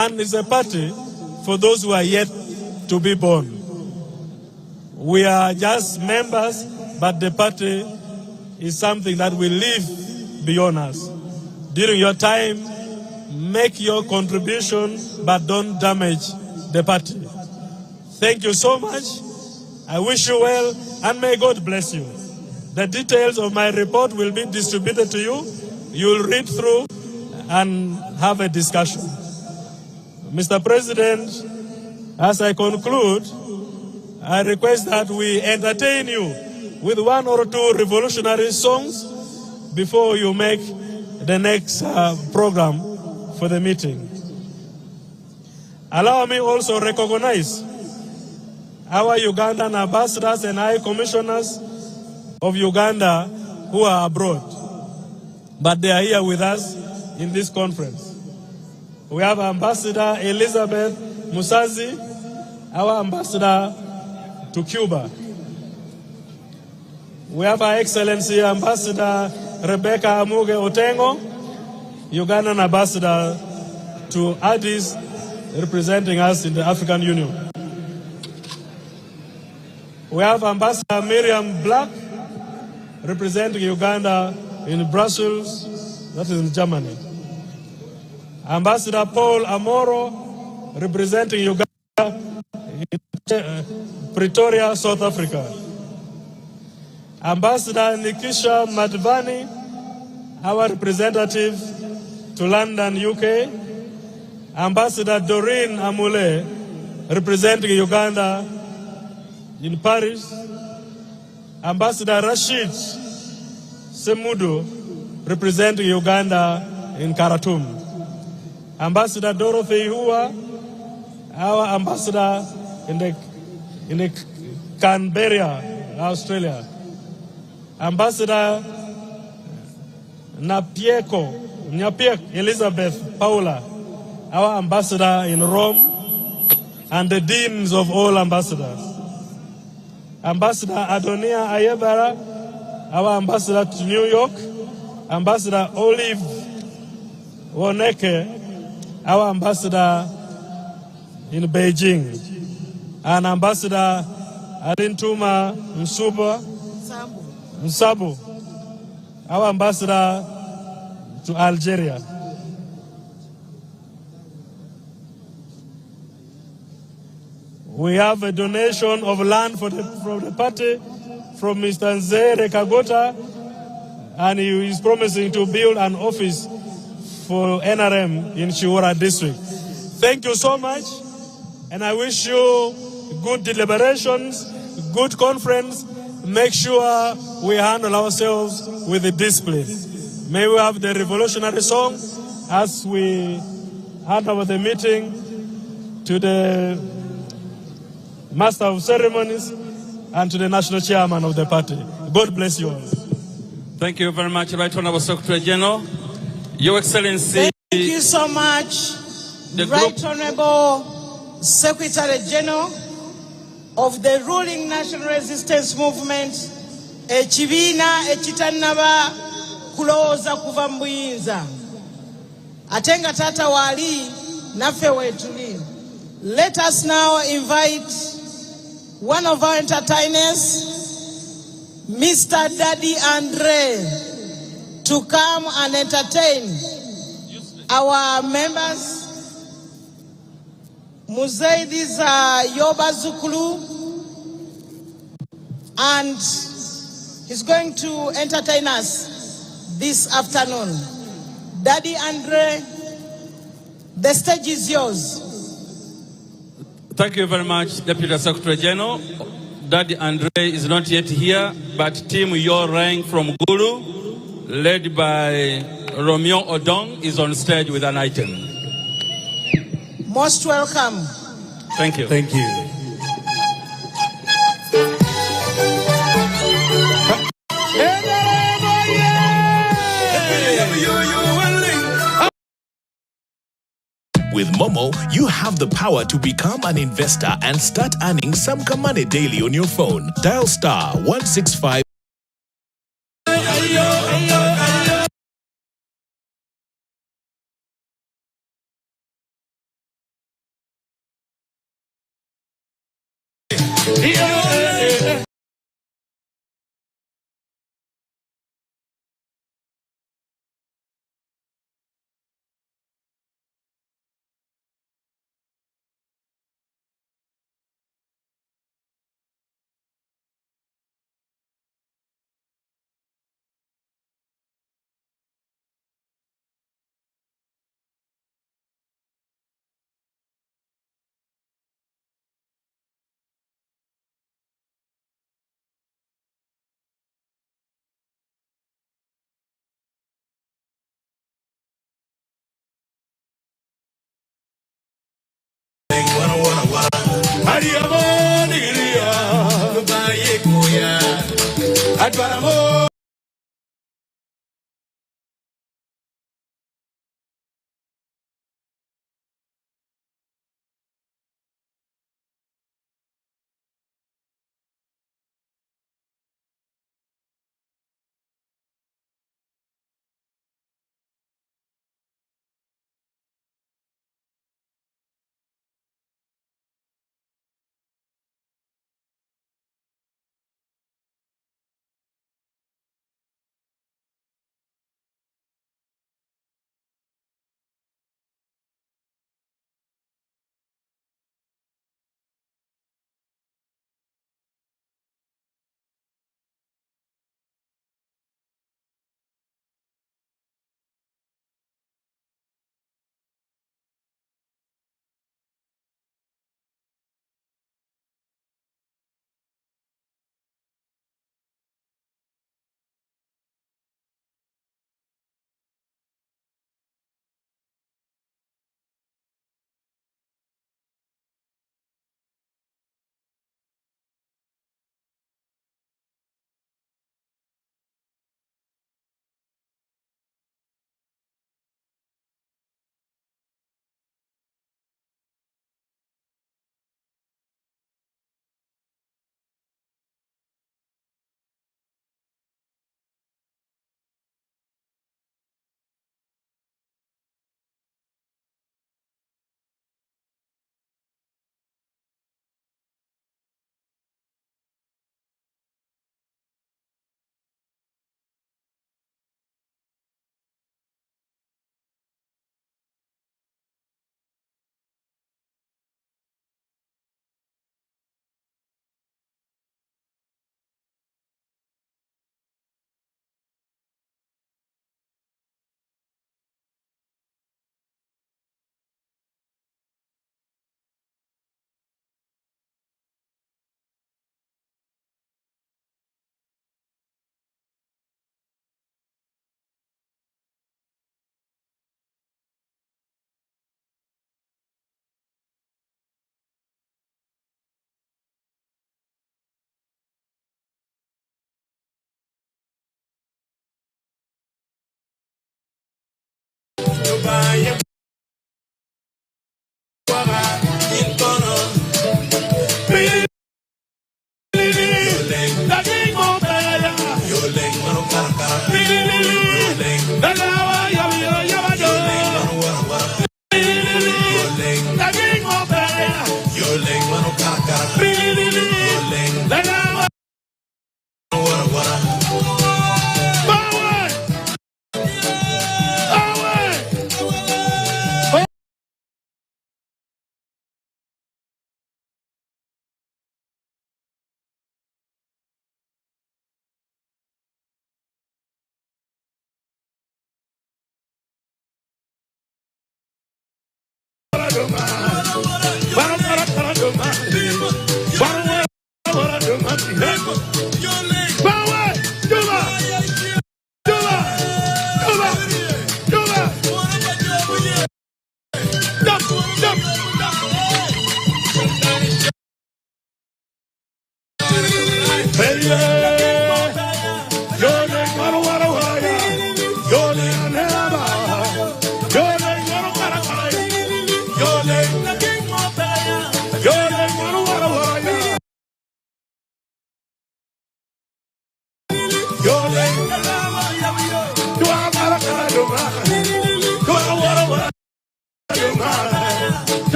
And it's a party for those who are yet to be born. We are just members, but the party is something that will live beyond us. During your time, make your contribution, but don't damage the party. Thank you so much. I wish you well, and may God bless you. The details of my report will be distributed to you. You'll read through and have a discussion. Mr. President, as I conclude, I request that we entertain you with one or two revolutionary songs before you make the next program for the meeting. Allow me also to recognize our Ugandan ambassadors and high commissioners of Uganda who are abroad, but they are here with us in this conference. We have Ambassador Elizabeth Musazi, our ambassador to Cuba. We have Her Excellency Ambassador Rebecca Amuge Otengo, Ugandan ambassador to Addis, representing us in the African Union. We have Ambassador Miriam Black, representing Uganda in Brussels, that is in Germany. Ambassador Paul Amoro, representing Uganda in Pretoria, South Africa. Ambassador Nikisha Madvani, our representative to London, UK. Ambassador Doreen Amule, representing Uganda in Paris. Ambassador Rashid Semudu, representing Uganda in Khartoum. Ambassador Dorothy Hua, our ambassador in the Canberra, Australia. Ambassador Napiek Elizabeth Paula, our ambassador in Rome, and the deans of all ambassadors. Ambassador Adonia Ayebara, our ambassador to New York. Ambassador Olive Woneke, our ambassador in Beijing. And Ambassador Alintuma Nsabu, our ambassador to Algeria. We have a donation of land from the party from Mr. Nzere Kagota, and he is promising to build an office for NRM in Chiwara district. Thank you so much, and I wish you good deliberations, good conference. Make sure we handle ourselves with the discipline. May we have the revolutionary song as we hand over the meeting to the Master of Ceremonies and to the National Chairman of the party. God bless you all. Thank you very much, Right Honorable Secretary General. Your Excellency. Thank you so much, Right Honorable Secretary General of the ruling National Resistance Movement, Chibina Echitanaba Kuloza kuva mbuyinza. Atenga tata wali nafe wetuli. Let us now invite one of our entertainers, Mr. Daddy Andre, to come and entertain our members. Museveni Yoba Zukulu, and he's going to entertain us this afternoon. Daddy Andre, the stage is yours. Thank you very much, Deputy Secretary General. Daddy Andre is not yet here, but Team Your Rank from Gulu, led by Romeo Odong, is on stage with an item. Most welcome. Thank you. Thank you. With Momo, you have the power to become an investor and start earning some money daily on your phone. Dial *165 Yeah.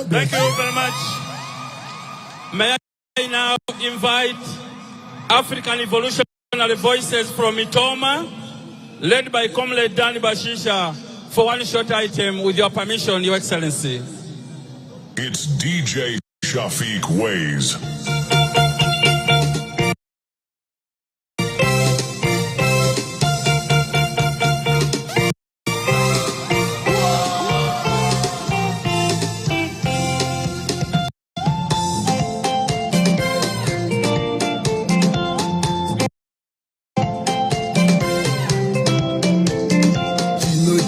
Thank you very much. May I now invite African Evolutionary Voices from Itoma, led by Comrade Danny Bashisha, for one short item, with your permission, Your Excellency. It's DJ Shafiq Ways.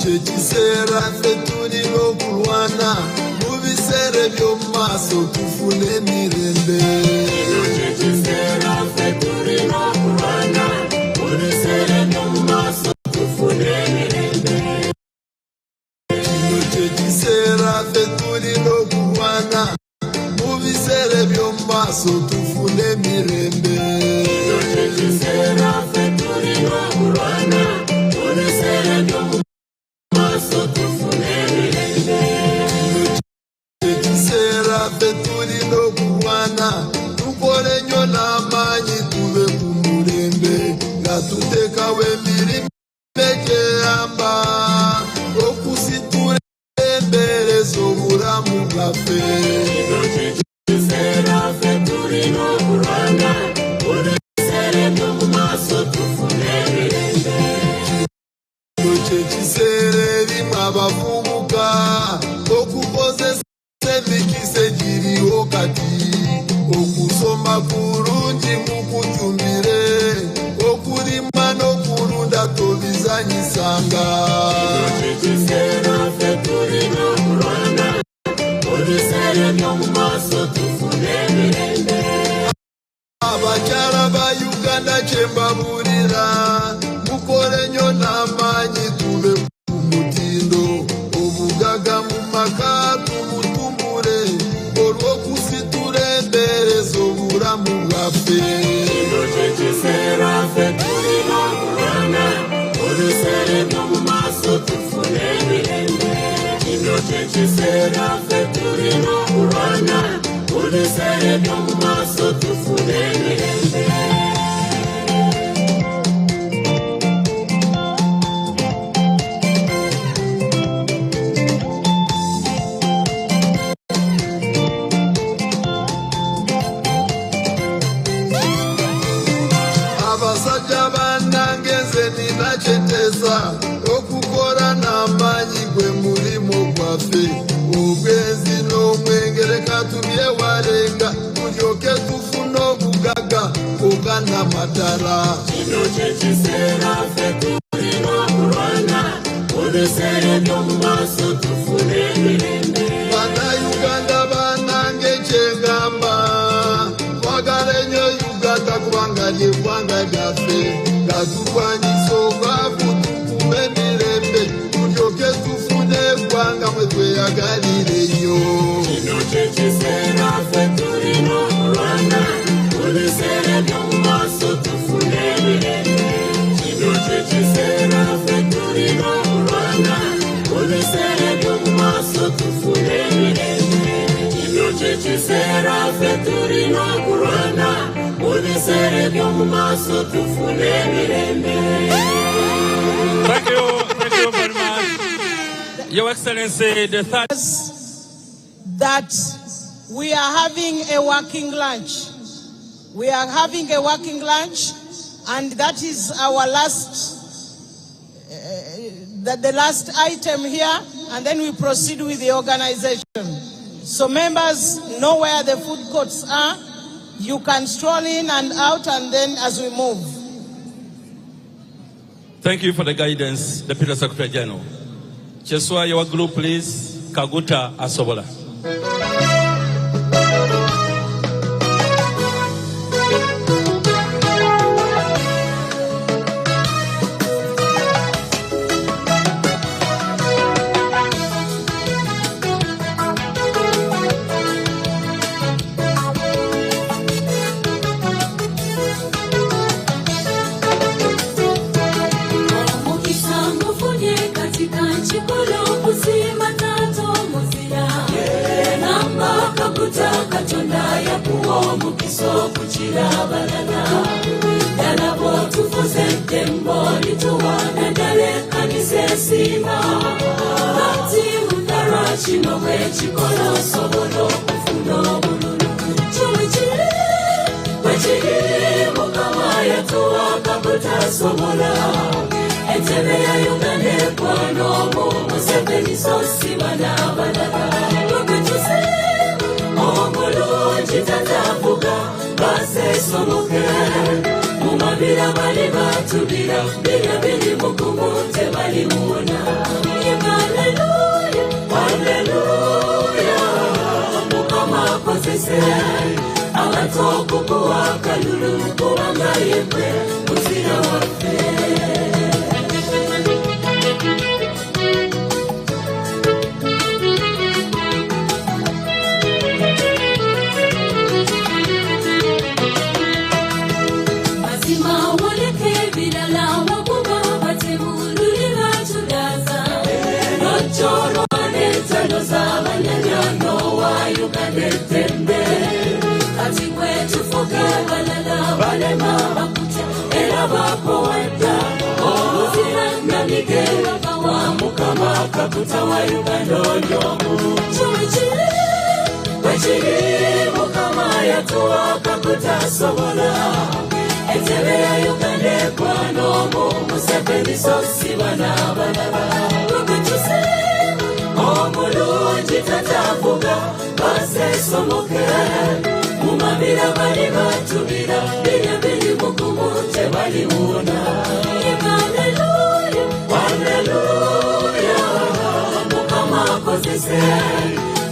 Chisera feturi no kurwana mubisere byo maso tufune mirembe. Chisera feturi no kurwana mubisere byo maso tufune mirembe. Chisera feturi no kurwana mubisere byo maso tufune mirembe. Chisera feturi no kurwana mubisere byo Chisera feturi no kuwana tukore nyo na manyi tuve kumurembe gatuteka we mirime amba okusiture mbere zobura mu gafe. Chisera feturi no kuwana urisere no maso tufune mirembe. Chisere rimabavubuka okukoze semikise jiri okati okusoma kurungi mukutumbire okulima n'okulunda tobizanyisanga. Chisera feturi no kurwana odisere byomumaso tufune mirembe. Abakyala ba Uganda kyembabuulira mukole nnyo n'amaanyi tube ku mutindo obugaga mu maka tubutumbule olw'okusitura embeereza obulamu bwaffe. Chisera feturi no kurwana odisere byomu maaso tufune mirembe. Chisera feturi no kurwana odisere byomu maaso tufune mirembe. Abasajja bannangeze ninacheteza okukora n'amaanyi gwe mulimo gwaffe obwenzi n'omwengereka tubyewalenga tulyoke tufune obugaga ogana madala. Kino kye kiseera ffe tuli n'okulwana odesere byomu maaso tufune emirembe. Bannayuganda bannange kyengamba twagala ennyo Uganda kubanga ly'eggwanga lyaffe gatulwanyisa obwavu tukume emirembe tulyoke tufune eggwanga mwe tweyagalire ennyo. Kino kye kiseera ffe tuli n'okulwana odesere byomu maaso tufune emirembe. Kino kye kiseera ffe tuli n'okulwana odesere byomu maaso tufune emirembe. Kino kye kiseera ffe tuli n'okulwana odesere byomu maaso tufune emirembe. Thank you very much, Your Excellency. The third that we are having a working lunch. We are having a working lunch, and that is our the last item here, and then we proceed with the organization. So members know where the food courts are. You can stroll in and out, and then as we move. Thank you for the guidance, Deputy Secretary General. Cheswa, your group, please. Kaguta Asobola. Katika chikolo kusima tato muzira namba kabuta katonda ya kuwo mukiso kuchira balana dana botu fose tembo lituwana dale kanise sima bati mundara chino we chikolo sobolo kufuno bululu chumichiri wechiri mukama yatuwa kabuta sobola Etebe ya yungane kwa nomo Museveni sosi wana balaka Lukutuse Omulu jitatafuga Base somoke Mumabila bali batubila Bila bili mukumute bali muona Hallelujah, hallelujah Mukama kosese Awatoku kuwa kalulu Kuwanga yekwe Muzira wafe Kabuta wa Uganda nyomu Chumichiri Wechiri mukama yatuwa kabuta sobola Etebe ya Uganda kwa nomu Museveni sosi wana balaba Lukutuse Omulu jitatafuga Base somoke Mumabila bali batubila Bila bili mukumute bali muona Hallelujah, hallelujah Kosese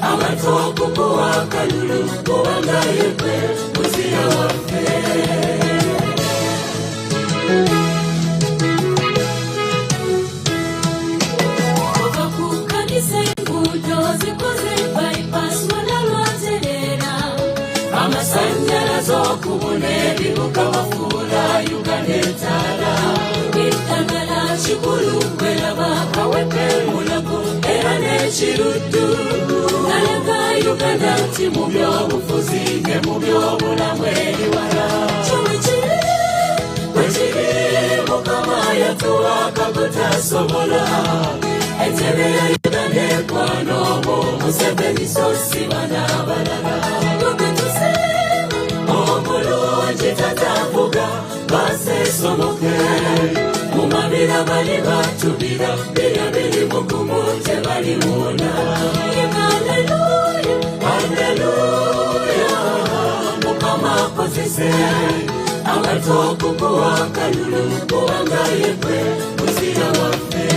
Amatoku kuwa kalulu Kuwanga yekwe Muzira wafe Kova kukanise ngudo Zikoze bypass Wanalwa terera Amasanyala zokubune Bibuka wafula Uganda etala Bitangala chikulu Kwela baka wepe mulago Chirudu Nalanga Uganda Timubyo bufuzi Ngemubyo bulamweli wala Chumichiri Wechiri mukama yatuwa kabuta sobola Etebe ya Uganda kwa nomo Museveni sosi wana balala Lukutuse Omulu jitatafuga Base somoke Mumabila bali batubila Bila bili mukumute bali muona Hallelujah, hallelujah Mukama kosese Amatoku kuwa kalulu Kuwanga yekwe Muzira wafe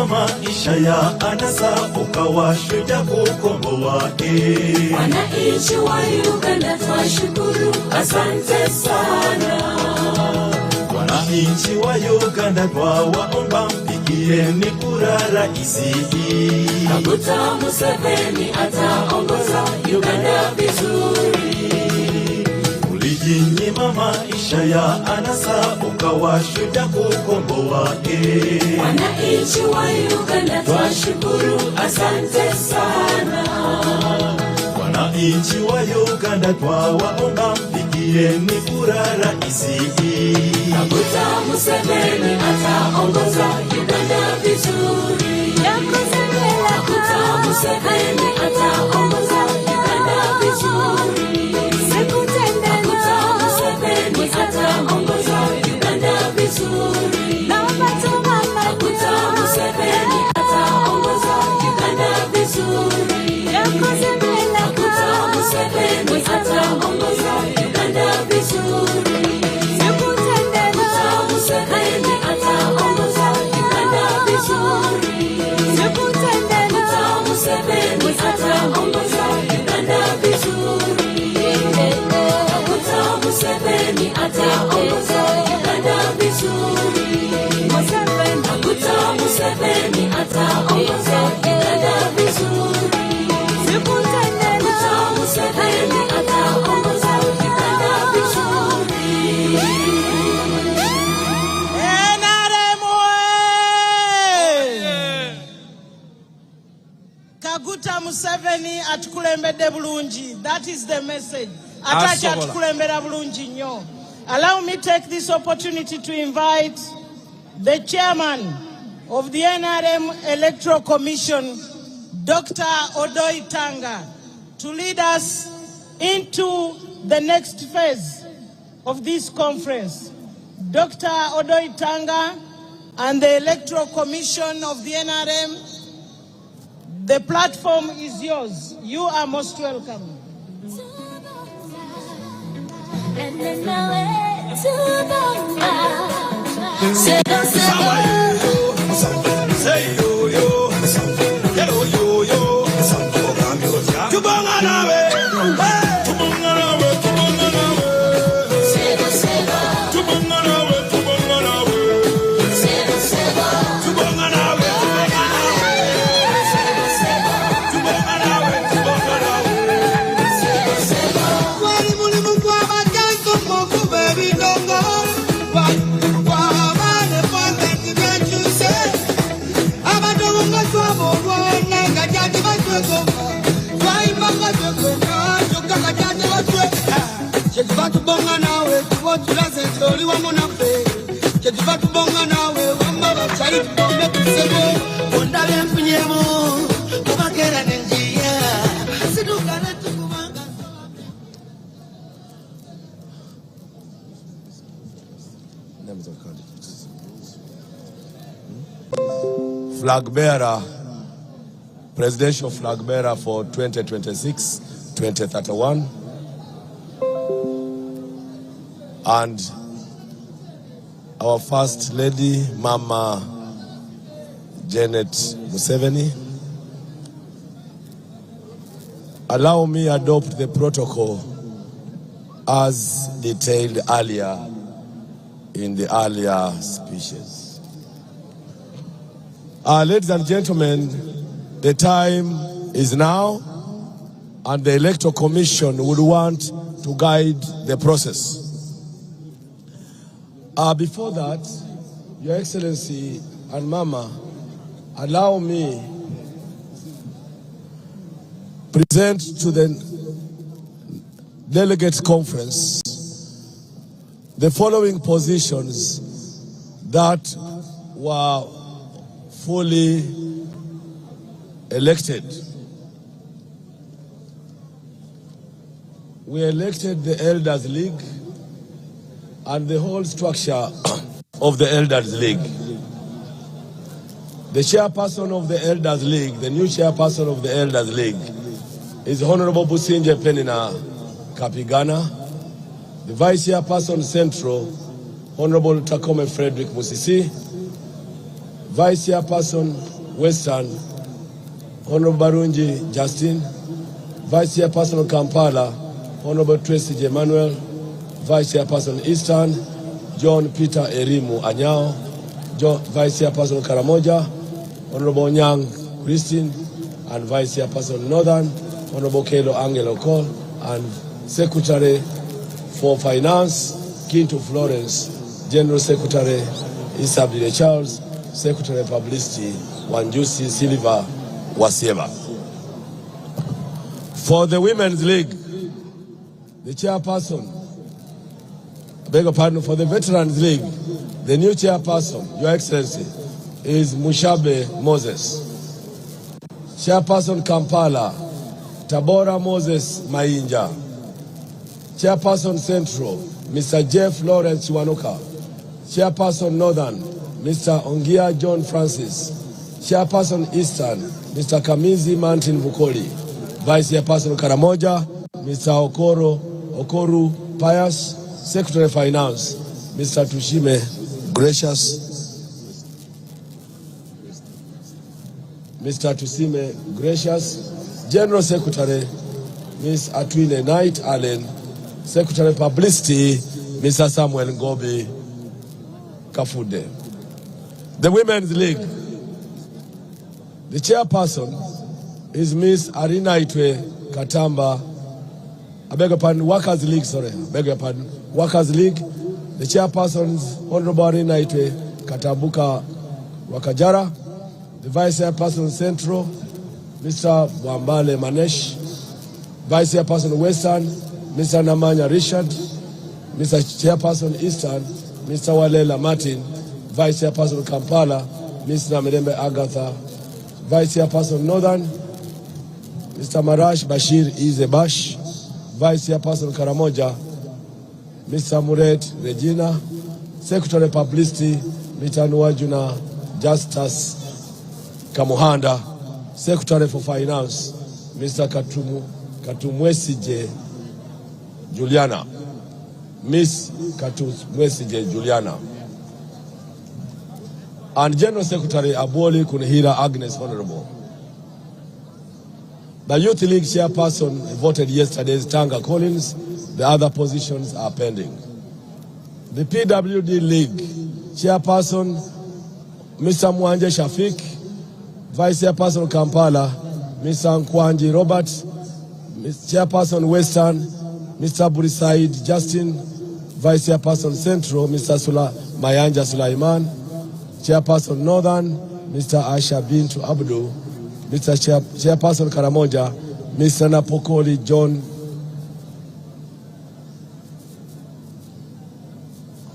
Maisha ya anasa ukawa shujaa kukomboa Wananchi wa Uganda twashukuru, asante sana. Wananchi wa Uganda twawaomba mpigieni kura raisi. Kaguta Museveni ataongoza Uganda vizuri. Ulijinyima maisha ya anasa ukawa shujaa kukomboa Wananchi wa Uganda twashukuru, asante sana. Wananchi wa Uganda twawaomba mpigieni kura raisi. Kaguta Museveni ataongoza Uganda vizuri. Kaguta Museveni ataongoza Uganda vizuri. Kaguta Museveni ataongoza Uganda vizuri. Kaguta Museveni ataongoza Uganda vizuri. Kaguta Museveni ataongoza Uganda vizuri. Kaguta Museveni ataongoza Uganda vizuri. Kaguta Museveni ataongoza Museveni atukulembedde bulungi. That is the message. Atachi atukulembera bulungi nnyo. Allow me to take this opportunity to invite the chairman of the Nrm Electoral Commission, Dr. Odoi Tanga, to lead us into the next phase of this conference. Dr. Odoi Tanga and the Electoral Commission of the NRM, the platform is yours. You are most welcome. Flag bearer, presidential flag bearer for 2026-2031, and our First Lady, Mama Janet Museveni. Allow me adopt the protocol as detailed earlier in the earlier speeches. Ladies and gentlemen, the time is now, and the Electoral Commission would want to guide the process. Before that, Your Excellency and Mama, allow me present to the Delegates Conference the following positions that were fully elected. We elected the Elders League and the whole structure of the Elders League. The chairperson of the Elders League, the new chairperson of the Elders League, is Honorable Businje Penina Kapigana. The vice chairperson Central, Honorable Takome Frederick Musisi. Vice chairperson Western, Honorable Barunji Justin. Vice chairperson of Kampala, Honorable Tracy J. Manuel. Vice chairperson Eastern, John Peter Erimu Anyao. Vice chairperson Karamoja, Honorable Nyang Christine. And Vice chairperson Northern, Honorable Kelo Angelo Cole. And Secretary for Finance, Kinto Florence. General Secretary Isabelle Charles. Secretary of Publicity, Wanjusi Silva Wasieva. For the Women's League, the chairperson, I beg your pardon, for the Veterans League, the new chairperson, Your Excellency, is Mushabe Moses. Chairperson Kampala, Tabora Moses Mainja. Chairperson Central, Mr. Jeff Lawrence Wanuka. Chairperson Northern, Mr. Ongia John Francis. Chairperson Eastern, Mr. Kamizi Martin Bukoli. Vice Chairperson Karamoja, Mr. Okoru Pius. Secretary of Finance, Mr. Tushime Gracious. Mr. Tusime Gracious. General Secretary, Ms. Atwine Knight Allen. Secretary of Publicity, Mr. Samuel Ngobi Kafude. The Women's League, the chairperson is Ms. Arina Itwe Katamba. I beg your pardon, Workers League, sorry. I beg your pardon. Workers League, the chairperson is Honorable Arina Itwe Katambuka Wakajara. The vice chairperson Central, Mr. Wambale Manesh, Vice Chairperson Western, Mr. Namanya Richard, Mr. Chairperson Eastern, Mr. Walela Martin, Vice Chairperson Kampala, Mr. Mirembe Agatha, Vice Chairperson Northern, Mr. Marash Bashir Izebash, Vice Chairperson Karamoja, Mr. Muret Regina, Secretary Publicity, Mr. Nuwajuna Justus Kamuhanda, Secretary for Finance, Mr. Katumwesije Juliana, Miss Katumwesije Juliana, and General Secretary Aboli Kunihira Agnes Honorable. The Youth League chairperson voted yesterday is Tanga Collins. The other positions are pending. The PWD League chairperson, Mr. Mwanje Shafik, Vice Chairperson Kampala, Mr. Nkwanji Robert, Chairperson Western, Mr. Burisaid Justin, Vice Chairperson Central, Mr. Mayanja Sulaiman, Chairperson Northern, Mr. Asha Bintu Abdu, Mr. Chairperson Karamoja, Mr. Napokoli John.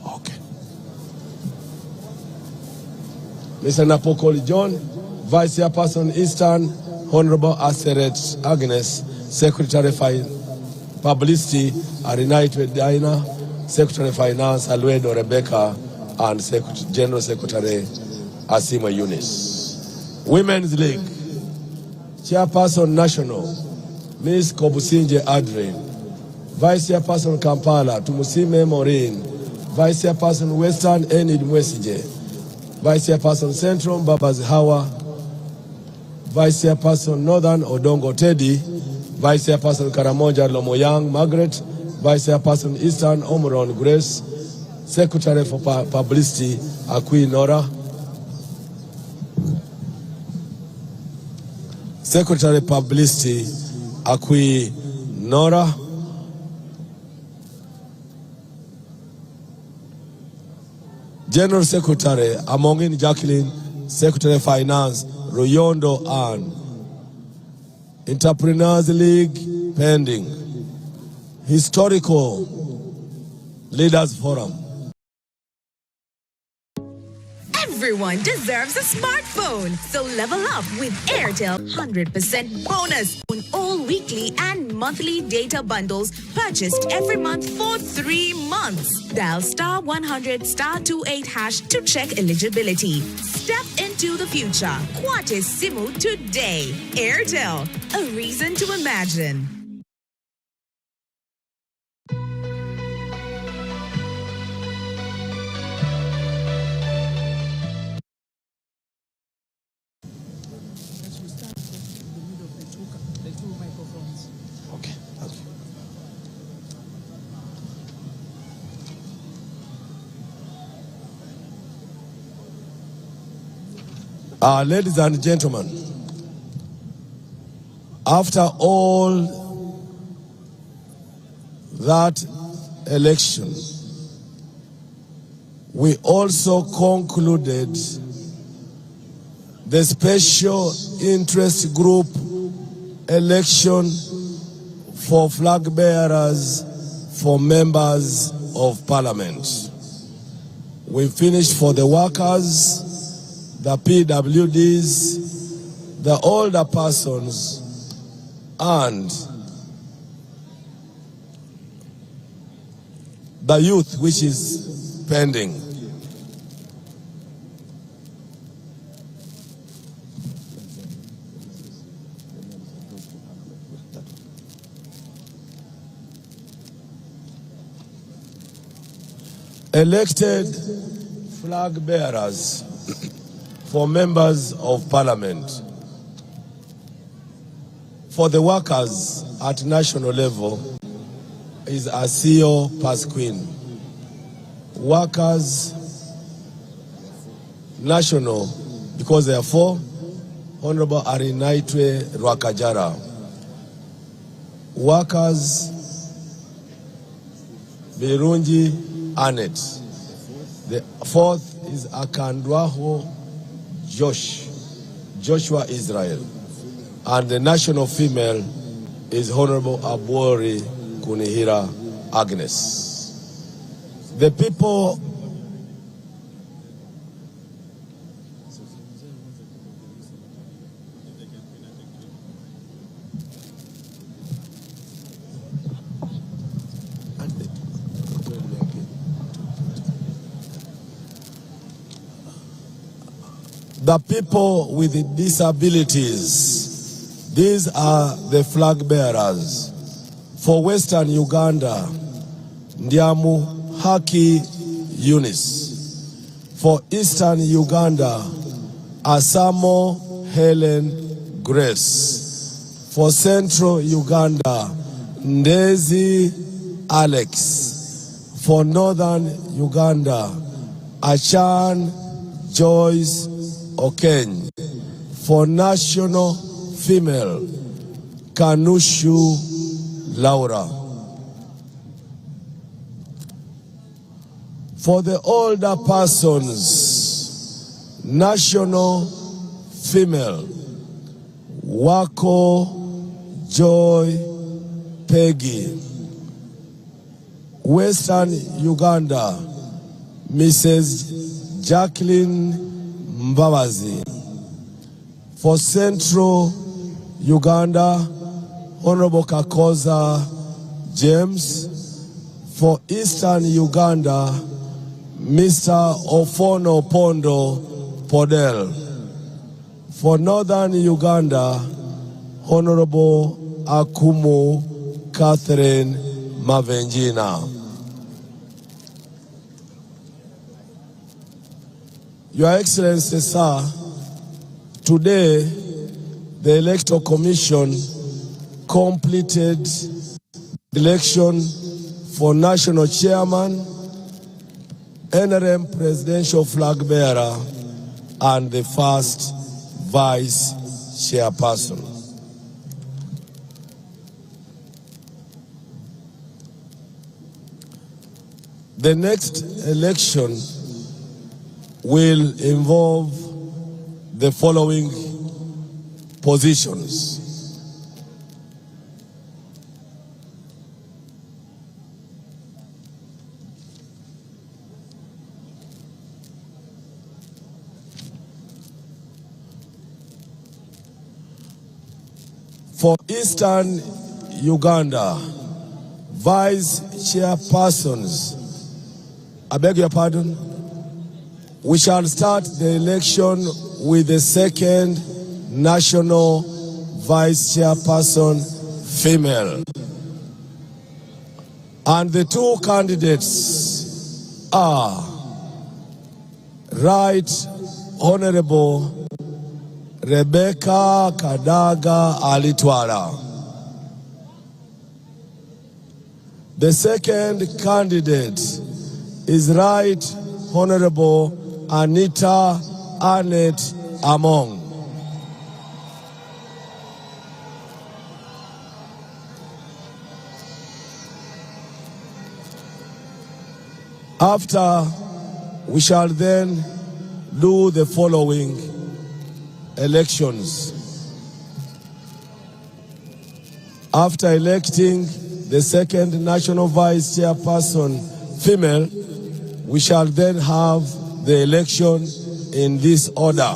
Okay. Mr. Napokoli John, Vice Chairperson Eastern, Honorable Aseret Agnes, Secretary for Publicity, Arinaitwe Daina, Secretary Finance, Alwedo Rebecca, and General Secretary Asima Yunis. Women's League, Chairperson National, Ms. Kobusinje Adrian, Vice Chairperson Kampala, Tumusime Maureen, Vice Chairperson Western, Enid Mwesije, Vice Chairperson Central, Babazi Hawa, Vice Chairperson Northern, Odongo Teddy, Vice Chairperson Karamoja Lomoyang Margaret, Vice Chairperson Eastern, Omron Grace, Secretary for Publicity, Akwi Nora, Secretary Publicity, Akwi Nora, General Secretary, Amongin Jacqueline, Secretary Finance, Royondo Ann. Entrepreneurs League, pending. Historical Leaders Forum. Everyone deserves a smartphone, so level up with Airtel 100% bonus on all weekly and monthly data bundles purchased every month for 3 months. Dial *100*28# to check eligibility. Step into the future. Quatis Simu today. Airtel, a reason to imagine. Ladies and gentlemen, after all that election, we also concluded the special interest group election for flag bearers for members of parliament. We finished for the workers, the PWDs, the older persons, and the youth, which is pending. Elected flag bearers for members of parliament. For the workers at national level is Asio Pasquin. Workers national, because there are 4, Honorable Arinaitwe Rwakajara. Workers Birungi Anet. The 4th is Akandwaho Joshua Israel. and the national female is Honorable Abwori Kunihira Agnes. The people with disabilities, these are the flag bearers. For Western Uganda, Ndiamu Haki Eunice. For Eastern Uganda, Asamo Helen Grace. For Central Uganda, Ndezi Alex. For Northern Uganda, Achan Joyce Okeny. For National Female, Kanushu Laura. For the older persons, National Female, Wako Joy Peggy. Western Uganda, Mrs. Jacqueline Mbabazi. For Central Uganda, Honorable Kakoza James. For Eastern Uganda, Mr. Ofono Pondo Podel. For Northern Uganda, Honorable Akumu Catherine Mavenjina. Your Excellency, sir, today the Electoral Commission completed the election for National Chairman, Nrm Presidential Flag Bearer, and the first Vice Chairperson. The next election will involve the following positions. For Eastern Uganda, Vice Chairpersons, I beg your pardon, we shall start the election with the second National Vice Chairperson female. And the two candidates are Right Honorable Rebecca Kadaga Alitwala. The second candidate is Right Honorable Anita Annette Among. After, we shall then do the following elections. After electing the second National Vice Chairperson female, we shall then have the election in this order.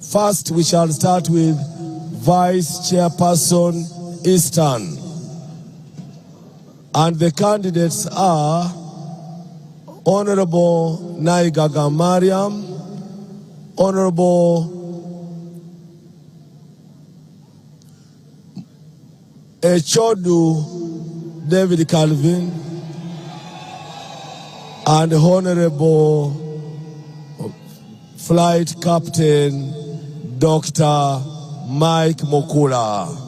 First, we shall start with Vice Chairperson Eastern. And the candidates are Honorable Naigaga Mariam, Honorable Echodu David Calvin, and Honorable Flight Captain Dr. Mike Mokula.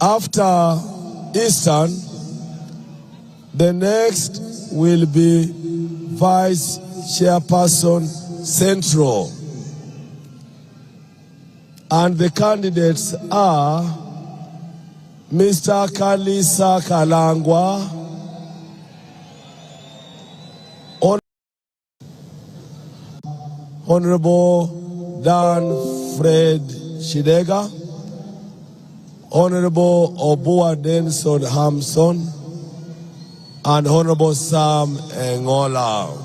After Eastern, the next will be Vice Chairperson Central. And the candidates are Mr. Kalisa Kalangwa, Honorable Dan Fred Shidega, Honorable Obua Denson Hamson, and Honorable Sam Engola.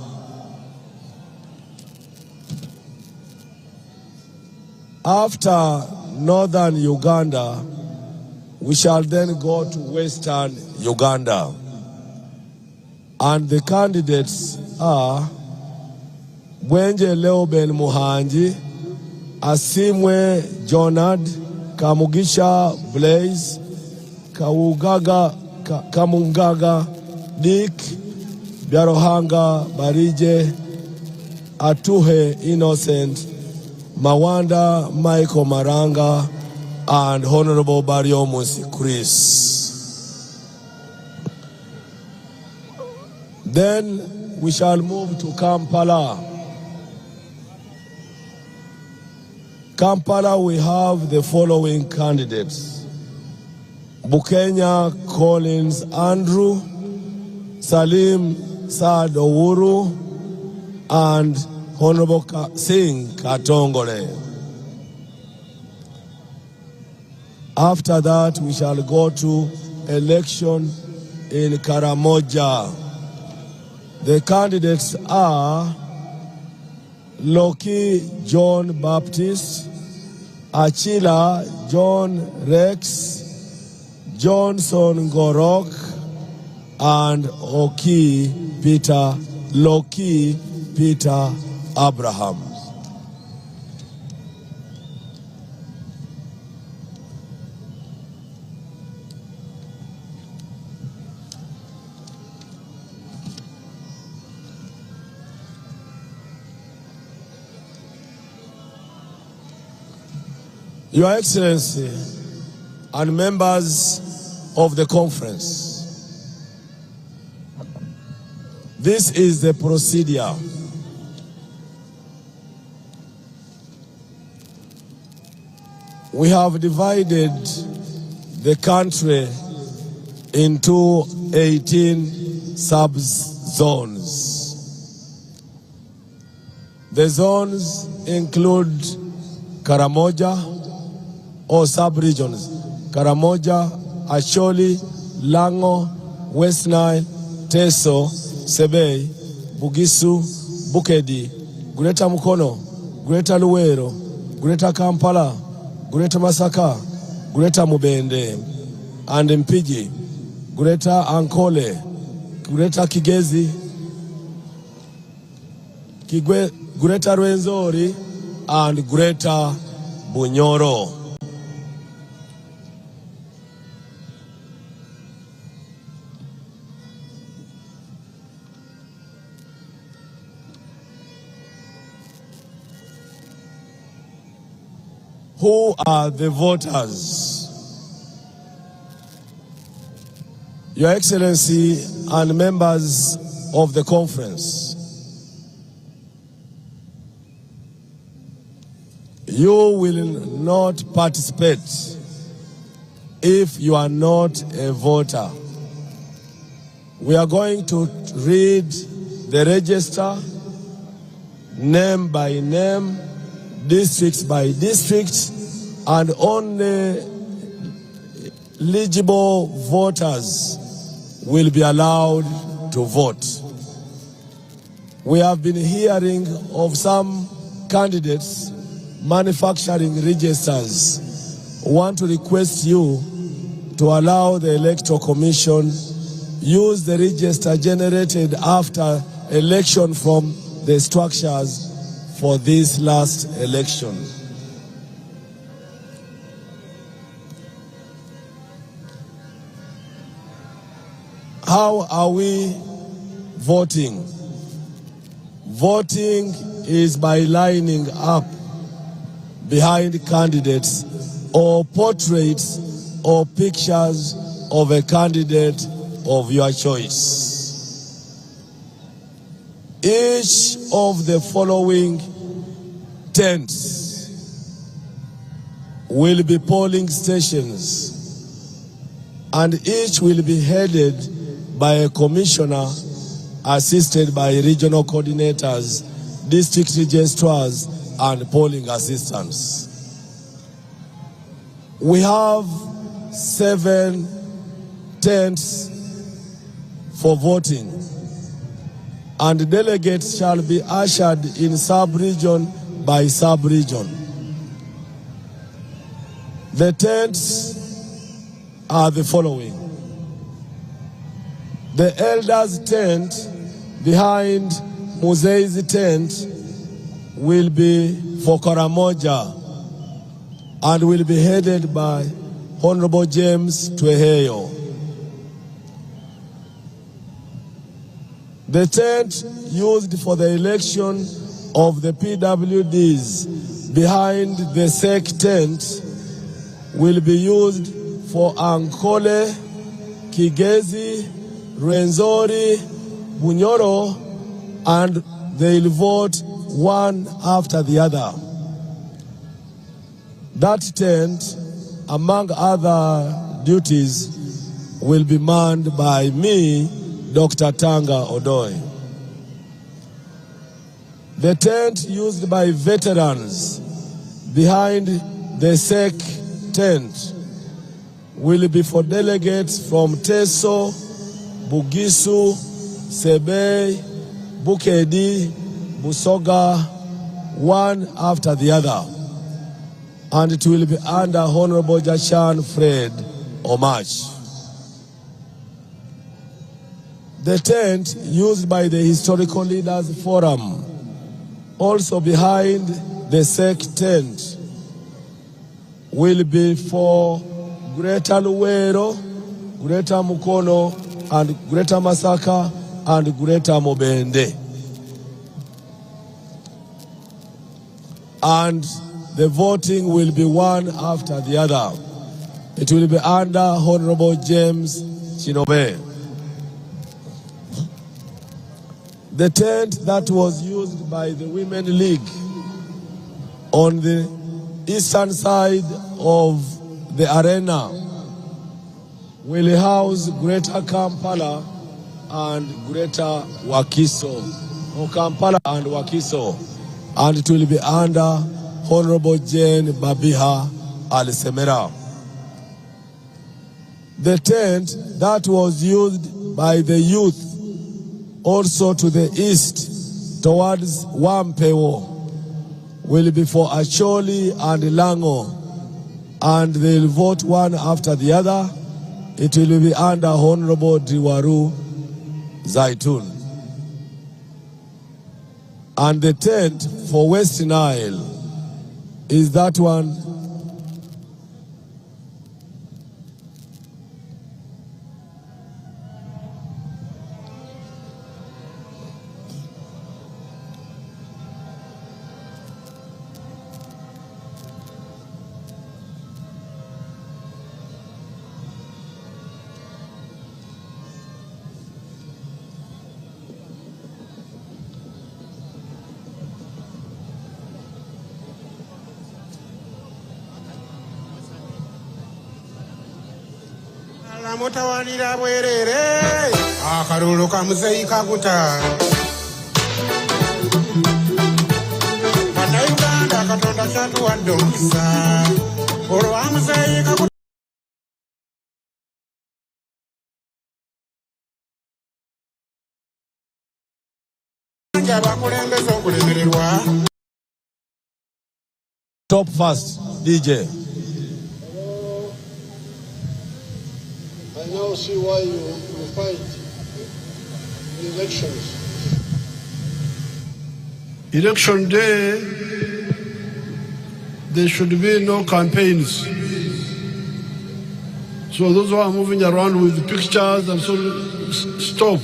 After northern Uganda, we shall then go to western Uganda. And the candidates are Bwenje Leoben Muhanji, Asimwe Jonad, Kamugisha Blaze, Kamungaga Dick, Biarohanga Barije, Atuhe Innocent, Mawanda Michael Maranga, and Honorable Bariomusi Chris. Then we shall move to Kampala. Kampala, we have the following candidates: Bukenya Collins Andrew, Salim Saad Owuru, and Honorable Singh Katongole. After that, we shall go to election in Karamoja. The candidates are Loki John Baptist, Achila John Rex, Johnson Gorok, and Loki Peter Abraham. Your Excellency and members of the conference, this is the procedure. We have divided the country into 18 sub-zones. The zones include Karamoja, or sub-regions: Karamoja, Acholi, Lango, West Nile, Teso, Sebei, Bugisu, Bukedi, Greater Mukono, Greater Luwero, Greater Kampala, Greater Masaka, Greater Mubende, and Mpigi, Greater Ankole, Greater Kigezi, Greater Rwenzori, and Greater Bunyoro. Who are the voters? Your Excellency and members of the conference, you will not participate if you are not a voter. We are going to read the register name by name, district by district, and only eligible voters will be allowed to vote. We have been hearing of some candidates manufacturing registers. I want to request you to allow the Electoral Commission use the register generated after election from the structures for this last election. How are we voting? Voting is by lining up behind candidates or portraits or pictures of a candidate of your choice. Each of the following tents will be polling stations, and each will be headed by a commissioner assisted by regional coordinators district registrars, and polling assistants. We have 7 tents for voting, and delegates shall be ushered in sub-region by sub-region. The tents are the following. The elders' tent behind Museveni's tent will be for Karamoja and will be headed by Honorable James Tweheyo. The tent used for the election of the PWDs behind the SEC tent will be used for Ankole, Kigezi, Rwenzori, Bunyoro, and they'll vote one after the other. That tent, among other duties, will be manned by me, Dr. Tanga Odoi. The tent used by veterans behind the SEC tent will be for delegates from Teso, Bugisu, Sebei, Bukedi, Busoga, one after the other. And it will be under Honorable Jashan Fred Omach. The tent used by the Historical Leaders Forum, also behind the SEC tent, will be for Greater Luwero, Greater Mukono, and Greater Masaka, and Greater Mobende. And the voting will be one after the other. It will be under Honorable James Chinobe. The tent that was used by the Women League on the eastern side of the arena will house Greater Kampala and Greater Wakiso, or Kampala and Wakiso, and it will be under Honorable Jane Babiha Al-Semera. The tent that was used by the youth also to the east towards Wampewo will be for Acholi and Lango, and they'll vote one after the other. It will be under Honorable Diwaru Zaitun. And the tent for West Nile is that one mutawanira bwerere akarulu ka Muzeyi kaguta Bannayuganda Katonda kyatuwadde omukisa olwa Muzeyi kaguta abakulembeze okulemererwa. Top first, DJ. I now see why you fight the elections. Election day, there should be no campaigns. So those who are moving around with pictures and so stop.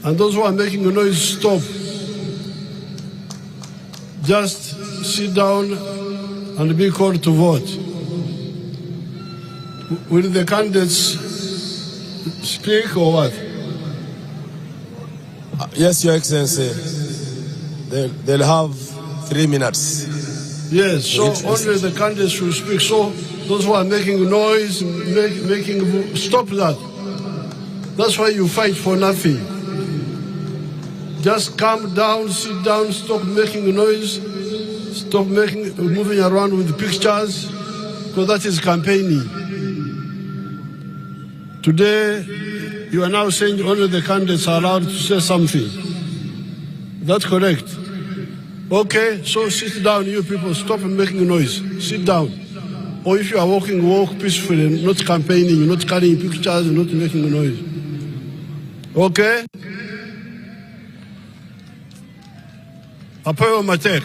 And those who are making a noise, stop. Just sit down and be called to vote. Will the candidates speak or what? Yes, Your Excellency. They'll have 3 minutes. Yes, so only the candidates should speak. So those who are making noise, stop that. That's why you fight for nothing. just calm down, sit down, stop making noise, stop moving around with pictures, because that is campaigning. Today, you are now saying only the candidates are allowed to say something. That's correct. Okay, so sit down, you people, stop making noise. Sit down. Or if you are walking, walk peacefully, not campaigning, not carrying pictures, not making noise. Okay? Apoyo mater.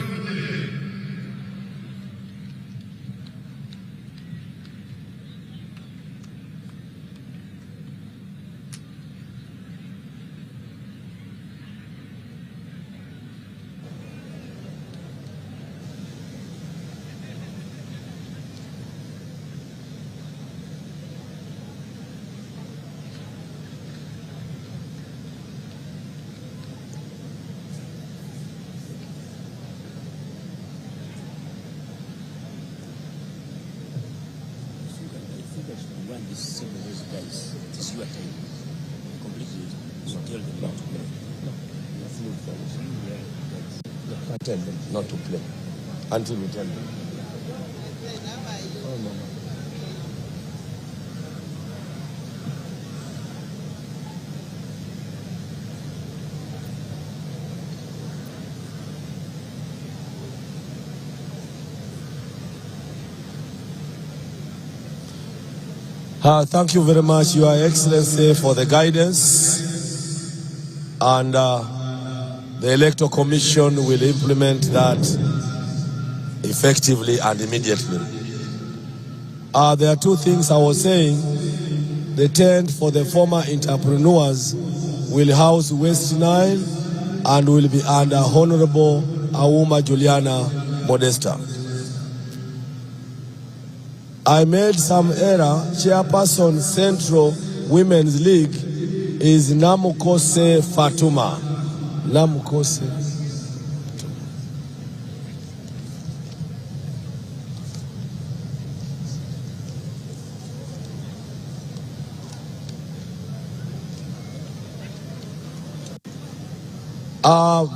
Tell them not to play until we tell them. Thank you very much, Your Excellency, for the guidance, and the Electoral Commission will implement that effectively and immediately. There are two things I was saying. The tent for the former entrepreneurs will house West Nile and will be under Honorable Auma Juliana Modesta. I made some error. Chairperson Central Women's League is Namukose Fatuma. Namukose.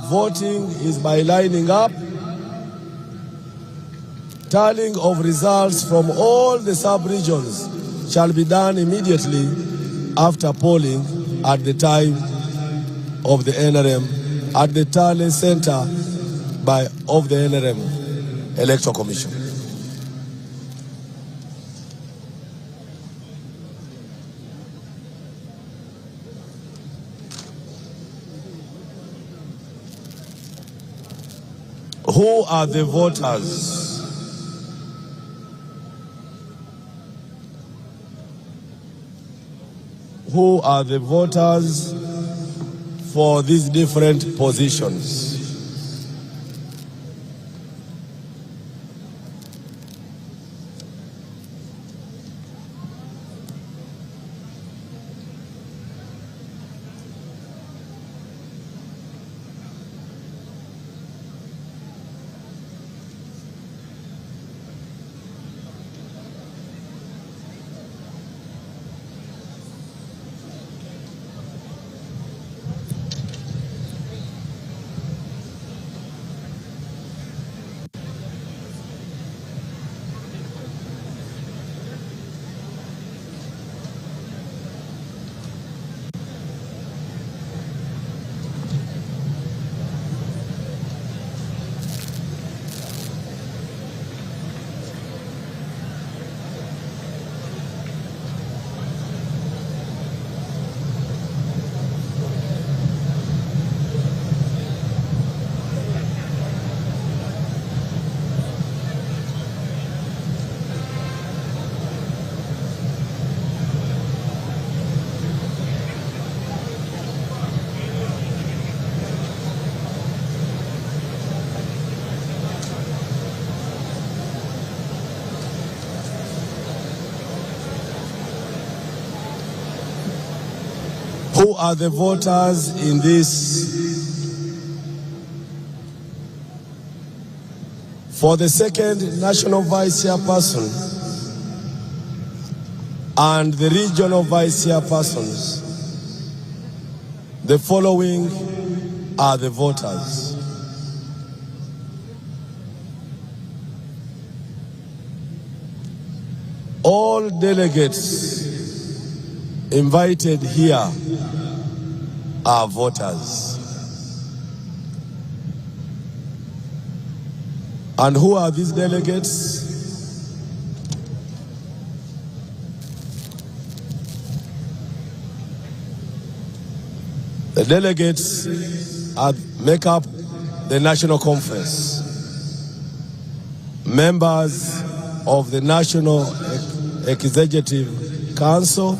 Voting is by lining up. Tallying of results from all the sub-regions shall be done immediately after polling at the time of the NRM, at the tally center of the NRM Electoral Commission. Who are the voters? Who are the voters for these different positions? Who are the voters in this? For the second national vice chairperson and the regional vice chairpersons, the following are the voters. All delegates invited here are voters. And who are these delegates? The delegates make up the National Conference, members of the National Executive Council,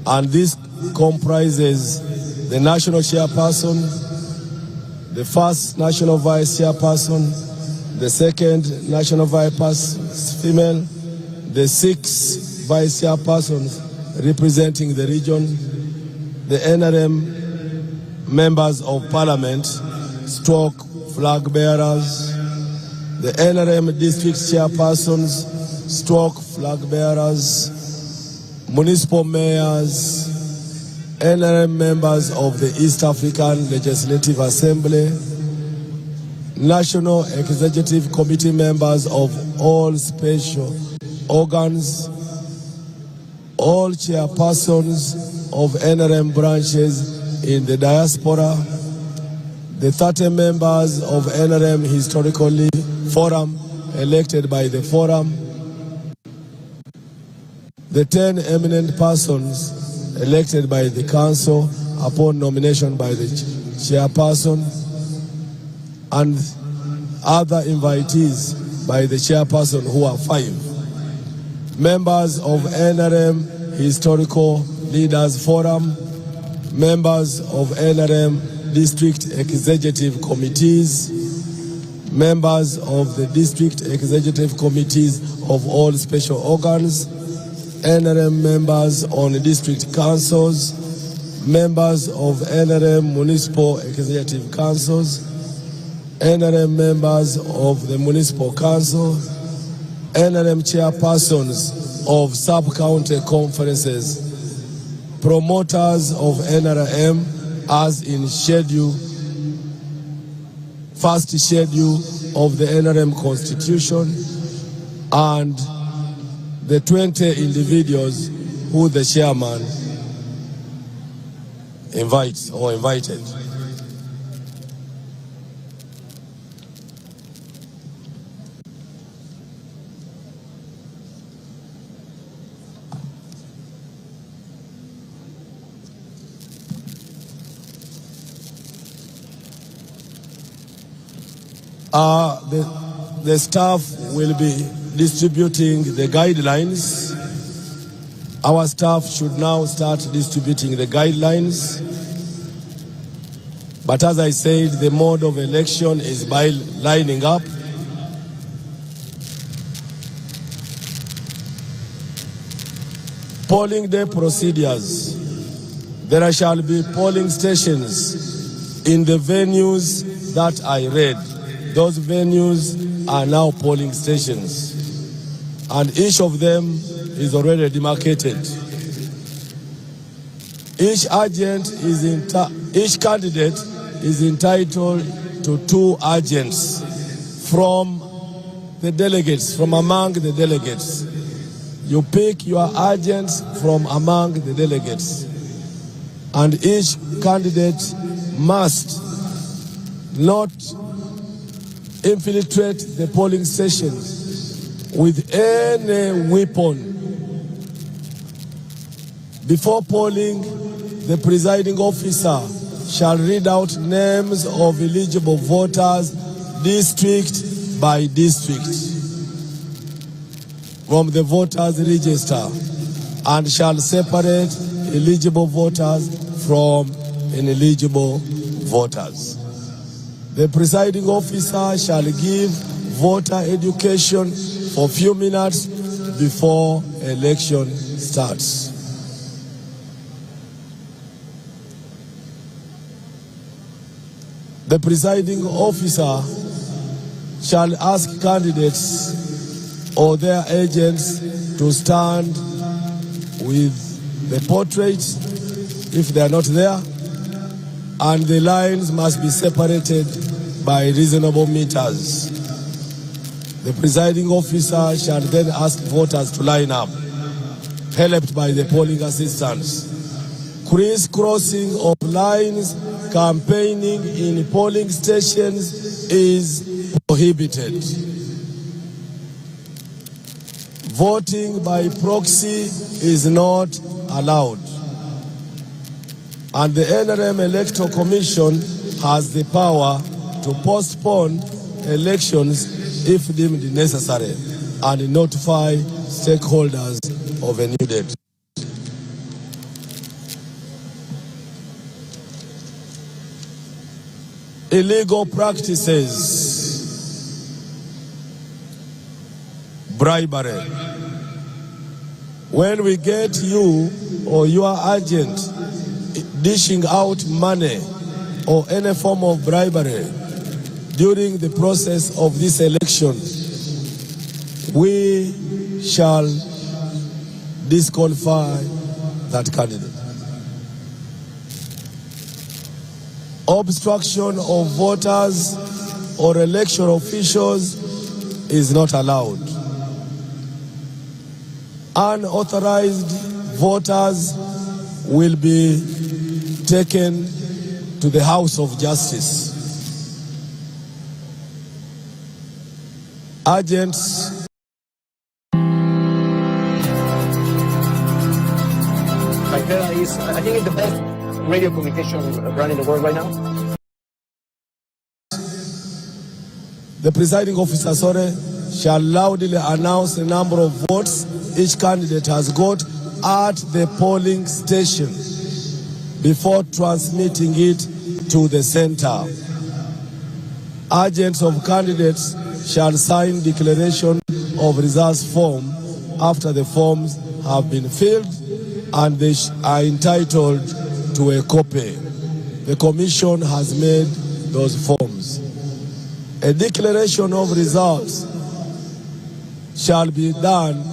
and this comprises the National Chairperson, the first National Vice Chairperson, the second National Vice female, the 6 Vice Chairpersons representing the region, the NRM members of Parliament, stroke flag bearers, the NRM district chairpersons, stroke flag bearers, municipal mayors, NRM members of the East African Legislative Assembly, National Executive Committee members of all special organs, all chairpersons of NRM branches in the diaspora, the 30 members of NRM Historical Forum elected by the Forum, the 10 eminent persons elected by the Council upon nomination by the Chairperson, and other invitees by the Chairperson, who are 5. Members of NRM Historical Leaders Forum, members of NRM District Executive Committees, members of the District Executive Committees of all special organs, NRM members on district councils, members of NRM Municipal Executive Councils, NRM members of the Municipal Council, NRM chairpersons of sub-county conferences, promoters of NRM as in first schedule of the NRM Constitution, and the 20 individuals who the chairman invites or invited. The staff will be distributing the guidelines. Our staff should now start distributing the guidelines. But as I said, the mode of election is by lining up. Polling day procedures. There shall be polling stations in the venues that I read. Those venues are now polling stations, and each of them is already demarcated. Each candidate is entitled to 2 agents from the delegates, from among the delegates. You pick your agents from among the delegates, and each candidate must not infiltrate the polling station with any weapon. Before polling, the presiding officer shall read out names of eligible voters district by district from the voters register, and shall separate eligible voters from ineligible voters. The presiding officer shall give voter education for a few minutes before election starts. The presiding officer shall ask candidates or their agents to stand with the portrait if they are not there, and the lines must be separated by reasonable meters. The presiding officer shall then ask voters to line up, helped by the polling assistants. Crisscrossing of lines campaigning in polling stations is prohibited. Voting by proxy is not allowed. And the Nrm Electoral Commission has the power to postpone elections if deemed necessary and notify stakeholders of a new date. Illegal practices, bribery. When we get you or your agent dishing out money or any form of bribery during the process of this election, we shall disqualify that candidate. Obstruction of voters or election officials is not allowed. Unauthorized voters will be taken to the House of Justice. Agents is, I think, it's the best radio communication brand in the world right now. The presiding officer, shall loudly announce the number of votes each candidate has got at the polling station before transmitting it to the center. Agents of candidates shall sign declaration of results form after the forms have been filled and they are entitled to a copy. The commission has made those forms. A declaration of results shall be done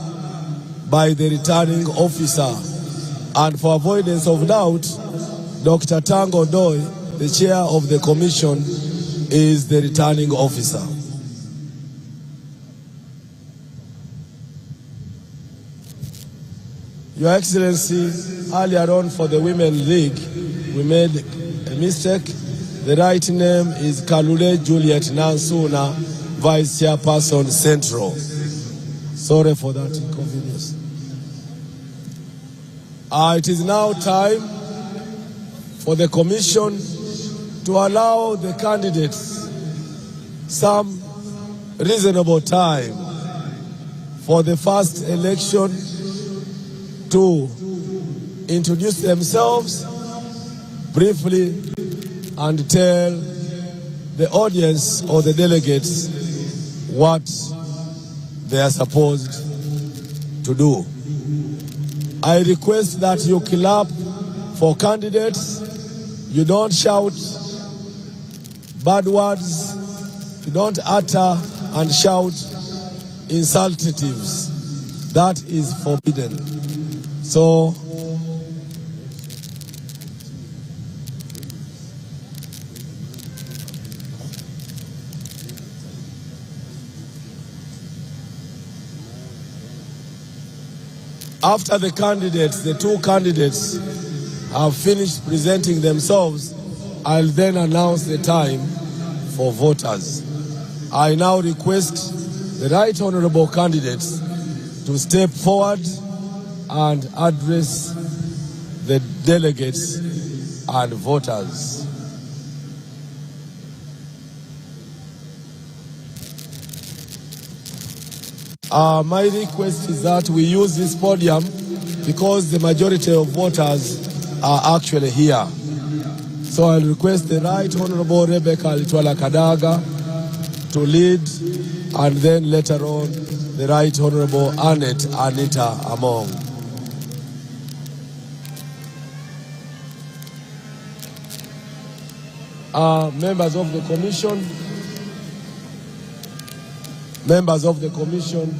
by the returning officer. And for avoidance of doubt, Dr. Tango Doi, the chair of the commission, is the returning officer. Your Excellency, earlier on for the Women League, we made a mistake. The right name is Kalule Juliet Nansuna, Vice Chairperson Central. Sorry for that inconvenience. It is now time for the commission to allow the candidates some reasonable time for the first election to introduce themselves briefly and tell the audience or the delegates what they are supposed to do. I request that you clap for candidates. You don't shout bad words. You don't utter and shout insultatives. That is forbidden. So, after the candidates, the two candidates have finished presenting themselves, I'll then announce the time for voters. I now request the right honorable candidates to step forward and address the delegates and voters. My request is that we use this podium because the majority of voters are actually here. So I'll request the Right Honorable Rebecca Litwala Kadaga to lead, and then later on the Right Honorable Annette Anita Among. Members of the commission,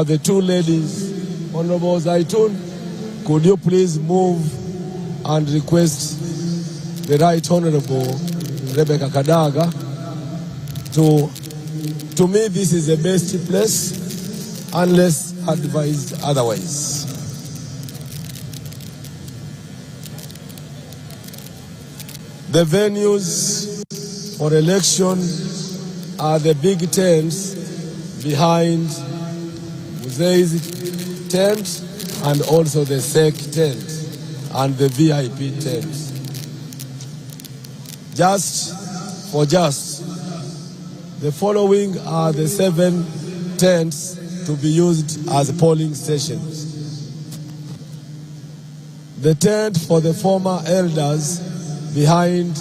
the two ladies, Honorable Zaitun, could you please move and request the Right Honorable Rebecca Kadaga. To me, this is the best place, unless advised otherwise. The venues for election are the big tents behind Museveni's tent, and also the SEC tent and the VIP tent. The following are the 7 tents to be used as polling stations. The tent for the former elders behind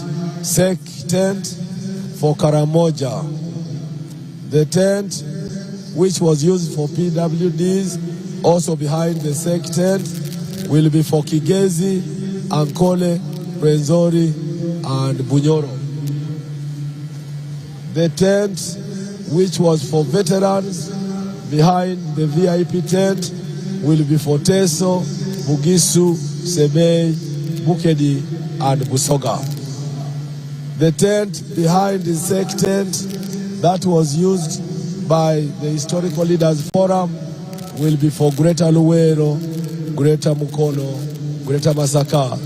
SEC tent for Karamoja. The tent which was used for PWDs, also behind the SEC tent, will be for Kigezi, Ankole, Rwenzori, and Bunyoro. The tent which was for veterans behind the VIP tent will be for Teso, Bugisu, Sebei, Bukedi, and Busoga. The tent behind the SEC tent that was used by the Historical Leaders Forum will be for Greater Luwero, Greater Mukono, Greater Masaka,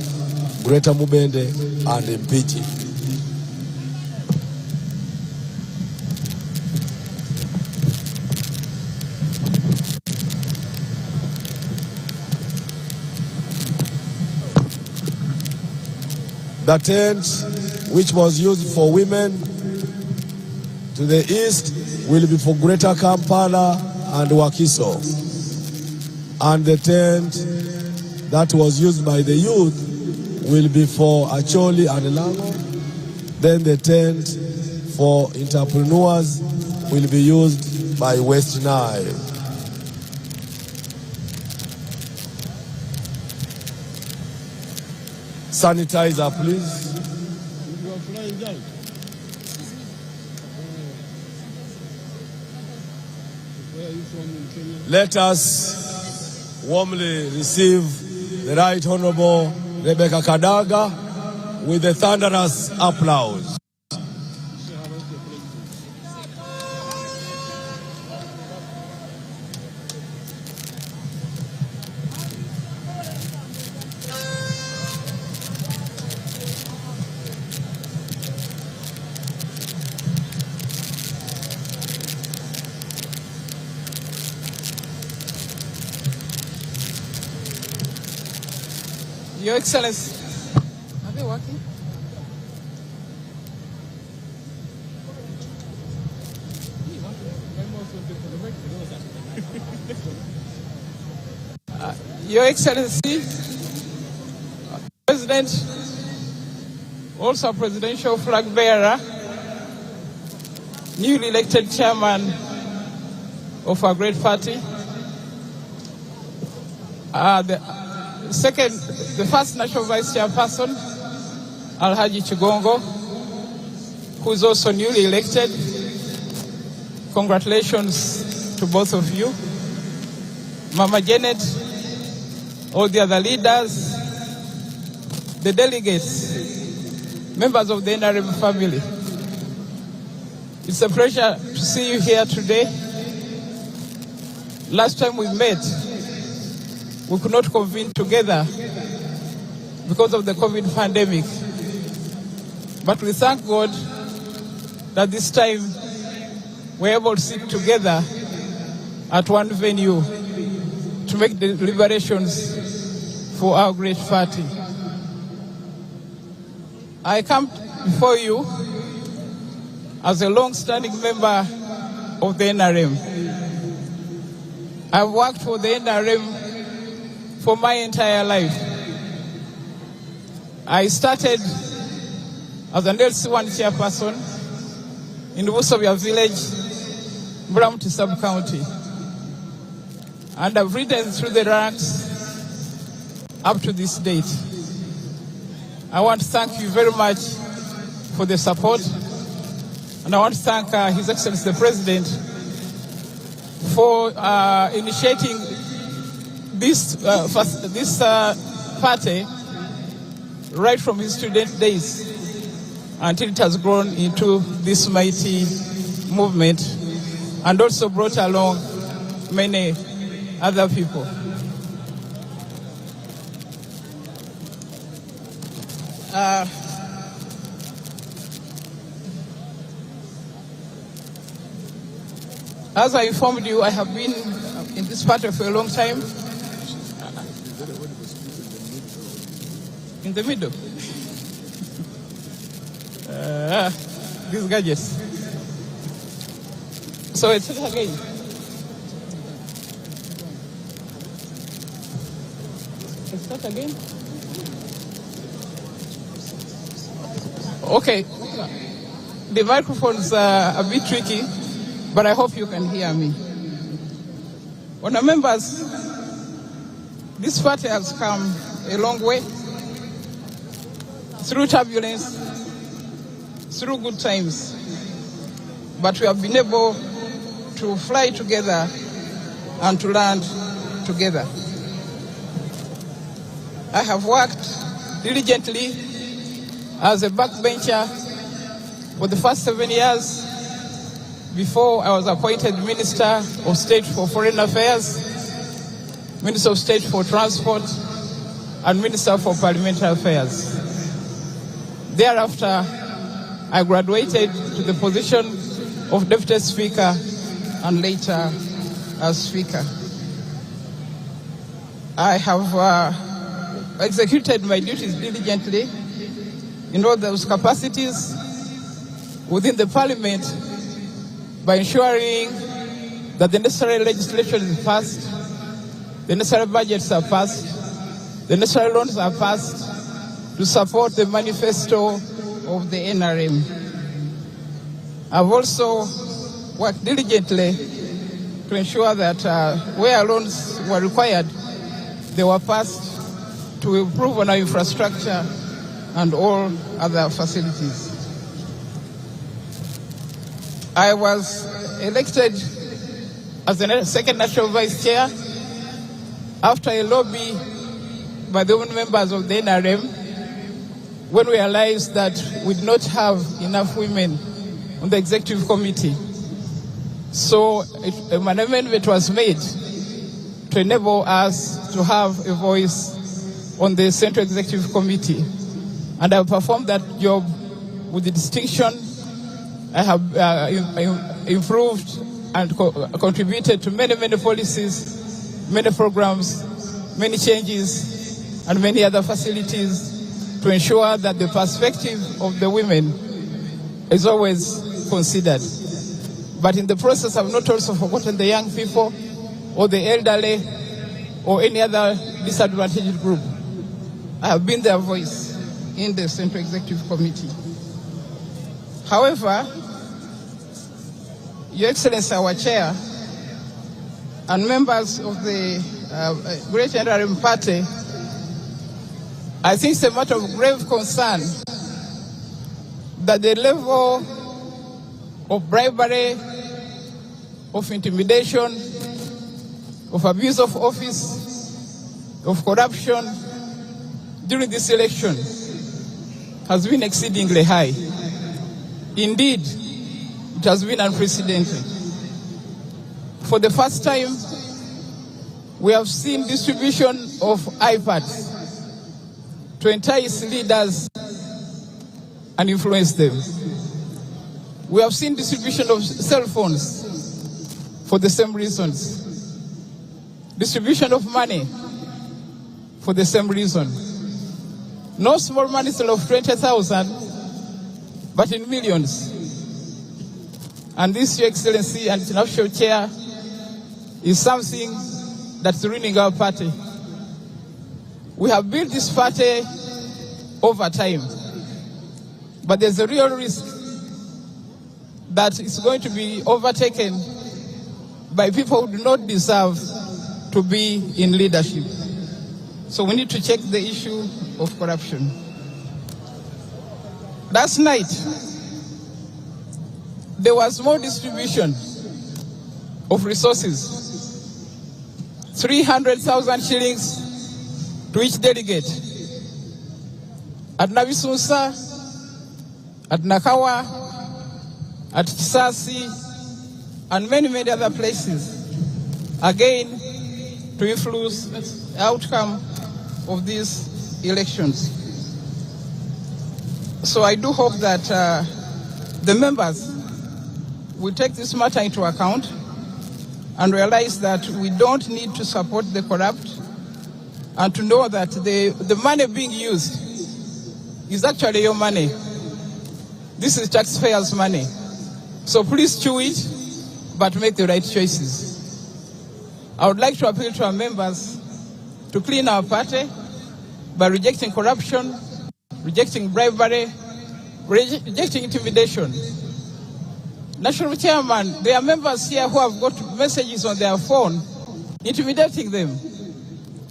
Greater Mubende, and Mpiji. The tent which was used for women to the east will be for Greater Kampala and Wakiso. And the tent that was used by the youth will be for Acholi and Lango. Then the tent for entrepreneurs will be used by West Nile. Sanitizer, please. Let us warmly receive the Right Honorable Rebecca Kadaga with a thunderous applause. Your Excellency, are they working? Your Excellency, President, also Presidential Flag Bearer, newly elected Chairman of our great party, the first National Vice Chairperson, Alhaji Chigongo, who is also newly elected. Congratulations to both of you. Mama Janet, all the other leaders, the delegates, members of the Nrm family. It's a pleasure to see you here today. Last time we met, we could not convene together because of the COVID pandemic. But we thank God that this time we're able to sit together at one venue to make the deliberations for our great party. I come before you as a long-standing member of the NRM. I've worked for the NRM for my entire life. I started as an LC1 chairperson in Busovia village, Mbramuti sub-county. And I've ridden through the ranks up to this date. I want to thank you very much for the support. And I want to thank His Excellency the President for initiating this party right from his student days until it has grown into this mighty movement and also brought along many other people. As I informed you, I have been in this party for a long time. In the middle. These gadgets. So it's again. Start again. Okay. The microphones are a bit tricky, but I hope you can hear me. Honourable members, this party has come a long way through turbulence, through good times, but we have been able to fly together and to land together. I have worked diligently as a backbencher for the first 7 years before I was appointed Minister of State for Foreign Affairs, Minister of State for Transport, and Minister for Parliamentary Affairs. Thereafter, I graduated to the position of Deputy Speaker and later as Speaker. I have executed my duties diligently in all those capacities within the Parliament by ensuring that the necessary legislation is passed, the necessary budgets are passed, the necessary loans are passed to support the manifesto of the NRM. I've also worked diligently to ensure that where loans were required, they were passed to improve on our infrastructure and all other facilities. I was elected as the second national vice chair after a lobby by the women members of the NRM when we realized that we did not have enough women on the executive committee. So an amendment was made to enable us to have a voice on the Central Executive Committee. And I performed that job with the distinction. I have improved and contributed to many policies, many programs, many changes, and many other facilities to ensure that the perspective of the women is always considered. But in the process, I've not also forgotten the young people or the elderly or any other disadvantaged group. I have been their voice in the Central Executive Committee. However, Your Excellency, our Chair, and members of the Great Nrm Party, I think it's a matter of grave concern that the level of bribery, of intimidation, of abuse of office, of corruption during this election has been exceedingly high. Indeed, it has been unprecedented. For the first time, we have seen distribution of iPads to entice leaders and influence them. We have seen distribution of cell phones for the same reasons. Distribution of money for the same reason. No small money still of 20,000, but in millions. And this, Your Excellency and International Chair, is something that's ruining our party. We have built this party over time, but there's a real risk that it's going to be overtaken by people who do not deserve to be in leadership. So we need to check the issue of corruption. Last night, there was more distribution of resources. 300,000 shillings to each delegate. at Navisunsa, at Nakawa, at Kisasi, and many, many other places, again, to influence the outcome of these elections. So I do hope that the members will take this matter into account and realize that we don't need to support the corrupt, and to know that the money being used is actually your money. This is taxpayers' money. So please chew it, but make the right choices. I would like to appeal to our members to clean our party by rejecting corruption, rejecting bribery, rejecting intimidation. National Chairman, there are members here who have got messages on their phone intimidating them.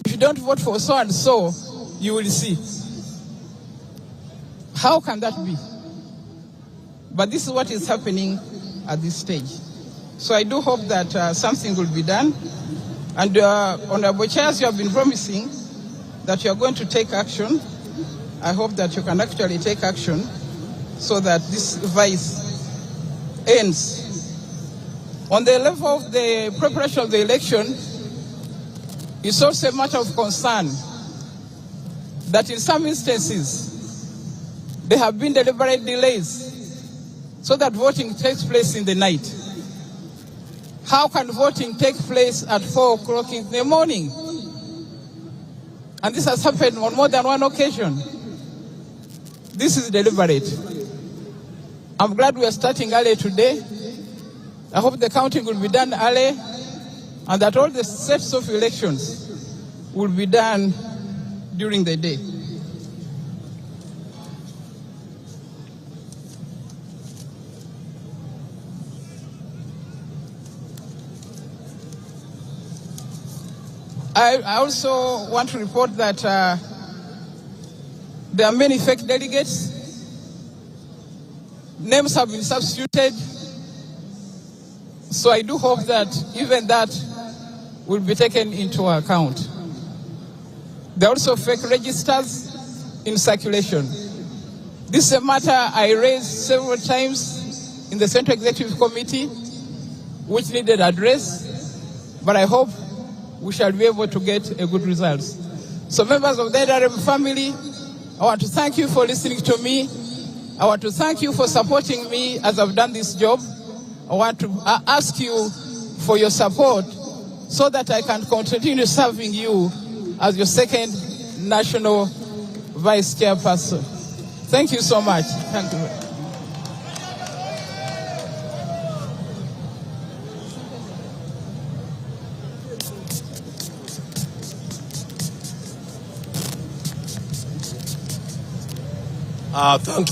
If you don't vote for so and so, you will see. How can that be? But this is what is happening at this stage. So I do hope that something will be done. And Honorable Chairs, you have been promising that you are going to take action. I hope that you can actually take action so that this vice ends. On the level of the preparation of the election, it's also a matter of concern that in some instances, there have been deliberate delays so that voting takes place in the night. How can voting take place at 4 o'clock in the morning? And this has happened on more than one occasion. This is deliberate. I'm glad we are starting early today. I hope the counting will be done early and that all the sets of elections will be done during the day. I also want to report that there are many fake delegates. Names have been substituted. So I do hope that even that will be taken into account. There are also fake registers in circulation. This is a matter I raised several times in the Central Executive Committee, which needed address, but I hope we shall be able to get a good result. So members of the Nrm family, I want to thank you for listening to me. I want to thank you for supporting me as I've done this job. I want to ask you for your support so that I can continue serving you as your second national vice chairperson. Thank you so much. Thank you.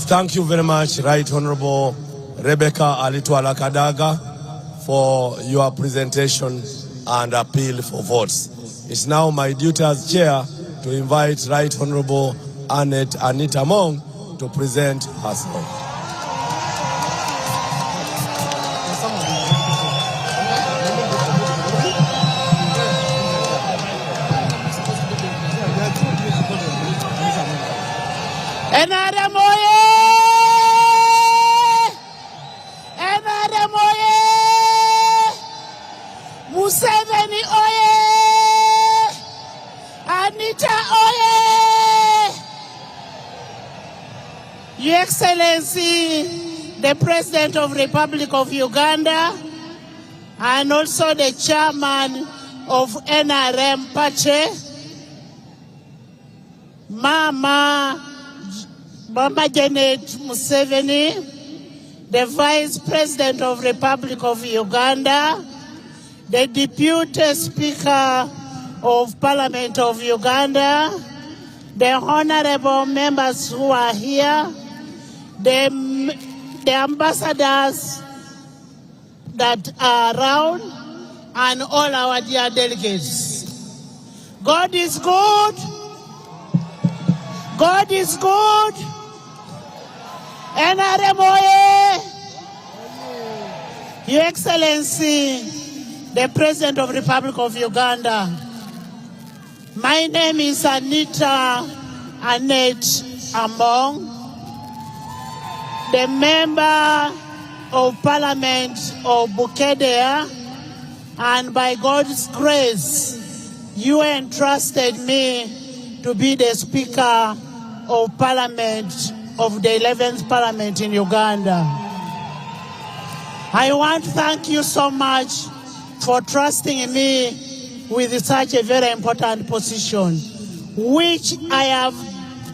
Thank you very much, Right Honorable Rebecca Alitwala Kadaga, for your presentation and appeal for votes. It's now my duty as chair to invite Right Honorable Anita Mong to present herself. Nrm oye! Nrm oye! Museveni oye! Anita oye! Your Excellency, the President of the Republic of Uganda, and also the Chairman of NRM Pache, Mama Janet Museveni, the Vice President of the Republic of Uganda, the Deputy Speaker of Parliament of Uganda, the honorable members who are here, the ambassadors that are around, and all our dear delegates. God is good. God is good. Nrm oye! Your Excellency, the President of the Republic of Uganda, my name is Annette among the Member of Parliament of Bukedea, and by God's grace, you entrusted me to be the Speaker of Parliament of the 11th Parliament in Uganda. I want to thank you so much for trusting me with such a very important position, which I have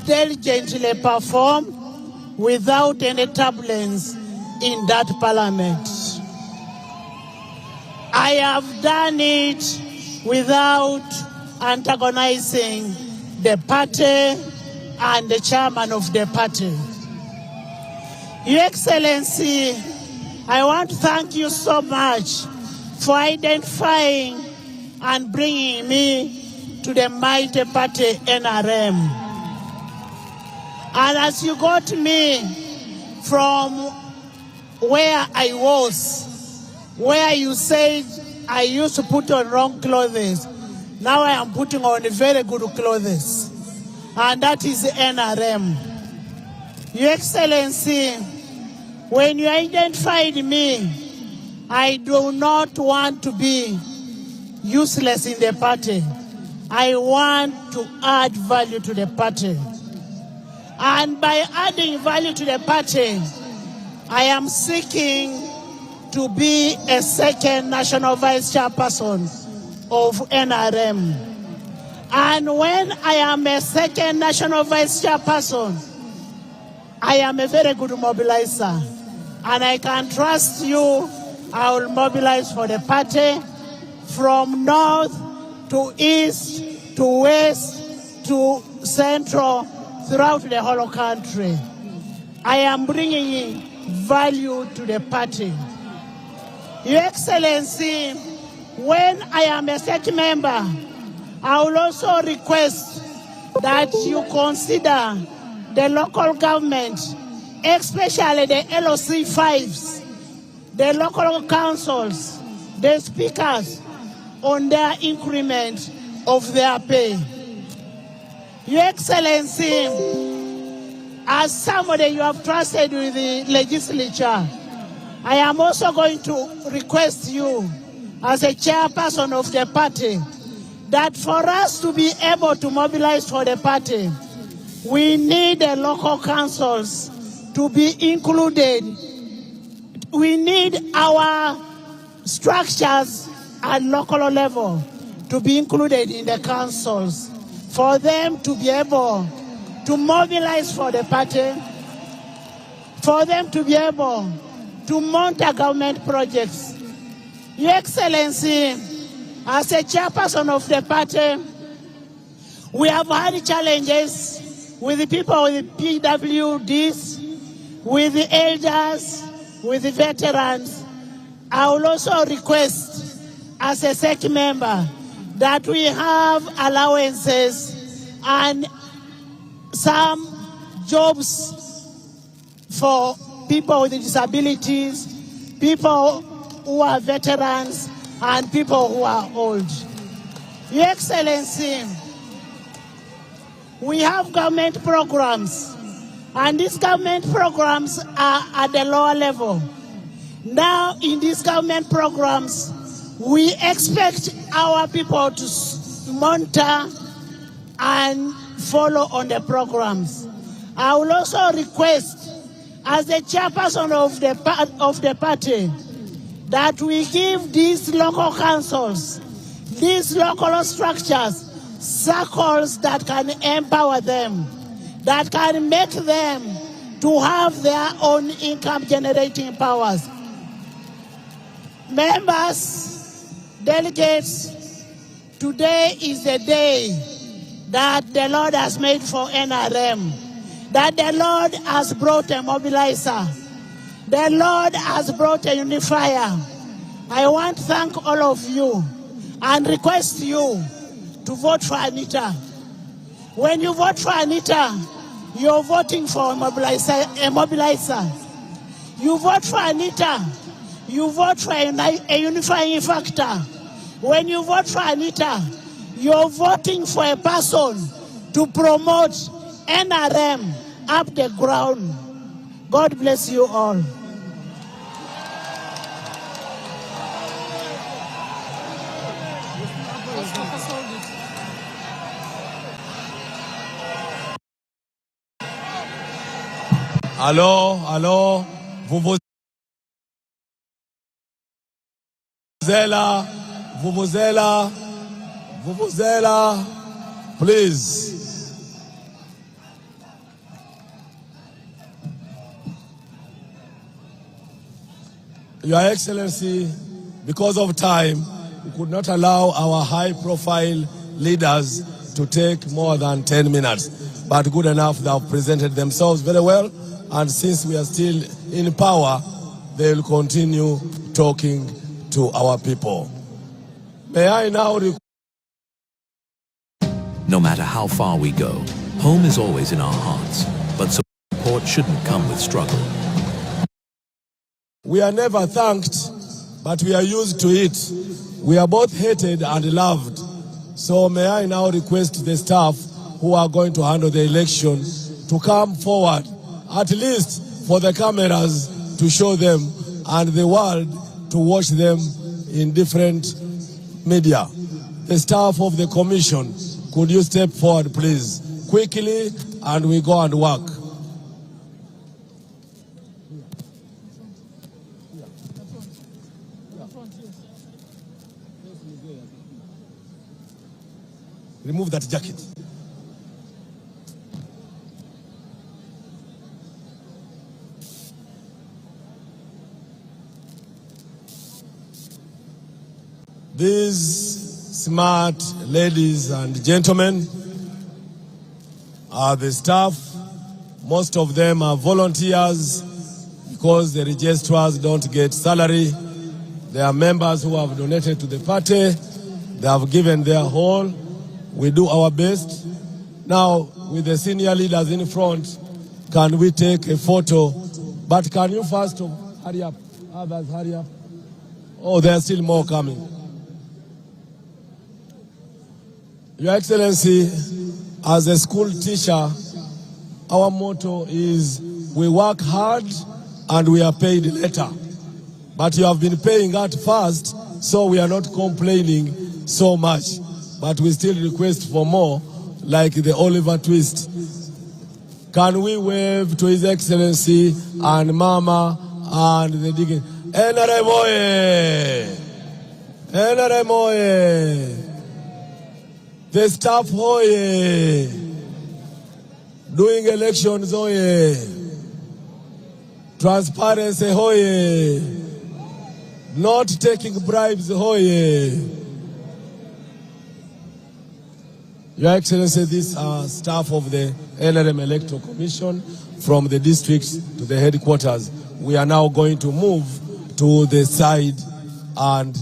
diligently performed without any turbulence in that Parliament. I have done it without antagonizing the party and the chairman of the party. Your Excellency, I want to thank you so much for identifying and bringing me to the mighty party NRM. And as you got me from where I was, where you said I used to put on wrong clothes, now I am putting on very good clothes. And that is NRM. Your Excellency, when you identified me, I do not want to be useless in the party. I want to add value to the party. And by adding value to the party, I am seeking to be a second national vice chairperson of NRM. And when I am a second national vice chairperson, I am a very good mobilizer. And I can trust you, I will mobilize for the party from north to east to west to central throughout the whole country. I am bringing value to the party. Your Excellency, when I am a state member, I will also request that you consider the local government, especially the LOC 5s, the local councils, the speakers, on their increment of their pay. Your Excellency, as somebody you have trusted with the legislature, I am also going to request you, as a chairperson of the party, that for us to be able to mobilize for the party, we need the local councils to be included. We need our structures at local level to be included in the councils for them to be able to mobilize for the party, for them to be able to mount government projects. Your Excellency, as a chairperson of the party, we have had challenges with the people with the PWDs, with the elders, with the veterans. I will also request, as a SEC member, that we have allowances and some jobs for people with disabilities, people who are veterans, and people who are old. Your Excellency, we have government programs, and these government programs are at the lower level. Now, in these government programs, we expect our people to monitor and follow on the programs. I will also request, as the chairperson of the party, that we give these local councils, these local structures, circles that can empower them, that can make them to have their own income generating powers. Members, delegates, today is the day that the Lord has made for NRM, that the Lord has brought a mobilizer, the Lord has brought a unifier. I want to thank all of you and request you to vote for Anita. When you vote for Anita, you're voting for a mobilizer. You vote for Anita, you vote for a unifying factor. When you vote for Anita, you're voting for a person to promote NRM up the ground. God bless you all. Allô, Vuvuzela, please. Your Excellency, because of time, we could not allow our high-profile leaders to take more than 10 minutes. But good enough, they have presented themselves very well. And since we are still in power, they will continue talking to our people. May I now No matter how far we go, home is always in our hearts. But support shouldn't come with struggle. We are never thanked, but we are used to it. We are both hated and loved. So may I now request the staff who are going to handle the election to come forward, at least for the cameras to show them and the world to watch them in different media. The staff of the commission, could you step forward, please, quickly, and we go and work. Remove that jacket. These smart ladies and gentlemen are the staff. Most of them are volunteers because the registrars don't get salary. They are members who have donated to the party. They have given their whole. We do our best. Now, with the senior leaders in front, can we take a photo? But can you first hurry up? Others, hurry up. Oh, there are still more coming. Your Excellency, as a school teacher, our motto is we work hard and we are paid later. But you have been paying at first, so we are not complaining so much. But we still request for more, like the Oliver twist. Can we wave to His Excellency and Mama and the digging? Nrm oye! Nrm oye! The staff oye! Doing elections oye! Transparency oye! Not taking bribes oye! Your Excellency, these are staff of the Nrm Electoral Commission from the districts to the headquarters. We are now going to move to the side, and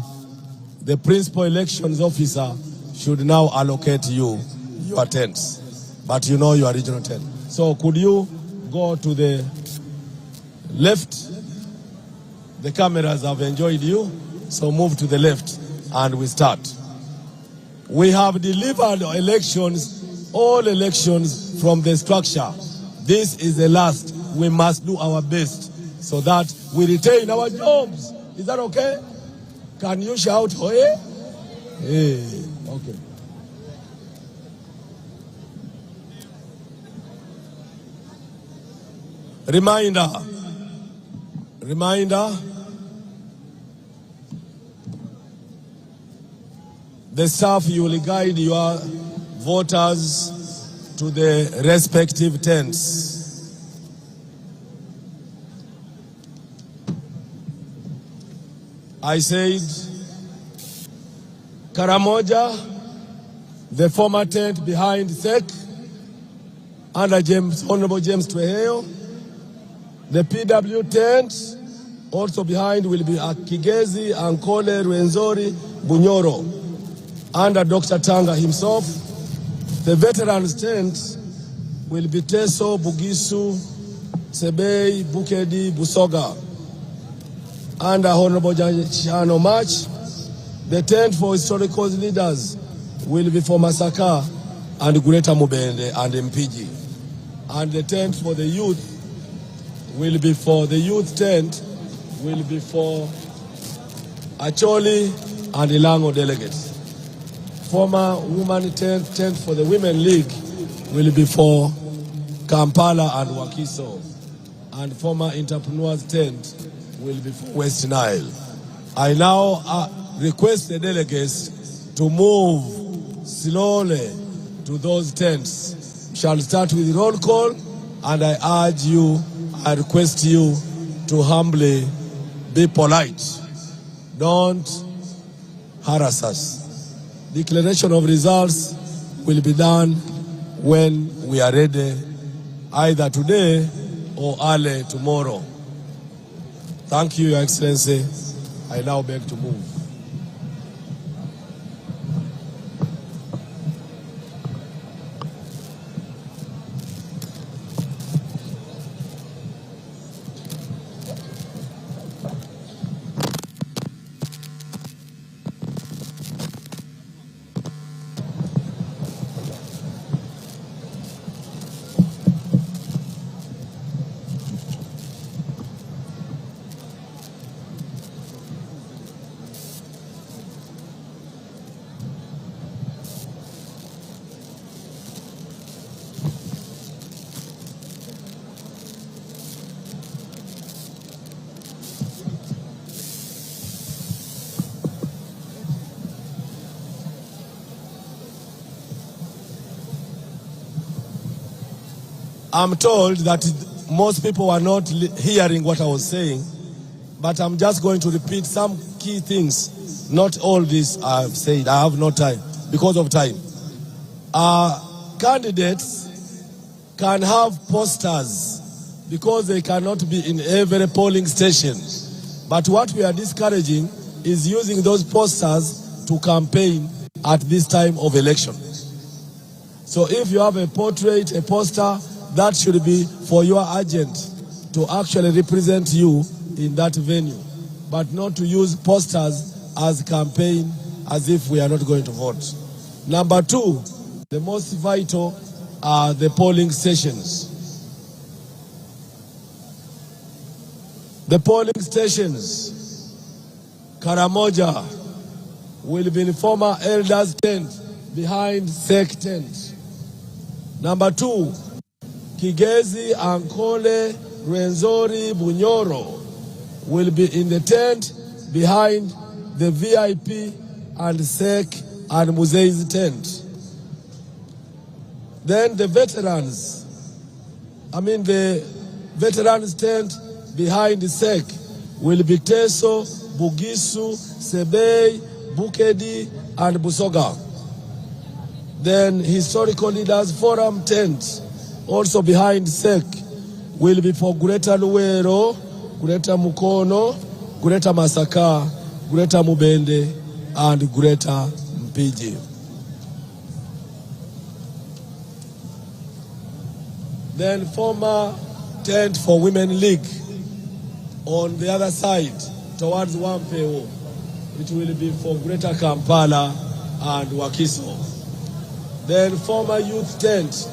the principal elections officer should now allocate you your tents. But you know your regional tent. So could you go to the left? The cameras have enjoyed you, so move to the left and we start. We have delivered elections, all elections from the structure. This is the last. We must do our best so that we retain our jobs. Is that okay? Can you shout, hoye? Hey, okay. Reminder. The staff, you will guide your voters to the respective tents. I said, Karamoja, the former tent behind SEC, under Honorable James Tweheyo. The PW tent, also behind, will be Akigezi, Ankole, Rwenzori, Bunyoro, under Dr. Tanga himself. The veterans tent will be Teso, Bugisu, Sebei, Bukedi, Busoga, under Honorable Chano March. The tent for historical leaders will be for Masaka and Gureta Mubende and Mpiji. and the tent for the youth will be for the youth tent will be for Acholi and Ilango delegates. Former woman tent for the Women League will be for Kampala and Wakiso. And former entrepreneurs tent will be for West Nile. I now request the delegates to move slowly to those tents. We shall start with roll call, and I request you to humbly be polite. Don't harass us. Declaration of results will be done when we are ready, either today or early tomorrow. Thank you, Your Excellency. I now beg to move. I'm told that most people were not hearing what I was saying, but I'm just going to repeat some key things. Not all this I've said. I have no time because of time. Candidates can have posters because they cannot be in every polling station. But what we are discouraging is using those posters to campaign at this time of election. So if you have a portrait, a poster, that should be for your agent to actually represent you in that venue, but not to use posters as campaign as if we are not going to vote. Number two, the most vital are the polling stations. The polling stations, Karamoja will be in former elders tent behind SEC tent. Number two, Kigezi, Ankole, Rwenzori, Bunyoro will be in the tent behind the VIP and SEC and Museveni's tent. Then the veterans, the veterans tent behind the SEC will be Teso, Bugisu, Sebei, Bukedi, and Busoga. Then historical leaders forum tent, also behind SEC, will be for Greta Luwero, Greta Mukono, Greta Masaka, Greta Mubende, and Greta Mpiji. Then former tent for Women League on the other side, towards Wampeo, it will be for Greta Kampala and Wakiso. Then former youth tent,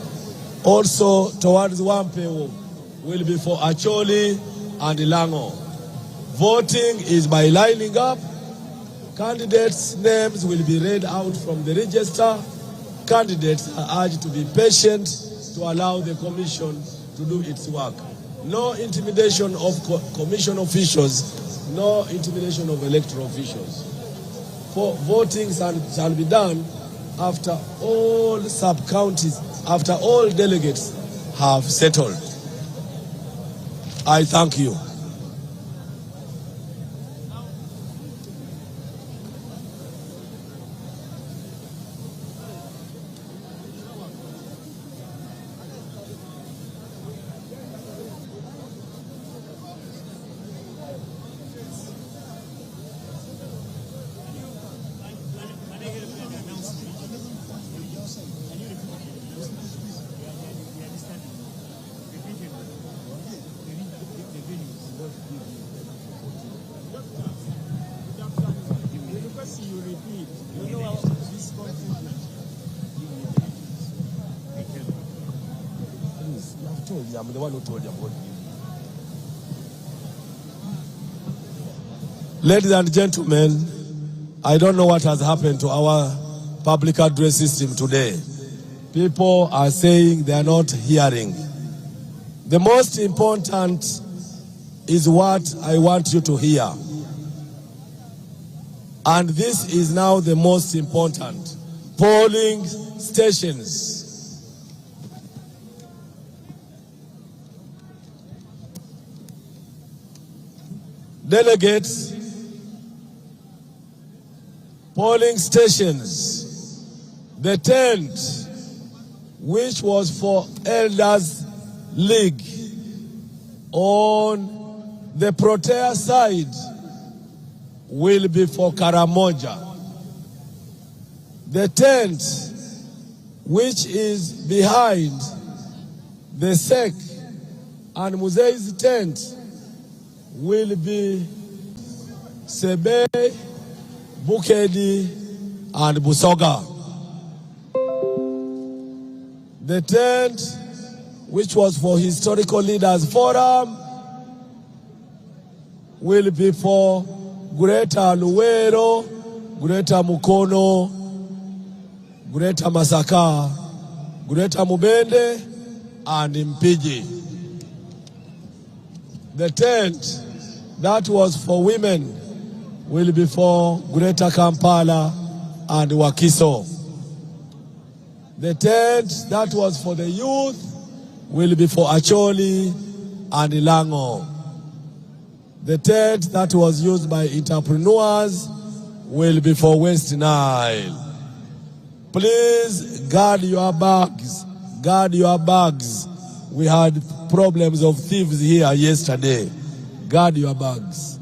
also towards Wampeo, will be for Acholi and Ilango. Voting is by lining up. Candidates' names will be read out from the register. Candidates are urged to be patient to allow the commission to do its work. No intimidation of commission officials, no intimidation of electoral officials. For voting shall be done after all sub-counties, after all delegates have settled. I thank you. The venues. told you. I'm the one who told you about it. Ladies and gentlemen, I don't know what has happened to our public address system today. People are saying they are not hearing. The most important is what I want you to hear. And this is now the most important. Polling stations. Delegates, polling stations. The tent, which was for Elders League, on the Protea side, will be for Karamoja. The tent, which is behind the SEC and Museveni's tent, will be Sebe, Bukedi, and Busoga. The tent, which was for Historical Leaders Forum, will be for Greta Luwero, Greta Mukono, Greta Masaka, Greta Mubende, and Mpiji. The tent that was for women will be for Greta Kampala and Wakiso. The tent that was for the youth will be for Acholi and Ilango. The tent that was used by entrepreneurs will be for West Nile. Please guard your bags. Guard your bags. We had problems of thieves here yesterday. Guard your bags.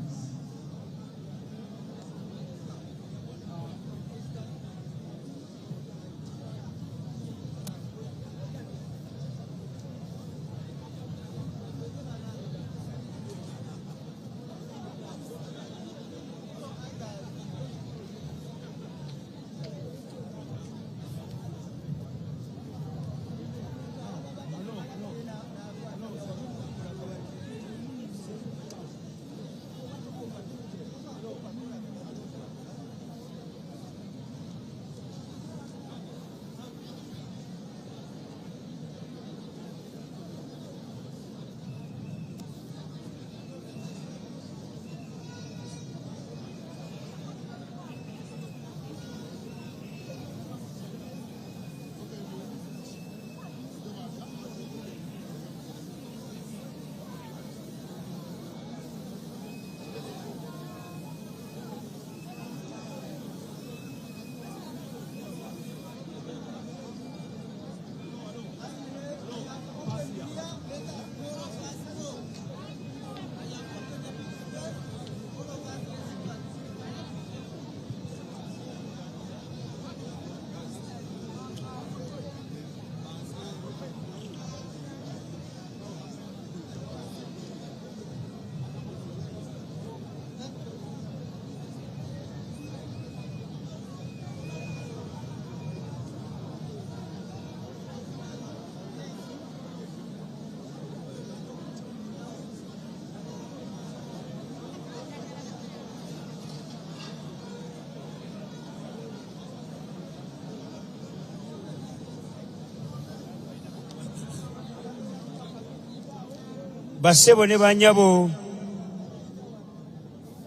Basebo ne banyabo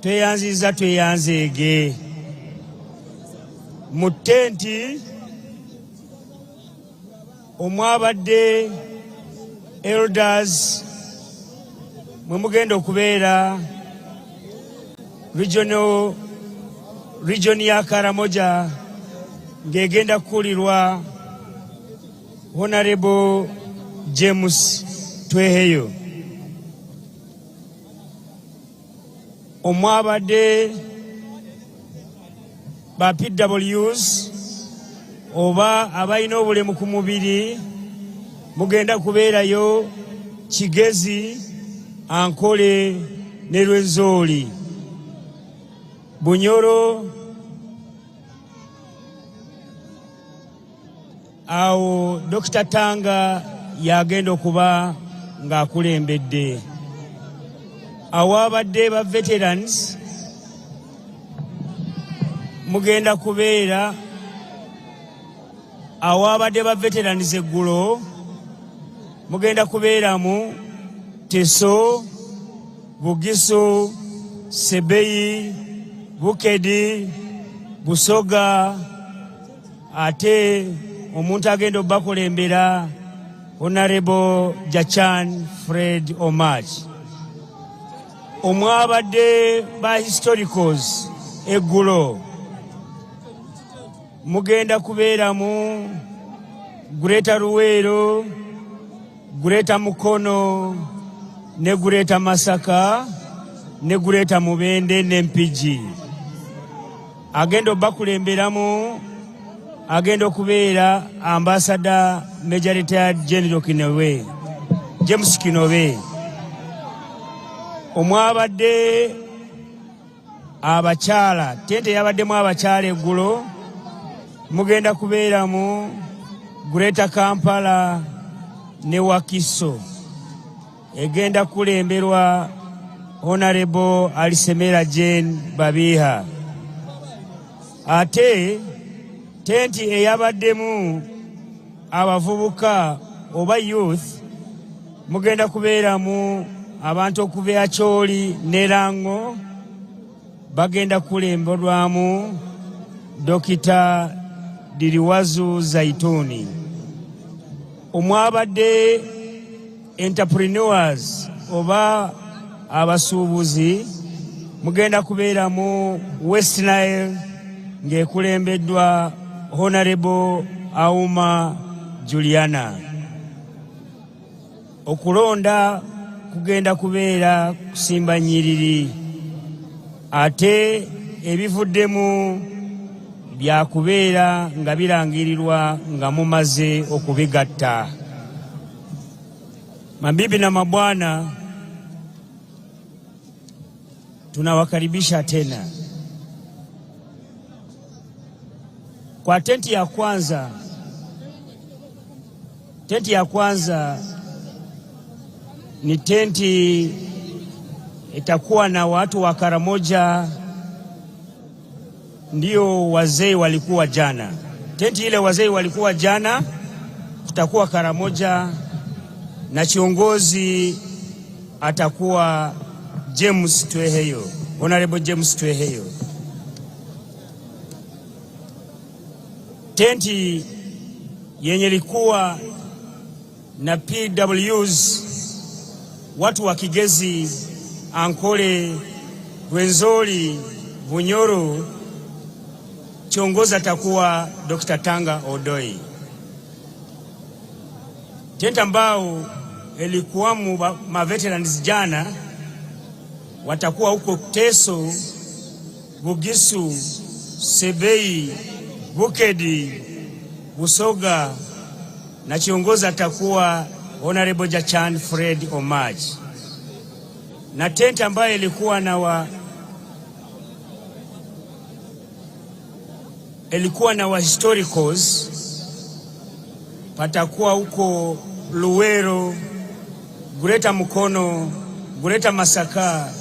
tweyanziza tweyanzeege mu ttenti omwabadde elders mwe mugenda okubeera region ya Karamoja ng'egenda kukulirwa Honorable James Tweheyo. Omwabadde ba PWs oba abalina obulemu ku mubiri mugenda kubeerayo Kigezi, Ankole ne Lwenzooli. Bunyoro awo Dr. Tanga yagenda okuba ng'akulembedde. Awabadde ba veterans mugenda kubeera awabadde ba veterans eggulo mugenda kubeeramu Teso, Bugisu, Sebeyi, Bukedi, Busoga, ate omuntu agenda obakulembera Honorable Jachan Fred Omach. Omwabadde ba historicals eggulo mugenda kubeeramu Greta Ruwero, Greta Mukono, ne Greta Masaka, ne Greta Mubende ne Mpigi. Agenda obakulemberamu agenda okubeera Ambassador Major Retired General Kinowe, James Kinowe. Omwabadde abakyala, tente yabaddemu abakyala eggulo mugenda kubeeramu Greta Kampala ne Wakiso. Egenda kulemberwa Honorable Alisemera Jane Babiha. Ate tenti eyabaddemu abavubuka oba youth mugenda kubeeramu abantu okuva e Acholi ne Lango. Bagenda kulemberwamu Dr. Diriwazu Zaituni. Omwabadde entrepreneurs oba abasuubuzi mugenda kubeeramu West Nile ng'ekulembeddwa Honorable Auma Juliana. Okulonda kugenda kubeera kusimba nnyiriri, ate ebivuddemu byakubeera nga birangirirwa nga mumaze okubigatta. Mabibi na mabwana, tunawakaribisha tena kwa tenti ya kwanza. Tenti ya kwanza ni tenti itakuwa na watu wa Karamoja, ndio wazee walikuwa jana. Tenti ile wazee walikuwa jana, kutakuwa Karamoja na kiongozi atakuwa James Tweheyo, Honorable James Tweheyo. Tenti yenye likuwa na PWs, watu wa Kigezi, Ankole, Rwenzori, Bunyoro, kiongozi atakuwa Dr. Tanga Odoi. Tenti ambao ilikuwamu ma veterans jana watakuwa huko Teso, Bugisu, Sebeyi, Bukedi, Busoga, na kiongozi atakuwa Honorable Jachan Fred Omach. Na tenti ambayo ilikuwa na wa historicals patakuwa huko Luwero, Greta Mukono, Greta Masaka,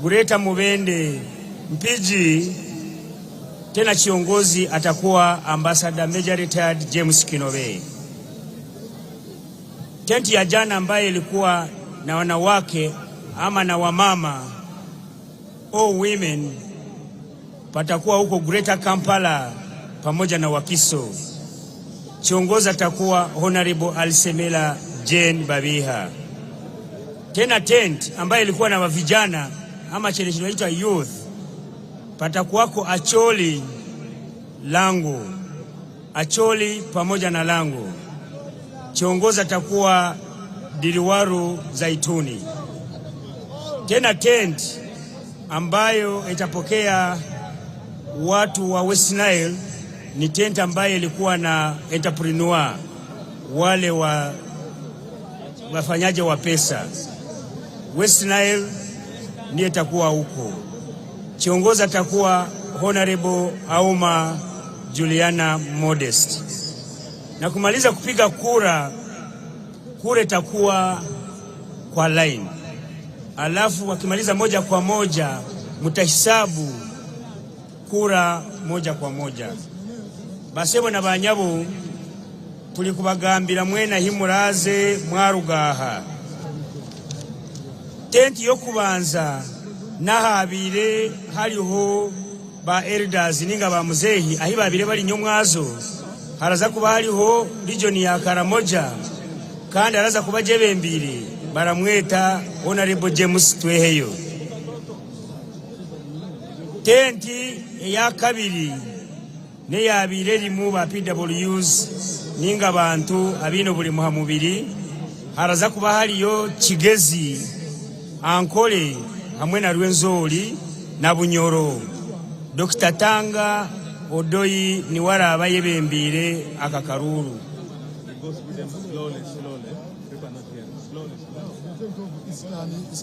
Greta Mubende, Mpigi. Tena kiongozi atakuwa Ambassador Major Retired James Kinowe. Tenti ya jana ambaye ilikuwa na wanawake ama na wamama, all women, patakuwa huko Greta Kampala pamoja na Wakiso. Kiongozi atakuwa Honorable Alisemela Jane Babiha. Tena tent ambaye ilikuwa na vijana ama chile kinaitwa youth, patakuwako Acholi, Lango. Acholi pamoja na Lango. Kiongozi atakuwa Diriwaru Zaituni. Tena tent ambayo itapokea watu wa West Nile ni tent ambayo ilikuwa na entrepreneur, wale wafanyaje wa pesa. West Nile ndiye itakuwa huko. Kiongozi atakuwa Honorable Auma Juliana Modest. Na kumaliza kupiga kura itakuwa kwa line, alafu wakimaliza moja kwa moja mutahisabu kura moja kwa moja. Basebo na banyabo tuli kubagambira mwena himuraze mwarugaha. Tenti yokubanza nahabire haliho ba elders ninga ba muzehi ahi babire bali nyomwazo, haraza kuba haliho region ya Karamoja kandi haraza kuba jebembire baramweta Honorable James Tweheyo. Tenti ya kabiri ne yabire limu ba PWs ninga bantu abino buli muhamubiri, haraza kuba haliyo Kigezi Ankole hamwe na Rwenzori na Bunyoro. Dr. Tanga Odoyi ni wara abayebembire akakaruru.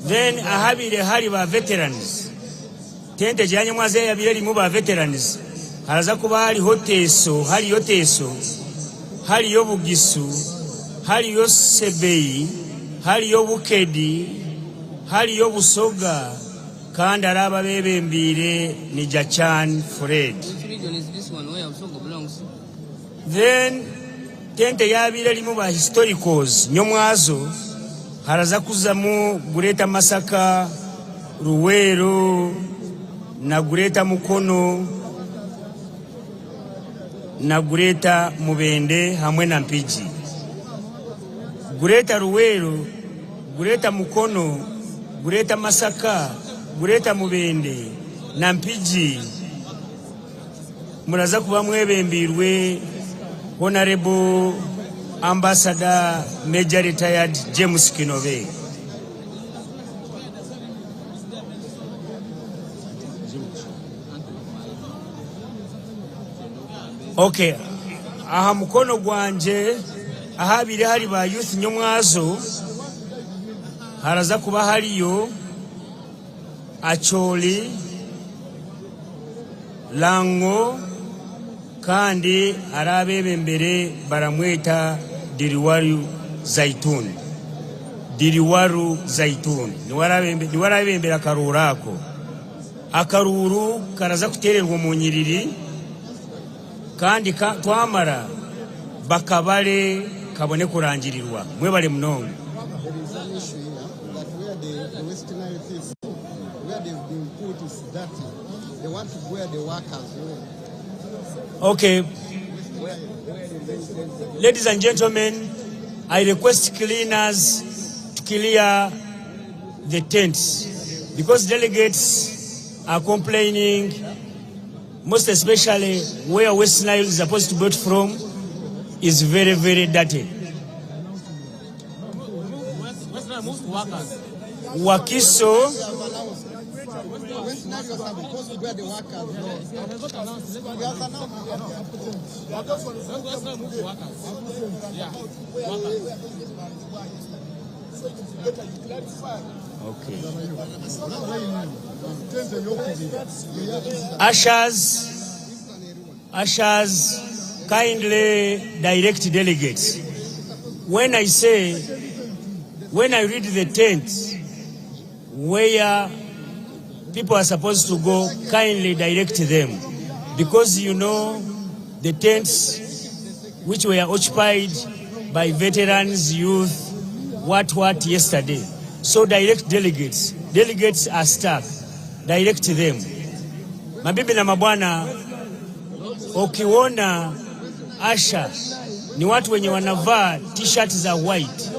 Then ahabire hari ba veterans. Tente janye mwaze yabire limu ba veterans. Haraza kuba hari hoteso, hari yoteso, hari yobugisu, hari yosebeyi, hari yobukedi, hari yobusoga, kandi araba bebembire ni Jachan Fred. Then tente yabire limu ba historicals nyomwazo, haraza kuzamu Gureta Masaka, Ruwero na Gureta Mukono na Gureta Mubende hamwe na Mpiji. Gureta Ruwero, Gureta Mukono, Gureta Masaka, Gureta Mubende na Mpiji muraza kuba mwebembirwe Honorable Ambassador Major Retired James Kinove. Okay, aha mukono gwanje ahabire hari ba youth nyomwazo, haraza kuba hariyo Acholi, Lango, kandi arabebembere baramweta Diriwaru Zaitun. Diriwaru Zaitun ni warabembera akarurako. Akaruru karaza kutererwa mu nyiriri kandi twamara bakabale kabone kurangirirwa. Mwebale mnongo. They want to wear the workers. Okay. Ladies and gentlemen, I request cleaners to clear the tents because delegates are complaining, most especially where West Nile is supposed to vote from is very, very dirty. Wakiso, okay. Ushers, kindly direct delegates. When I read the tent where people are supposed to go, kindly direct them, because you know the tents which were occupied by veterans, youth, what yesterday. So direct delegates. Delegates are stuck. Direct them. Mabibi na mabwana, ukiona Asha ni watu wenye wanavaa t-shirt za white,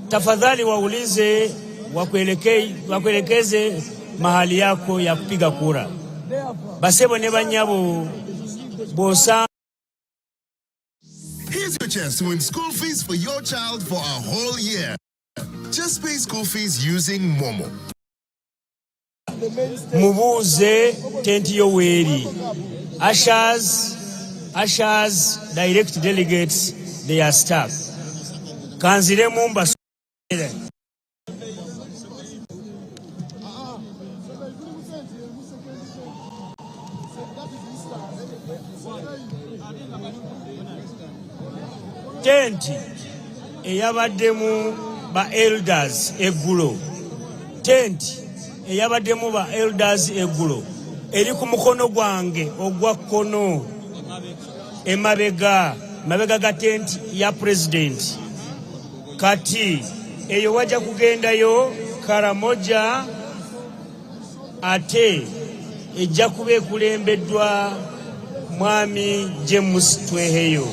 tafadhali waulize wakuelekeze mahali yako ya kupiga kura. Basebo ne banyabo bosa. Here's your chance to win school fees for your child for a whole year. Just pay school fees using Momo. Mubuze tenti yoweri. Ushers, direct delegates, they are stuck. Kanzire mumba. Tenti eyabaddemu ba elders eggulo. Tent eyabaddemu ba elders eggulo eri ku mukono gwange ogwa kkono emabega ga tent ya president. Kati eyo wajja kugendayo Karamoja ate ejja kuba ekulembeddwa Mwami James Tweheyo.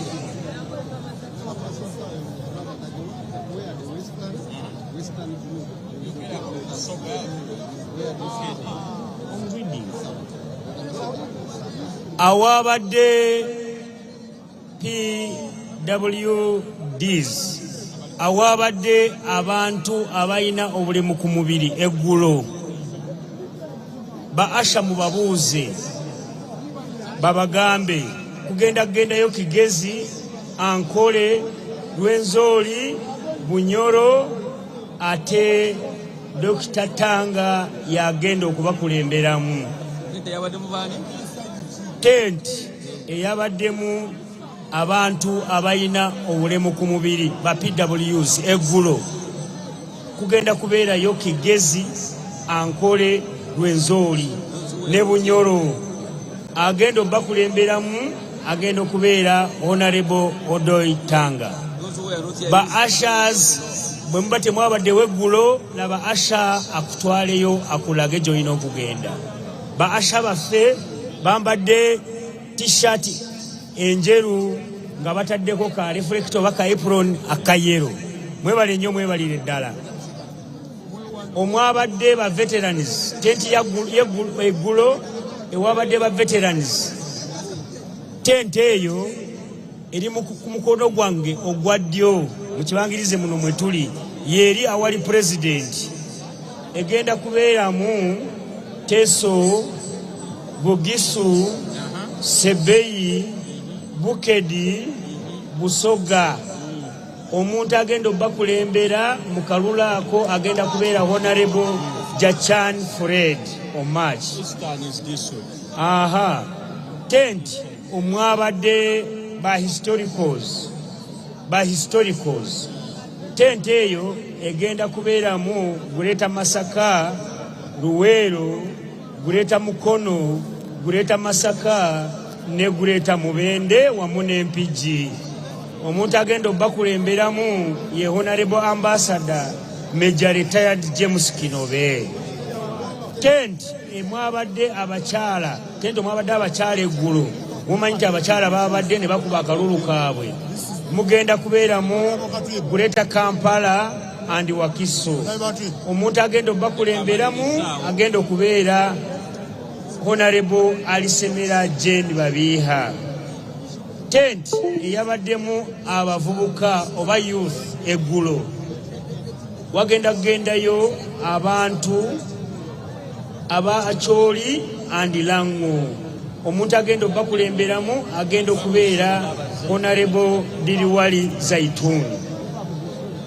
Awabadde PWDs awabadde abantu abayina obulemu ku mubiri eggulo ba asha mubabuuze babagambe kugendayo Kigezi, Ankole, Lwenzori, Bunyoro ate Dr. Tanga yagenda okubakulemberamu. Tent eyabaddemu abantu abayina obulemu ku mubiri ba PWs eggulo kugenda kubeerayo Kigezi, Ankole, Lwenzori ne Bunyoro. Agenda bakulemberamu agenda okubeera Honorable Odoi Tanga. Ba ashas bwe muba temwabaddewo eggulo laba asha akutwaleyo akulage gy'olina okugenda. Ba asha baffe bambadde t-shirt enjeru nga bataddeko ka reflector oba ka apron akayero. Mwebale nnyo, mwebalire ddala. Omwabadde ba veterans tenti eggulo ewabadde ba veterans tent eyo eri ku mukono gwange ogwa ddyo mu kibangirize muno mwe tuli yeri awali president. Egenda kubeeramu Teso, Bugisu, Sebeyi, Bukedi, Busoga. Omuntu agenda bakulembera mu kalulu ako agenda kubeera Honorable Jachan Fred Omach. Aha. Tent omwabadde ba historicals. Tent eyo egenda kubeeramu Guleta Masaka, Luwero, Guleta Mukono, Guleta Masaka ne Guleta Mubende wamu n'Empigi. Omuntu agenda bakulemberamu ye Honorable Ambassador Major Retired James Kinobe. Tent emwabadde abakyala. Tent omwabadde abakyala eggulo. Mumanyi nti abakyala babadde ne bakuba akalulu kaabwe. Mugenda kubeeramu Guleta Kampala and Wakiso. Omuntu agenda bakulemberamu agenda okubeera Honorable Alisemera Jane Babiha. Tent eyabaddemu abavubuka oba youth eggulo wagenda kugendayo abantu aba Acholi and Lango. Omuntu agenda bakulemberamu agenda okubeera Honorable Diriwali Zaitun.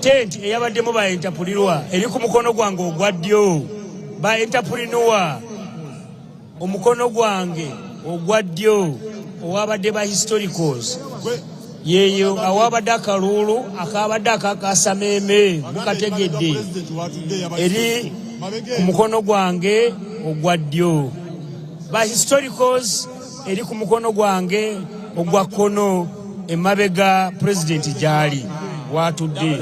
Tent eyabaddemu ba entapulirwa eri ku mukono gwange ogwa ddyo ba entapulirwa omukono gwange ogwa ddyo owabadde ba historicals yeyo awabadde akalulu akabadde akakasameme mukategedde eri ku mukono gwange ogwa ddyo. Ba historicals eri ku mukono gwange ogwa kkono emabega president gyali watudde.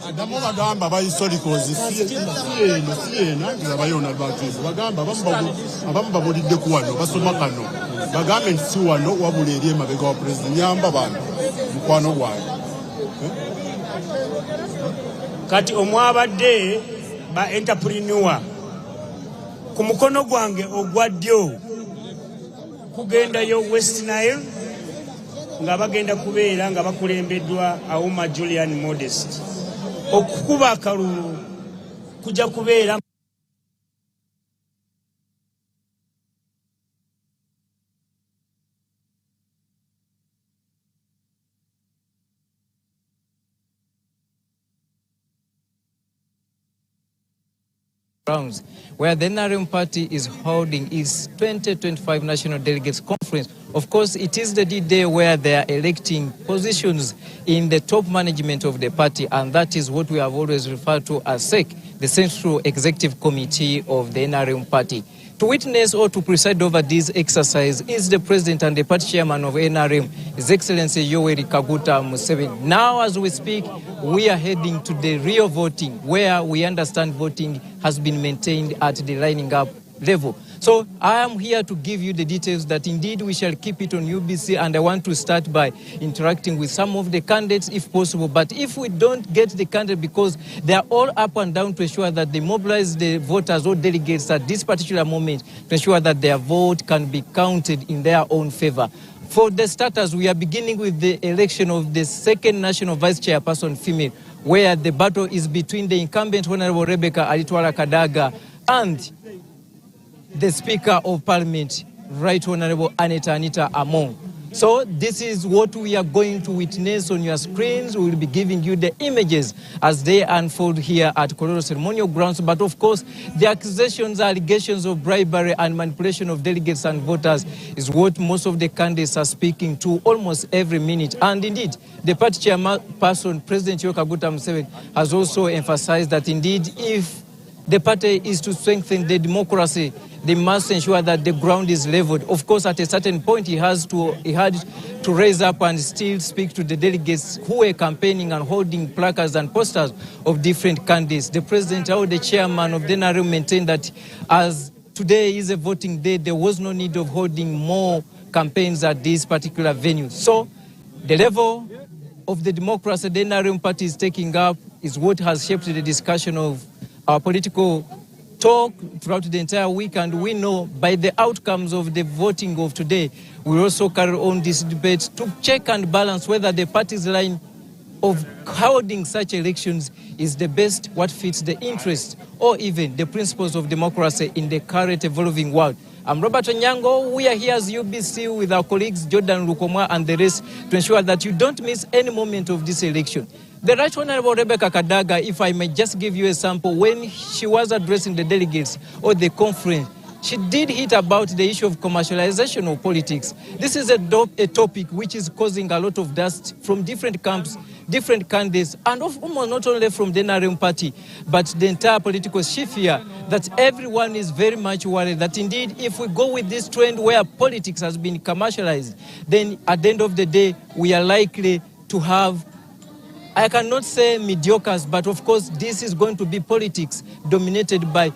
Adamu bagamba ba historicals siena ngabayona batizo bagamba abamu babulidde ku wano basoma kano bagambe nti si wano wabula eri emabega wa president nyamba bantu mukwano gwange. Kati omwabadde ba entrepreneur ku mukono gwange ogwa ddyo kugendayo West Nile nga bagenda kubeera nga bakulembeddwa Auma Julian Modest. Okukuba akalulu kujja kubeera where the Nrm party is holding its 2025 National Delegates Conference Of course, it is the D-Day where they are electing positions in the top management of the party, and that is what we have always referred to as SEC, the Central Executive Committee of the NRM party. To witness or to preside over this exercise is the President and the party chairman of NRM, His Excellency Yoweri Kaguta Museveni. Now, as we speak, we are heading to the real voting, where we understand voting has been maintained at the lining up level. So I am here to give you the details that indeed we shall keep it on UBC, and I want to start by interacting with some of the candidates if possible. But if we don't get the candidate, because they are all up and down to ensure that they mobilize the voters or delegates at this particular moment to ensure that their vote can be counted in their own favor. For the starters, we are beginning with the election of the second national vice chairperson female, where the battle is between the incumbent Honorable Rebecca Alitwala Kadaga and the Speaker of Parliament, Right Honorable Anita Among. So this is what we are going to witness on your screens. We will be giving you the images as they unfold here at Kololo Ceremonial Grounds. But of course, the accusations, allegations of bribery and manipulation of delegates and voters is what most of the candidates are speaking to almost every minute. And indeed, the party chairperson, President Yoweri Kaguta Museveni, has also emphasized that indeed, if the party is to strengthen the democracy, they must ensure that the ground is leveled. Of course, at a certain point, he had to raise up and still speak to the delegates who were campaigning and holding placards and posters of different candidates. The president or the chairman of the NRM maintained that as today is a voting day, there was no need of holding more campaigns at this particular venue. So the level of the democracy the NRM party is taking up is what has shaped the discussion of our political talk throughout the entire week, and we know by the outcomes of the voting of today, we also carry on this debate to check and balance whether the party's line of holding such elections is the best, what fits the interest or even the principles of democracy in the current evolving world. I'm Robert Onyango. We are here as UBC with our colleagues Jordan Lukomwa and the rest to ensure that you don't miss any moment of this election. The Right Honorable Rebecca Kadaga, if I may just give you a sample, when she was addressing the delegates or the conference, she did hit about the issue of commercialization of politics. This is a topic which is causing a lot of dust from different camps, different candidates, and almost not only from the NRM party, but the entire political sphere, that everyone is very much worried that indeed if we go with this trend where politics has been commercialized, then at the end of the day, we are likely to have, I cannot say mediocres, but of course this is going to be politics dominated by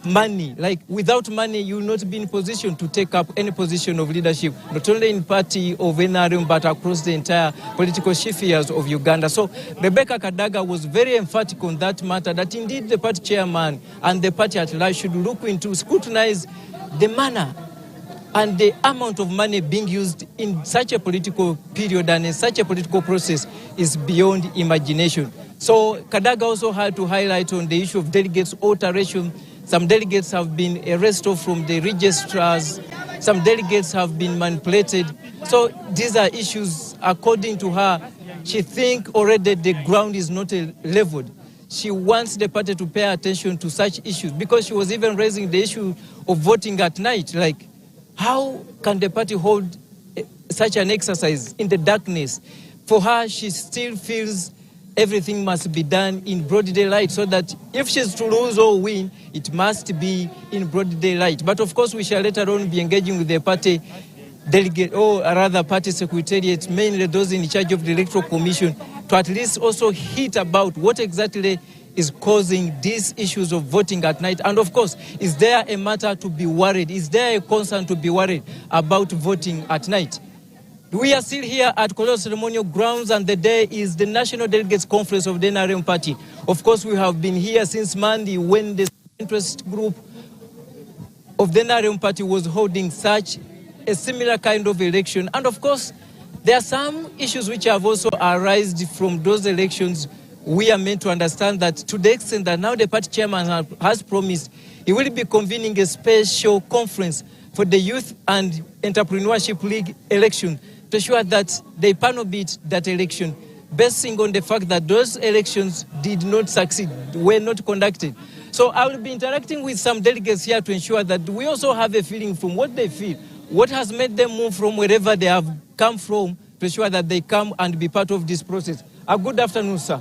money. Like without money, you will not be in position to take up any position of leadership, not only in party of NRM, but across the entire political spheres of Uganda. So Rebecca Kadaga was very emphatic on that matter, that indeed the party chairman and the party at large should look into, scrutinize the manner and the amount of money being used in such a political period and in such a political process is beyond imagination. So Kadaga also had to highlight on the issue of delegates alteration. Some delegates have been arrested from the registrars. Some delegates have been manipulated. So these are issues, according to her, she thinks already the ground is not leveled. She wants the party to pay attention to such issues, because she was even raising the issue of voting at night. Like, how can the party hold such an exercise in the darkness? For her, she still feels everything must be done in broad daylight, so that if she's to lose or win, it must be in broad daylight. But of course, we shall later on be engaging with the party delegate, or rather party secretariat, mainly those in charge of the Electoral Commission, to at least also hit about what exactly is causing these issues of voting at night. And of course, is there a matter to be worried? Is there a concern to be worried about voting at night? We are still here at Kololo Ceremonial Grounds, and the day is the National Delegates Conference of the NRM Party. Of course, we have been here since Monday, when the interest group of the NRM Party was holding such a similar kind of election. And of course, there are some issues which have also arisen from those elections. We are meant to understand that, to the extent that now the party chairman has promised he will be convening a special conference for the Youth and Entrepreneurship League election to ensure that they panel beat that election, basing on the fact that those elections did not succeed, were not conducted. So I will be interacting with some delegates here to ensure that we also have a feeling from what they feel What has made them move from wherever they have come from to ensure that they come and be part of this process? Good afternoon, sir.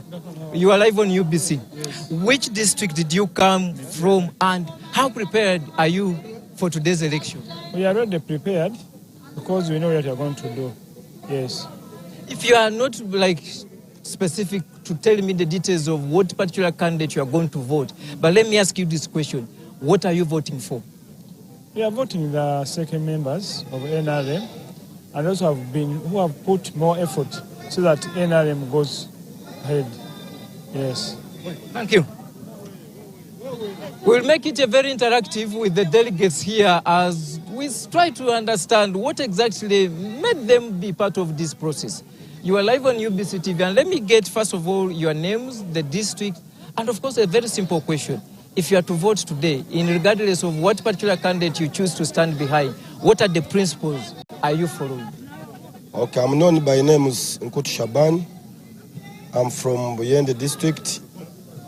You are live on UBC. Yes. Which district did you come from, and how prepared are you for today's election? We are already prepared because we know what we are going to do. Yes. If you are not specific to tell me the details of what particular candidate you are going to vote, but let me ask you this question. What are you voting for? We are voting the second members of NRM, and also who have put more effort so that NRM goes ahead. Yes. Thank you. We'll make it a very interactive with the delegates here as we try to understand what exactly made them be part of this process. You are live on UBC TV, and let me get, first of all, your names, the district, and of course a very simple question. If you are to vote today, regardless of what particular candidate you choose to stand behind, what are the principles are you following? Okay, I'm known by name is Nkutu Shaban. I'm from Buyende district,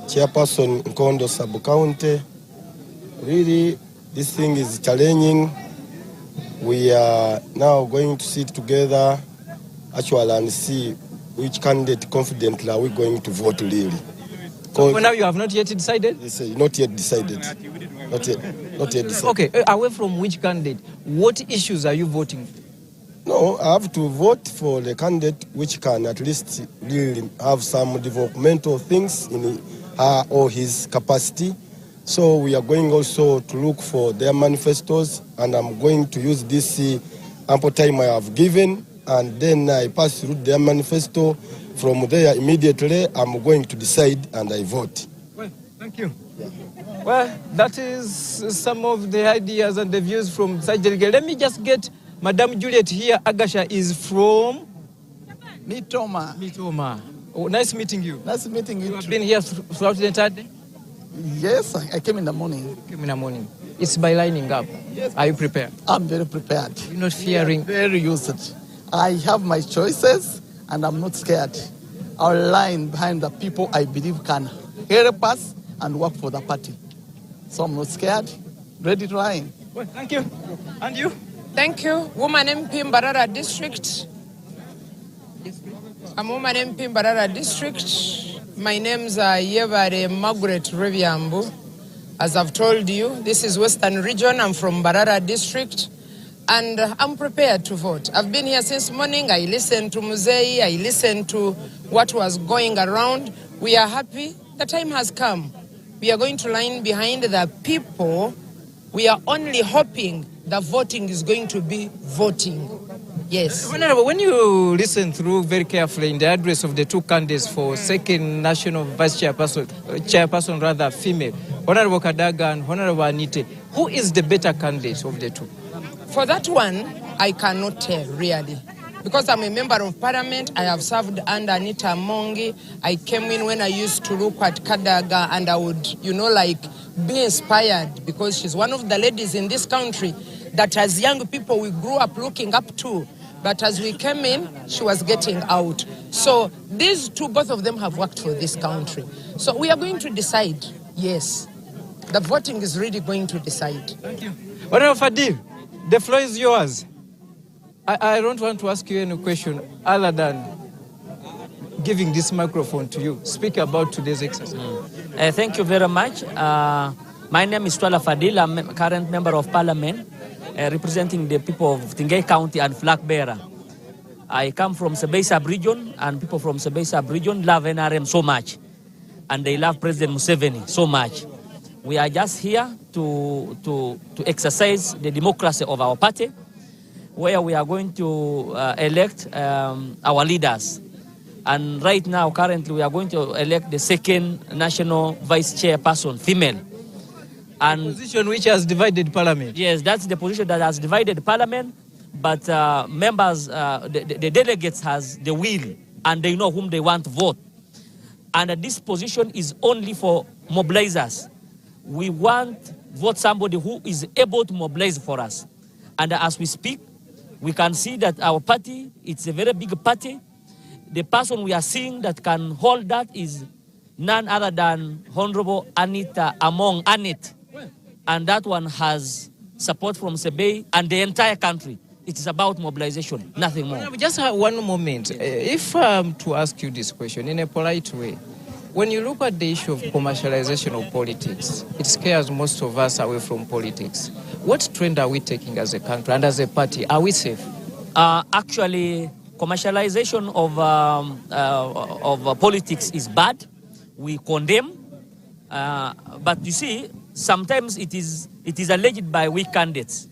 chairperson Nkondo sub-county. Really, this thing is challenging. We are now going to sit together actually and see which candidate confidently are we going to vote really. So for now you have not yet decided? Yes, not yet decided. Not yet decided. Okay, away from which candidate, what issues are you voting for? No, I have to vote for the candidate which can at least really have some developmental things in her or his capacity. So we are going also to look for their manifestos, and I'm going to use this ample time I have given, and then I pass through their manifesto. From there, immediately, I'm going to decide and I vote. Well, thank you. Yeah. Well, that is some of the ideas and the views from Sig Delegates. Let me just get Madam Juliet here. Agasha is from? Mitoma. Mitoma. Oh, nice meeting you. Nice meeting you. You have been here throughout the entire day? Yes, I came in the morning. Came in the morning. It's by lining up. Yes. Are you prepared? I'm very prepared. You're not fearing? Very used. I have my choices, and I'm not scared. I'll line behind the people I believe can help us and work for the party. So I'm not scared. Ready to line. Well, thank you. And you? Thank you. Woman MP Mbarara District. I'm Woman MP Mbarara District. My name's Yevare Margaret Reviambu. As I've told you, this is Western Region. I'm from Mbarara District. And I'm prepared to vote. I've been here since morning. I listened to Musei. I listened to what was going around. We are happy. The time has come. We are going to line behind the people. We are only hoping the voting is going to be voting. Yes. Honorable, when you listen through very carefully in the address of the two candidates for second national vice chairperson rather female, Honorable Kadaga and Honorable Anite, who is the better candidate of the two? For that one, I cannot tell, really. Because I'm a member of parliament, I have served under Anita Mongi. I came in when I used to look at Kadaga, and I would, be inspired because she's one of the ladies in this country that as young people we grew up looking up to. But as we came in, she was getting out. So these two, both of them have worked for this country. So we are going to decide, yes. The voting is really going to decide. Thank you. Honorable Fadil, the floor is yours. I don't want to ask you any question other than giving this microphone to you. Speak about today's exercise. Thank you very much. My name is Twala Fadil. I'm a current member of parliament representing the people of Tingay County and Flag Bearer. I come from Sebei sub-region, and people from Sebei sub-region love NRM so much. And they love President Museveni so much. We are just here to exercise the democracy of our party, where we are going to elect our leaders. And right now, currently, we are going to elect the second national vice chairperson, female. And position which has divided parliament. Yes, that's the position that has divided parliament, but members, the delegates has the will, and they know whom they want to vote. And this position is only for mobilizers. We want to vote somebody who is able to mobilize for us. And as we speak, we can see that our party, it's a very big party. The person we are seeing that can hold that is none other than Honorable Anita among Anit. And that one has support from Sebei and the entire country. It is about mobilization, nothing more. Just one moment. If to ask you this question in a polite way, when you look at the issue of commercialization of politics, it scares most of us away from politics. What trend are we taking as a country and as a party? Are we safe? Actually, commercialization of politics is bad. We condemn. But you see, sometimes it is alleged by weak candidates.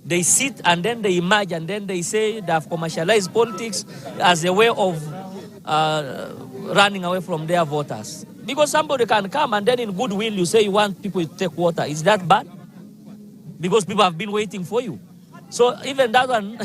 They sit and then they emerge and then they say they have commercialized politics as a way of running away from their voters. Because somebody can come and then in goodwill you say you want people to take water. Is that bad? Because people have been waiting for you. So even that one,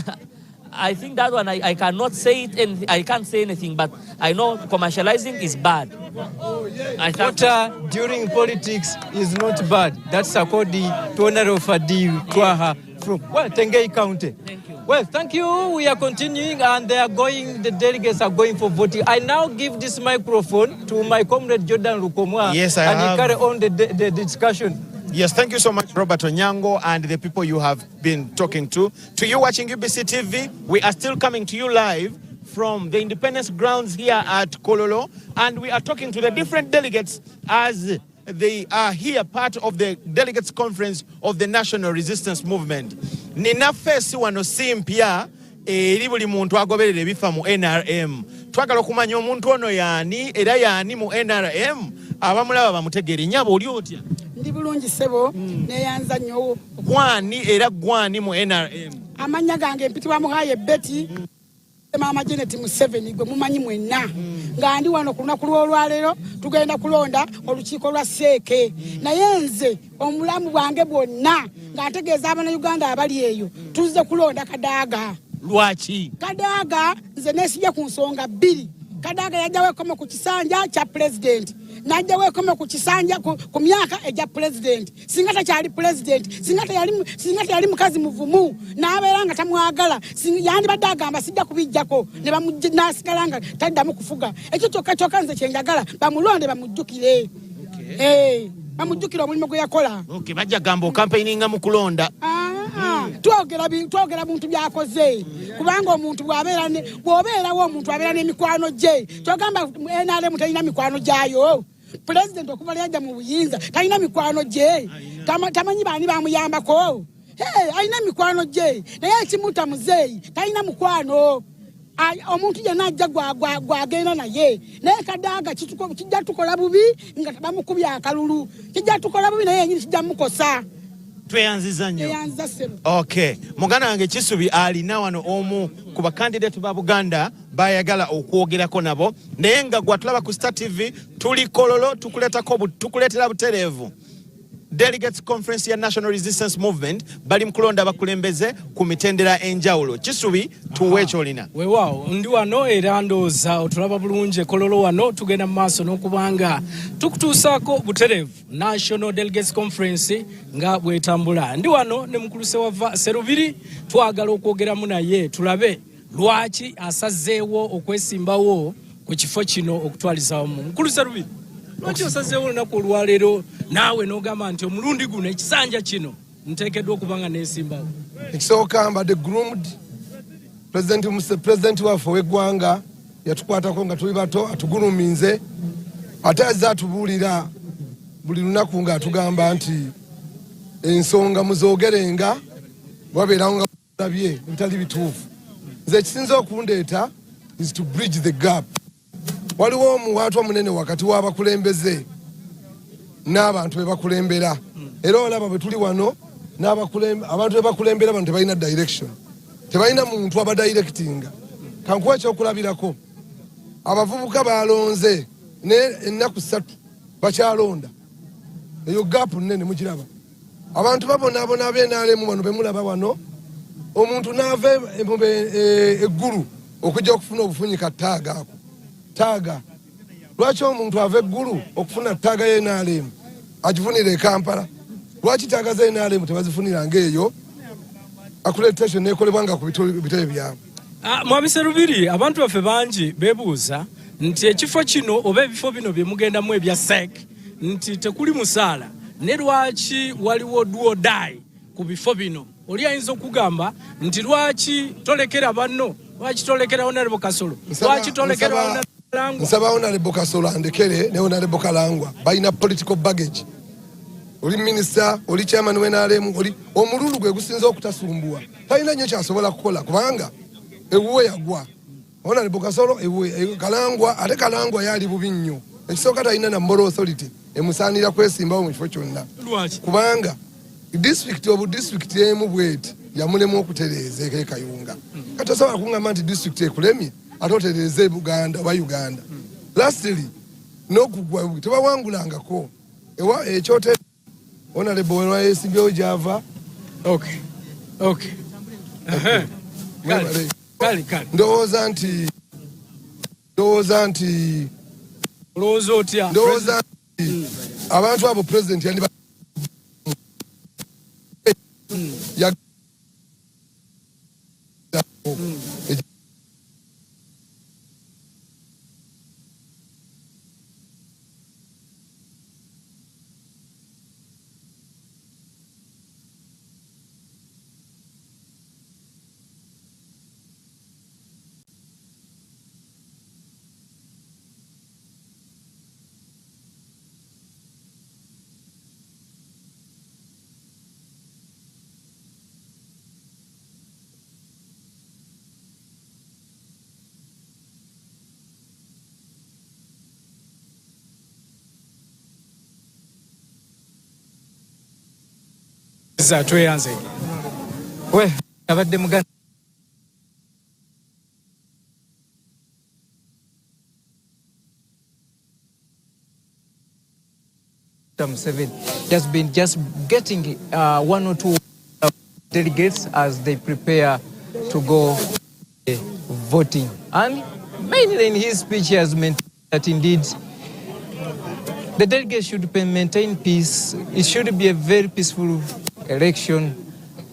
I think that one I cannot say it, and I can't say anything, but I know commercializing is bad. Water during politics is not bad. That's according to Honorable Fadil Twaha from Tengei County. Thank you. Well, thank you. We are continuing, and the delegates are going for voting. I now give this microphone to my comrade Jordan Lukomwa. Yes, and he carry on the discussion. Yes, thank you so much, Robert Onyango, and the people you have been talking to. To you watching UBC TV, we are still coming to you live from the Independence Grounds here at Kololo, and we are talking to the different delegates as they are here part of the Delegates Conference of the National Resistance Movement. Nina fesi wano simpya eri buli muntu agoberera ebifa mu NRM. Twagala okumanya omuntu ono yaani era yaani mu NRM abamulaba bamutegeere nyabo oli otya? Ndi bulungi sebo neyanza nnyo. Gwani era gwani mu NRM? Amanya gange mpitibwa muhaye Betty Mama Janet Museveni gwe mumanyi mwenna. Nga ndi wano ku lunaku lw'olwaleero tugenda kulonda olukiiko lwa Seeke. Naye nze omulamu bwange bwonna nga ntegeeza Abannayuganda abali eyo tuzze kulonda Kadaaga. Lwaki? Kadaaga nze neesibye ku nsonga bbiri. Kadaaga yajja weekoma ku kisanja kya president. Najja weekoma ku kisanja ku myaka egya president. Singa takyali president, singa teyali mukazi muvumu, n'abeera nga tamwagala, yandibadde agamba sijja kubijjako, ne n'asigala nga taddamu kufuga. Ekyo kyokka nze kye njagala, bamulonde bamujjukire. Bamujjukire omulimu gwe yakola. Okay, bajja gamba okampaininga mu kulonda. Twogera bintu byakoze kubanga omuntu bw'obeerawo omuntu abeera n'emikwano gye. Togamba NRM talina mikwano gyayo. President okuva yajja mu buyinza talina mikwano gye. Tamanyi baani bamuyambako. Alina mikwano gye. Naye ekimuta muzeeyi talina mukwano. Omuntu yenna ajja gwagenda naye. Naye Kadaaga kijja tukola bubi nga tabamukubye akalulu. Kijja tukola bubi naye yenyini kijja mukosa. Tweyanziza nnyo. Okay. Muganda wange Kisubi alina wano omu ku bakandidate ba Buganda bayagala okwogerako nabo. Naye nga gwatulaba ku Star TV tuli Kololo tukuleetera butereevu. Delegates Conference ya National Resistance Movement bali mukulonda bakulembeze ku mitendera enjawulo. Kisubi tuwe kyolina. Weewaawo ndi wano era ndooza otulaba bulungi Kololo wano tugenda mu maaso n'okubanga tukutuusaako butereevu National Delegates Conference nga bwetambula. Ndi wano ne mukulu Sewava Serubiri twagala okwogeramu naye tulabe lwaki asazeewo okwesimbawo ku kifo kino okutwaliza wamu. Mukulu Serubiri, lwaki osazeewo olunaku olwaleero naawe n'ogamba nti omulundi guno ekisanja kino nteekeddwa okuba nga neesimbawo? Ekisooka mbadde groomed. President waffe w'eggwanga yatukwatako nga tuli bato atuguluminze ate azze atubuulira buli lunaku ng'atugamba nti ensonga muzoogerenga wabeerawo nga bulabye ebitali bituufu. Nze ekisinza okundeeta is to bridge the gap. Waliwo omuwaatwa omunene wakati w'abakulembeze n'abantu be bakulembera. Era olaba bwe tuli wano abantu be bakulembera bano tebalina direction. Tebalina muntu abadirectinga. Kankuwa ekyokulabirako. Abavubuka balonze ennaku 3 bakyalonda. Eyo gap nnene mugiraba. Abantu babonaabona ab'NRM bano bemulaba wano. Omuntu n'ava eggulu okujja okufuna obufunyika ttaaga ako. Taaga. Lwaki omuntu ava eggulu okufuna ttaaga y'NRM agifunira e Kampala? Lwaki ttaaga za NRM tebazifunira ng'eyo accreditation nekolebwa nga ku bitebe byabwe? Mwami Serubiri, abantu baffe bangi beebuuza nti ekifo kino oba ebifo bino bye mugendamu ebya SEC nti tekuli musaala, ne lwaki waliwo duo die ku bifo bino. Oli ayinza okugamba nti lwaki tolekera banno, lwaki tolekera Honorable Kasolo, lwaki tolekera Honorable Kalangwa. Nsaba Honorable Kasolo andekere ne Honorable Kalangwa balina political baggage. Oli minister, oli chairman wa NRM, oli omululu gwe gusinza okutasumbuwa. Talina nnyo kyasobola kukola kubanga ewuwe yagwa. Honorable Kasolo ewuwe Kalangwa, ate Kalangwa yali bubi nnyo. Ekisooka talina na moral authority emusaanira kwesimbawo mu kifo kyonna. Kubanga district emu bweti yamulemu okutereeza Kayunga. Kati osobola kungamba nti district ekulemye ate otereeze wa Uganda. Lastly, n'okugwa tebawangulangako. Ekyote Honorable Wenwa Java. Okay. Kali. Ndowooza nti abantu abo president yandi tweyanze. We abadde muganda Museveni has been just getting one or two delegates as they prepare to go voting, and mainly in his speech he has maintained that indeed the delegates should maintain peace. It should be a very peaceful election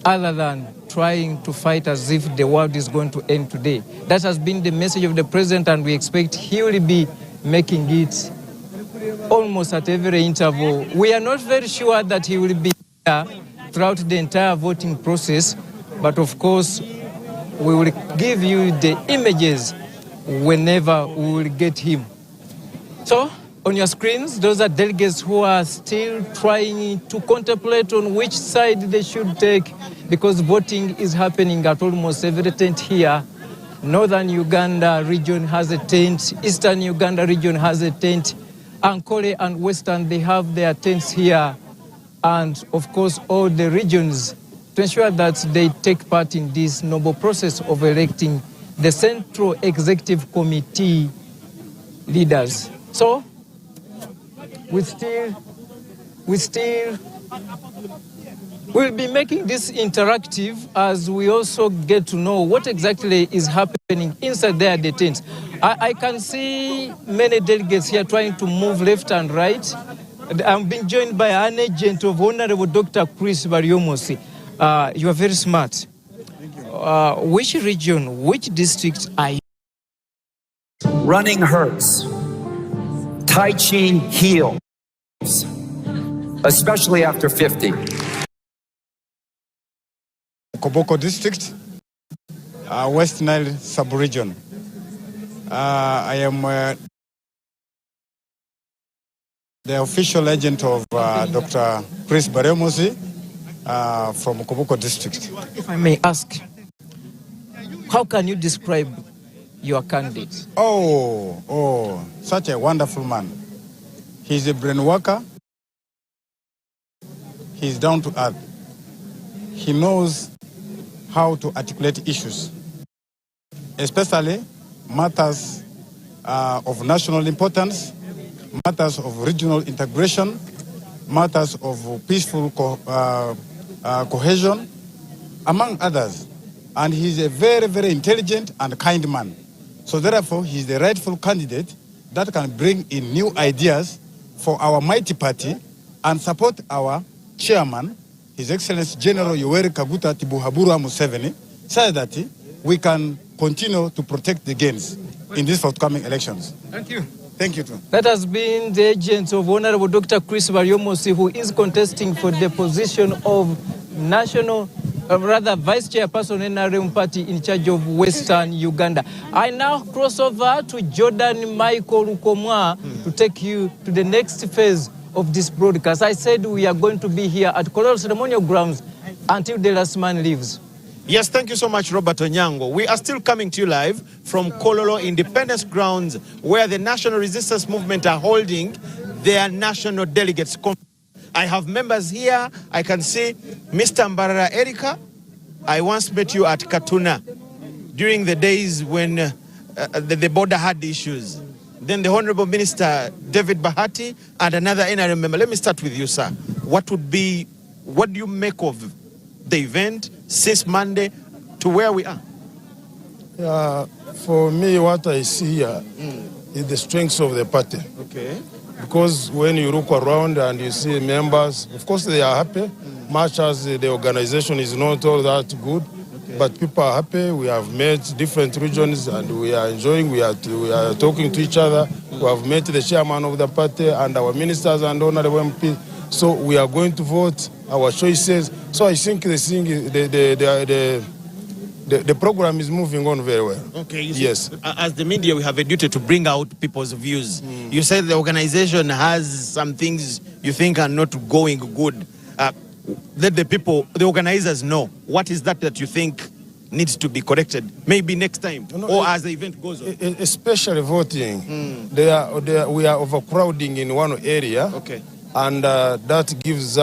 other than trying to fight as if the world is going to end today. That has been the message of the president, and we expect he will be making it almost at every interval. We are not very sure that he will be here throughout the entire voting process, but of course we will give you the images whenever we will get him. So on your screens, those are delegates who are still trying to contemplate on which side they should take, because voting is happening at almost every tent here. Northern Uganda region has a tent, Eastern Uganda region has a tent, Ankole and Western, they have their tents here, and of course all the regions, to ensure that they take part in this noble process of electing the Central Executive Committee leaders. So we'll be making this interactive as we also get to know what exactly is happening inside there at the tents. I can see many delegates here trying to move left and right. I'm being joined by an agent of Honorable Dr. Chris Baryomosi. You are very smart. Thank you. Which region, which district are you? Running hurts. Tai Chi heals, especially after 50. Koboko district, West Nile sub-region. I am the official agent of Dr. Chris Baryomosi from Koboko district. If I may ask, how can you describe your candidate? Oh, such a wonderful man. He's a brain worker. He's down to earth. He knows how to articulate issues, especially matters of national importance, matters of regional integration, matters of peaceful cohesion, among others. And he's a very, very intelligent and kind man. So therefore, he's the rightful candidate that can bring in new ideas for our mighty party and support our chairman, His Excellency General Yoweri Kaguta Tibuhaburwa Museveni, so that we can continue to protect the gains in these forthcoming elections. Thank you. Thank you too. That has been the agent of Honorable Dr. Chris Baryomosi, who is contesting for the position of Vice Chairperson NRM Party in charge of Western Uganda. I now cross over to Jordan Michael Rukomwa to take you to the next phase of this broadcast. I said we are going to be here at Kololo Ceremonial Grounds until the last man leaves. Yes, thank you so much, Robert Onyango. We are still coming to you live from Kololo Independence Grounds, where the National Resistance Movement are holding their National Delegates Conference. I have members here. I can see Mr. Mbarara Erika. I once met you at Katuna during the days when the border had issues. Then the Honorable Minister David Bahati and another NRM member. Let me start with you, sir. What do you make of the event since Monday to where we are? For me, what I see here is the strength of the party. Okay. Because when you look around and you see members, of course they are happy, much as the organization is not all that good, but people are happy. We have met different regions and we are enjoying, we are talking to each other. We have met the chairman of the party and our ministers and honorable MP. So we are going to vote our choices. So I think the program is moving on very well. Okay. Yes. As the media, we have a duty to bring out people's views. You said the organization has some things you think are not going good. Let the organizers know. What is that you think needs to be corrected? Maybe next time or as the event goes on. Especially voting. We are overcrowding in one area. Okay. And that gives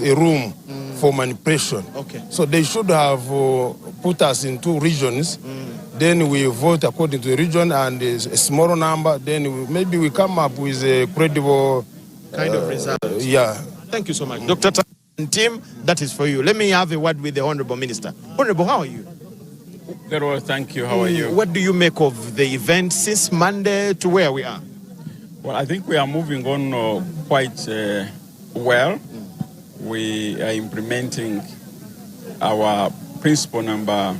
a room for manipulation. Okay. So they should have put us in 2 regions. Then we vote according to the region and a smaller number. Then maybe we come up with a credible kind of result. Yeah. Thank you so much. Dr. and team, that is for you. Let me have a word with the Honorable Minister. Honorable, how are you? Very well, thank you. How are you? What do you make of the event since Monday to where we are? Well, I think we are moving on quite well. We are implementing our principle number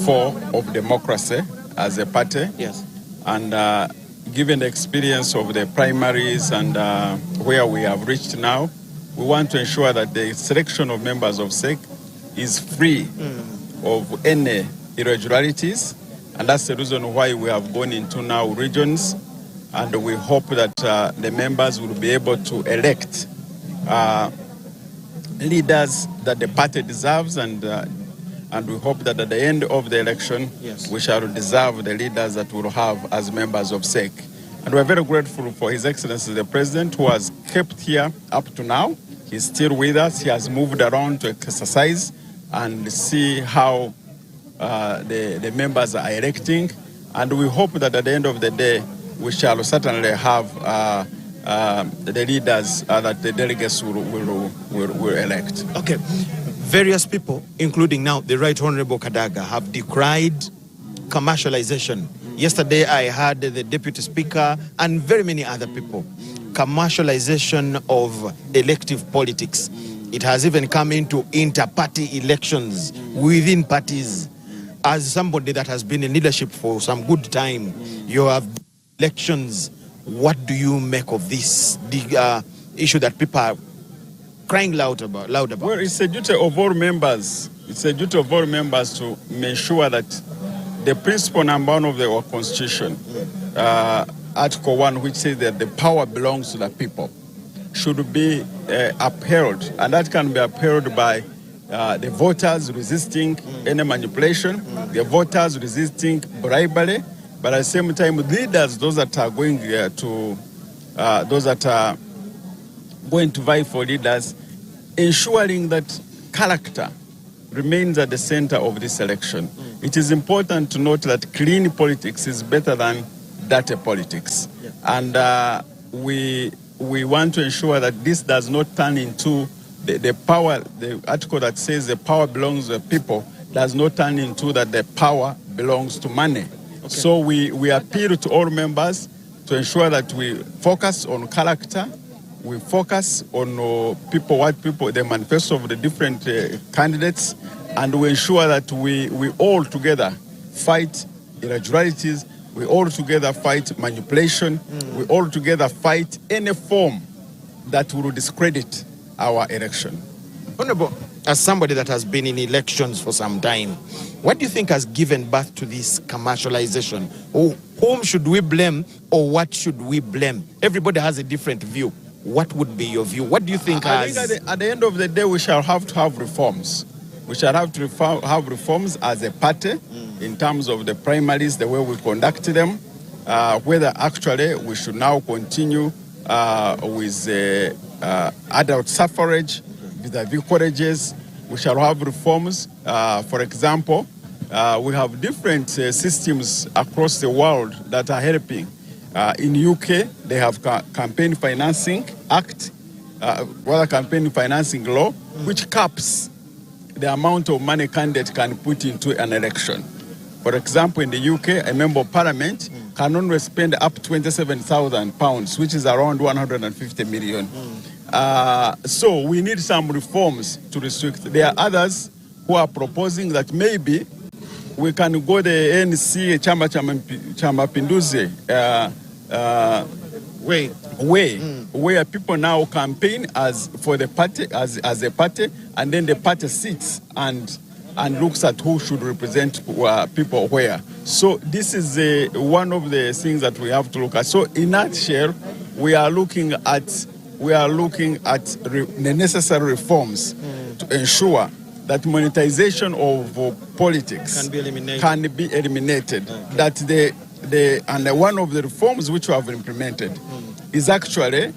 4 of democracy as a party. Yes. And given the experience of the primaries and where we have reached now, we want to ensure that the selection of members of SEC is free of any irregularities. And that's the reason why we have gone into now regions. And we hope that the members will be able to elect leaders that the party deserves, and we hope that at the end of the election, we shall deserve the leaders that we'll have as members of SEC. And we're very grateful for His Excellency the President, who has kept here up to now. He's still with us. He has moved around to exercise and see how the members are electing. And we hope that at the end of the day, we shall certainly have the leaders that the delegates will elect. Okay. Various people, including now the Right Honorable Kadaga, have decried commercialization. Yesterday I heard the Deputy Speaker and very many other people. Commercialization of elective politics. It has even come into inter-party elections within parties. As somebody that has been in leadership for some good time, you have elections. What do you make of this issue that people are crying loud about? Well, it's a duty of all members. It's a duty of all members to make sure that the principle number 1 of our Constitution, Article 1, which says that the power belongs to the people, should be upheld. And that can be upheld by the voters resisting any manipulation, the voters resisting bribery, but at the same time, leaders, those that are going to vie for leaders, ensuring that character remains at the center of this election. It is important to note that clean politics is better than dirty politics. And we want to ensure that this does not turn into the power, the article that says the power belongs to the people does not turn into that the power belongs to money. Okay. So we appeal to all members to ensure that we focus on character, we focus on the manifesto of the different candidates, and we ensure that we all together fight irregularities, we all together fight manipulation, we all together fight any form that will discredit our election. Honorable, as somebody that has been in elections for some time, what do you think has given birth to this commercialization? Whom should we blame, or what should we blame? Everybody has a different view. What would be your view? What do you think I think at the end of the day, we shall have to have reforms. We shall have to have reforms as a party in terms of the primaries, the way we conduct them, whether actually we should now continue with adult suffrage, vis-a-vis colleges. We shall have reforms. For example, we have different systems across the world that are helping. In UK, they have campaign financing act, campaign financing law, which caps the amount of money candidate can put into an election. For example, in the UK, a member of parliament can only spend up to £27,000, which is around 150 million. So we need some reforms to restrict. There are others who are proposing that maybe we can go the ANC Chama Pinduzi way, where people now campaign as for the party as a party, and then the party sits and looks at who should represent people where. So this is one of the things that we have to look at. So in a nutshell, we are looking at the necessary reforms to ensure that monetization of politics can be eliminated. That one of the reforms which we have implemented is actually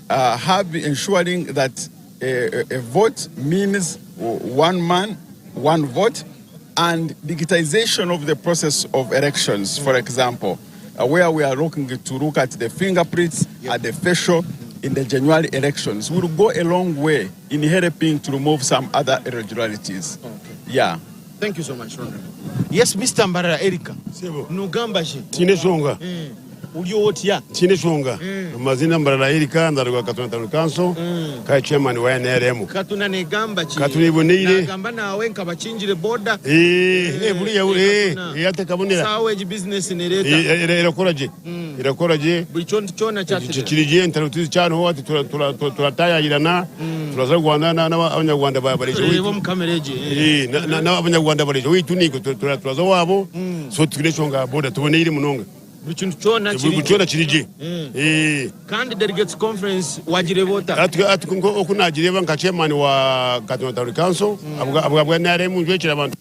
ensuring that a vote means one man, one vote, and digitization of the process of elections, for example, where we are looking to look at the fingerprints, at the facial, in the January elections, will go a long way in helping to remove some other irregularities. Okay. Yeah. Thank you so much, Ronald. Yes, Mr. Mbarara Erika. Nugamba shi. Tineshonga. Uliotia. Tineshonga. Mazina Mbarara Erika, ndarugwa Katuna Council, kai chairman wa Nrm. Katuna negamba chi. Katuna bonire. Nagamba na wenka bachinjire border. Buliya yate kabonera. Sawage business nereta. Irakoraje. Chona chati. Chirije ntarutuzi cyane ho ati turatayirana. Turazagwana n'abanyarwanda babareje. Rebo mukamereje. N'abanyarwanda bareje. Wituniko turazo wabo. So tineshonga border tubonire munonga. Buchona chirije. Kandi Delegates Conference wajire vota. Atuko okunajireba nka chairman wa Katuna Council abwa Nrm njwekira abantu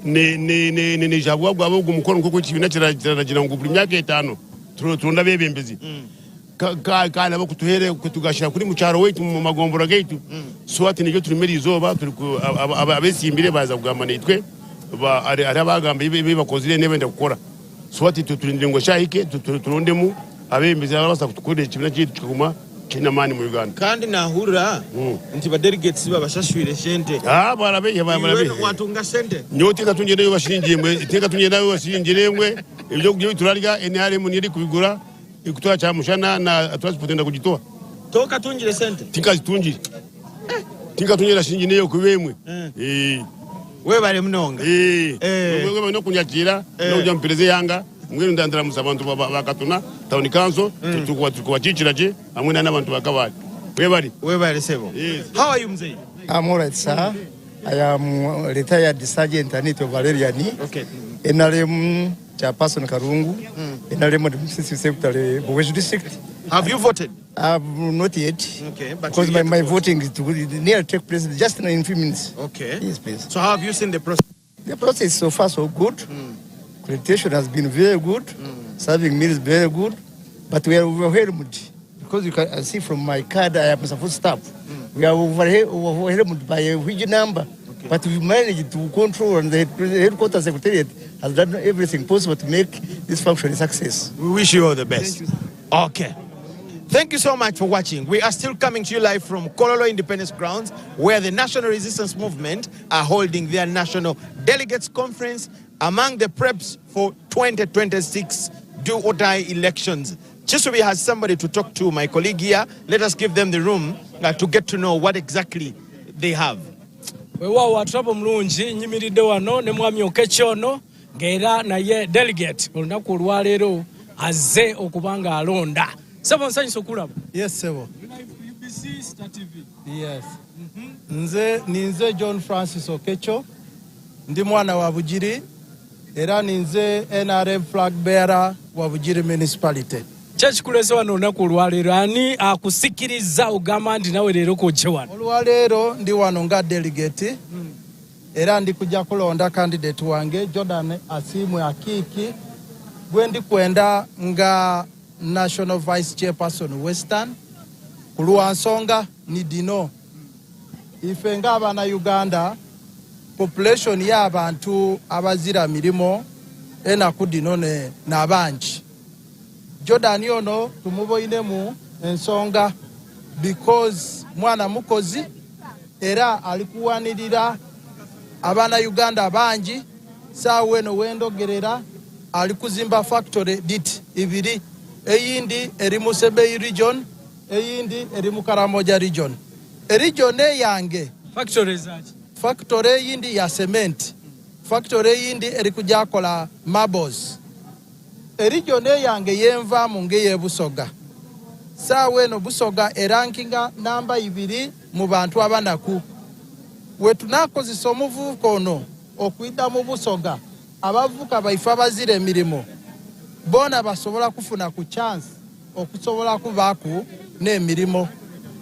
ni jabwa gwabo gumukono kuko kibina kiragira ngo buri myaka 5 turunda bebembezi kana bakutuhere kutugashira kuri mucyaro wetu mu magombora gaitu so ati nibyo turimeri izoba turi abesimbire baza kugambana itwe ari abagambe bibakozire nebenda gukora so ati turindire ngo shahike turondemu abembezi abasa kutukorera kibina kitu kuguma kinamani mu Uganda kandi nahura nti ba delegates babashashwire sente barabe watunga sente nyoti katunjere yo bashingiye iteka tunjere nawe bashingiye ibyo turarya Nrm niri kubigura ikutoa cha mushana na transport kujitoa toka tunjire sente tinga tunjira shingiye yo kubemwe we bare mnonga we no kunyakira no kujya mpereze yanga mwiri ndandira musabantu bakatuna Town Council tukubaciciraje hamwe n'abantu bakabali we bari sebo. How are you mzee? I'm all right, sir. I am retired Sergeant Anito Valeriani. Okay. Nrm Chairperson Karungu. Nrm Administrative Secretary Bowesh District. Have you voted? Not yet. Okay, but because my voting is near take place just in a few minutes. Okay. Yes, please. So how have you seen the process? The process so far so good. Accreditation has been very good. Serving meals very good. But we are overwhelmed. Because you can see from my card, I am support staff. We are overwhelmed by a huge number. Okay. But we managed to control, and the headquarters secretariat has done everything possible to make this function a success. We wish you all the best. Okay. Thank you so much for watching. We are still coming to you live from Kololo Independence Grounds, where the National Resistance Movement are holding their National Delegates Conference among the preps for 2026 do-or-die elections. Chisubi has somebody to talk to, my colleague here. Let us give them the room to get to know what exactly they have. Wewa watrapo mlunji nyimiridde wano ne mwami Okechono ngera naye delegate olunaku olwaleero azze okubanga alonda. Sebo nsanyusa okulaba. Yes, Sebo. UBC Star TV. Yes. Ninze John Francis Okecho, ndi mwana wa Bugiri, era ninze NRM flag bearer wa Bugiri municipality. Chachikulese wano olunaku olwaleero ani akusikiriza ogamba nti nawe leero kojje wano? Olwaleero ndi wano nga delegate era ndi kujja kulonda candidate wange Jordan Asimwe Akiki gwe ndi kwenda nga national vice chairperson Western ku lwansonga ni dino ife ng'abaana Uganda population y'abantu abazira mirimo enaku dino n'abangi. Jordan ono tumuboinemu ensonga because mwana mukozi era alikuwanirira abaana Uganda bangi saawa eno wendogerera alikuzimba factory dit ibiri eyindi eri mu Sebei region eyindi eri mu Karamoja region. Region yange factory eyindi ya cement, factory eyindi eri kujakola marbles. Region yange yenva mu ngeye Busoga. Saawa eno Busoga erankinga namba 2 mu bantu abanaku. Wetunakozesa omuvubuka ono okwidda mu Busoga abavubuka baife abazira emirimo bona basobola kufuna ku chance okusobola kubaaku n'emirimo.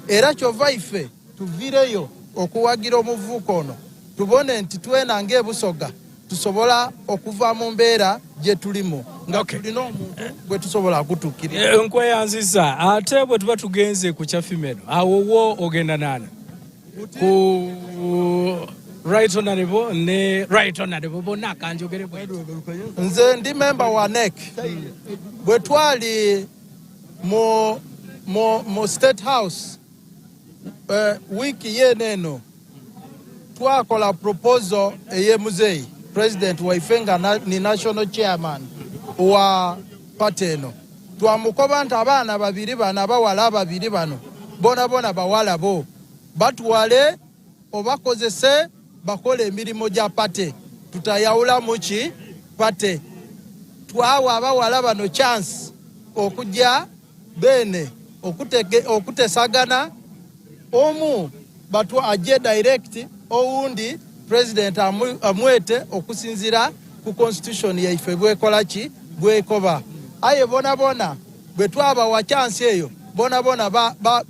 Era kyova ife tuvireyo okuwagira omuvubuka ono tubone nti twenanga e Busoga tusobola okuva mu mbeera gye tulimu nga tulina omuntu gwe tusobola kutuukirira. Nkweyanziza ate bwe tuba tugenze ku kyafimeno awo wo ogenda nana ku right honorable ne right honorable bonna kanjogere bwedu. Nze ndi member wa NEC bwe twali mu State House wiki yeneno twakola proposal eye Muzeyi president waifenga ni national chairman wa pateno twamukoba nti abaana babiri bano abawala babiri bano bona bawala bo batwale obakozese bakole emirimu gya pate tutayawula muki pate twawa abawala bano chance okujja bene okutesagana omu batu ajje direct oundi president amwete okusinzira ku constitution yaife bwekolaki bwekoba aye bona bwe twaba wa chance eyo bona